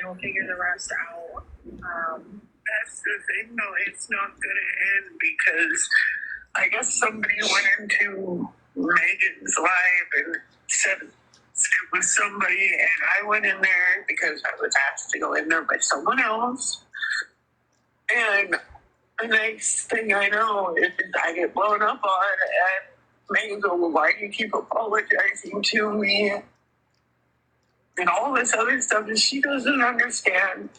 we'll figure the rest out. That's the thing, though. It's not gonna end because I guess somebody went into Megan's live and said it was somebody, and I went in there because I was asked to go in there by someone else. And the next thing I know is I get blown up on, and Megan goes, well, why do you keep apologizing to me? And all this other stuff, and she doesn't understand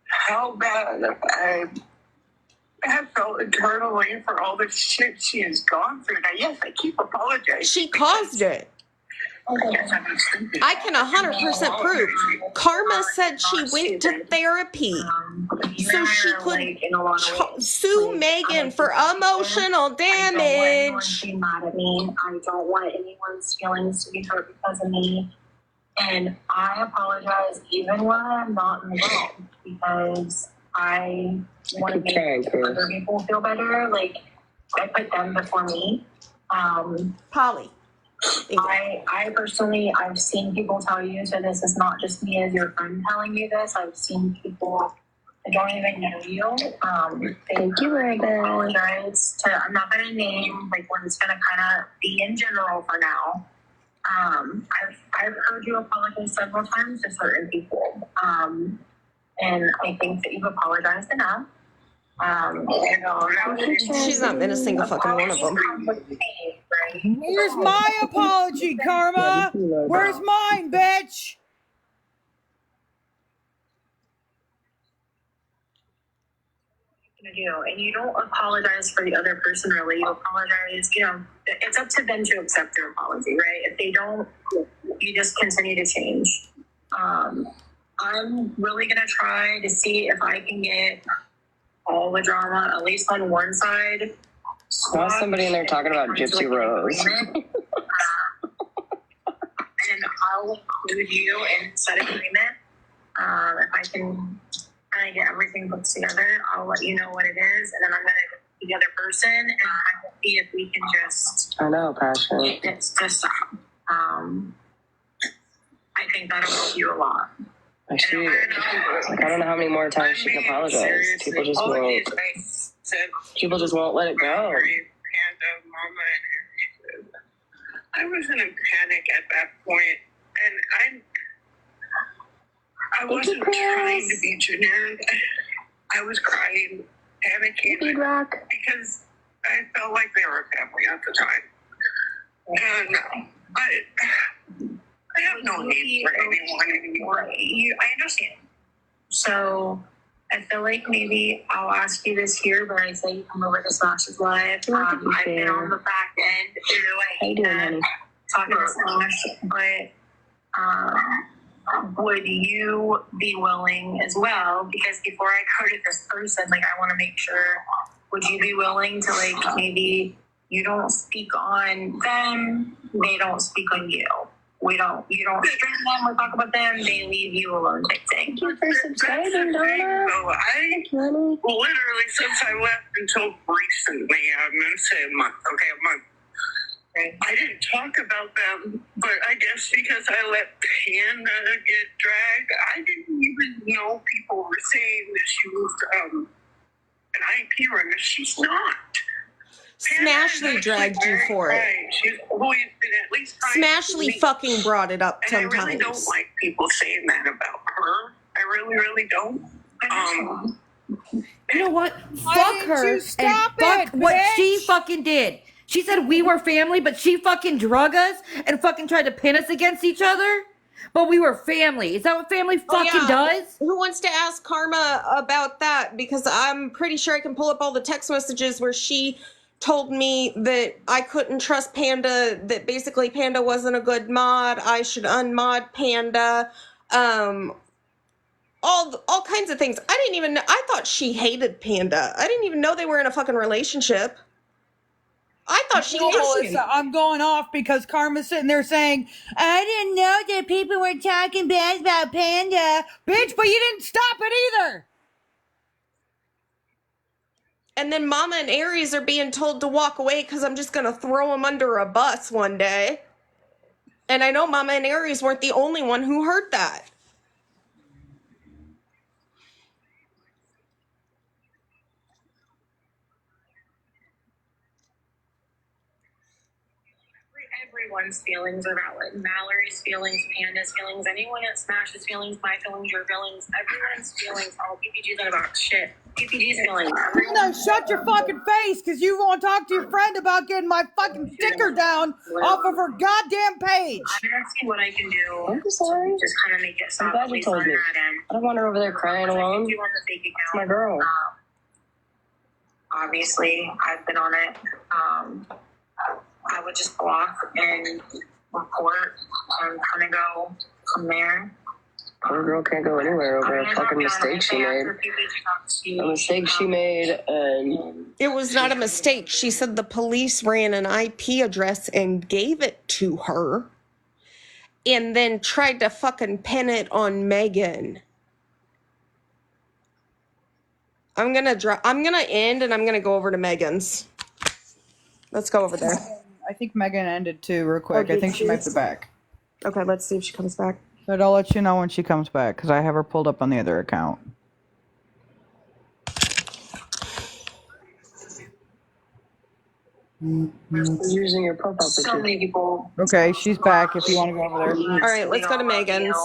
how bad I have felt internally for all the shit she has gone through. Now, yes, I keep apologizing. She caused it. I can 100% prove. Karma said she went to therapy so she could sue Megan for emotional damage. I don't want anyone to be mad at me. I don't want anyone's feelings to be hurt because of me. And I apologize even when I'm not in the wrong because I want to make other people feel better. Like, I put them before me. Polly. I personally, I've seen people tell you, so this is not just me as your friend telling you this. I've seen people that don't even know you. Thank you, apologize to, I'm not going to name, like, what it's going to kind of be in general for now. I've heard you apologize several times to certain people. And I think that you've apologized enough. She's not been a single fucking one of them. Where's my apology, Karma? Where's mine, bitch? Do, and you don't apologize for the other person really. You apologize, you know, it's up to them to accept their apology, right? If they don't, you just continue to change. I'm really gonna try to see if I can get all the drama, at least on one side. Saw somebody in there talking about Gypsy Rose. And I'll include you in said agreement. If I can kind of get everything put together, I'll let you know what it is, and then I'm going to get the other person and see if we can just. I know, Passion. It's to stop. I think that'll help you a lot. I don't know how many more times she can apologize. People just won't. People just won't let it go. I was in a panic at that point, and I wasn't trying to be generic. I was crying, panicking, because I felt like they were a family at the time. And I have no need for anyone anymore. I understand. So I feel like maybe I'll ask you this here, but I say you come over to Smash's Live. I've been on the back end doing talking to Smash, but would you be willing as well? Because before I go to this person, like, I want to make sure, would you be willing to, like, maybe you don't speak on them, they don't speak on you. You don't string them or talk about them, they leave you alone type thing. Thank you for subscribing, Donna. So literally, since I left until recently, I'm going to say a month, okay, a month, I didn't talk about them, but I guess because I let Panda get dragged, I didn't even know people were saying that she was an IP runner. She's not. Smashley dragged you for it. She's always been at least trying to Smashley meet. fucking brought it up And I sometimes. really don't like people saying that about her. I really, really don't. You know what? Why Fuck didn't her you and stop fuck it, what she bitch? fucking did. She said we were family, but she fucking drug us and fucking tried to pin us against each other. But we were family. Is that what family fucking does? Who wants to ask Karma about that? Because I'm pretty sure I can pull up all the text messages where she told me that I couldn't trust Panda, that basically Panda wasn't a good mod, I should unmod Panda, all kinds of things. I didn't even know, I thought she hated Panda. I didn't even know they were in a fucking relationship. I thought she No, hated Melissa, him. I'm going off because Karma's sitting there saying, I didn't know that people were talking bad about Panda. Bitch, but you didn't stop it either. And then Mama and Aries are being told to walk away because I'm just going to throw them under a bus one day. And I know Mama and Aries weren't the only one who heard that. Everyone's feelings are valid. Mallory's feelings, Panda's feelings, anyone at Smash's feelings, my feelings, your feelings, everyone's feelings. All PPG's are about shit. PPG's feelings. No, shut your fucking face, because you won't talk to your friend about getting my fucking sticker down off of her goddamn page. I'm gonna see what I can do. I'm sorry. To just kind of make it stop. I'm glad you told me. I don't want her over there crying alone. It's my girl. Obviously, I've been on it. I would just block and report and kind of go from there. Poor girl can't go anywhere over a fucking mistake she made. A mistake she made, and It was not a mistake. She said the police ran an IP address and gave it to her and then tried to fucking pin it on Megan. I'm gonna end and I'm gonna go over to Megan's. Let's go over there. I think Megan ended too, real quick. I think she might be back. Okay, let's see if she comes back. But I'll let you know when she comes back, because I have her pulled up on the other account. using your profile picture. So many people. Okay, she's back if you want to go over there. All right, let's go to Megan's.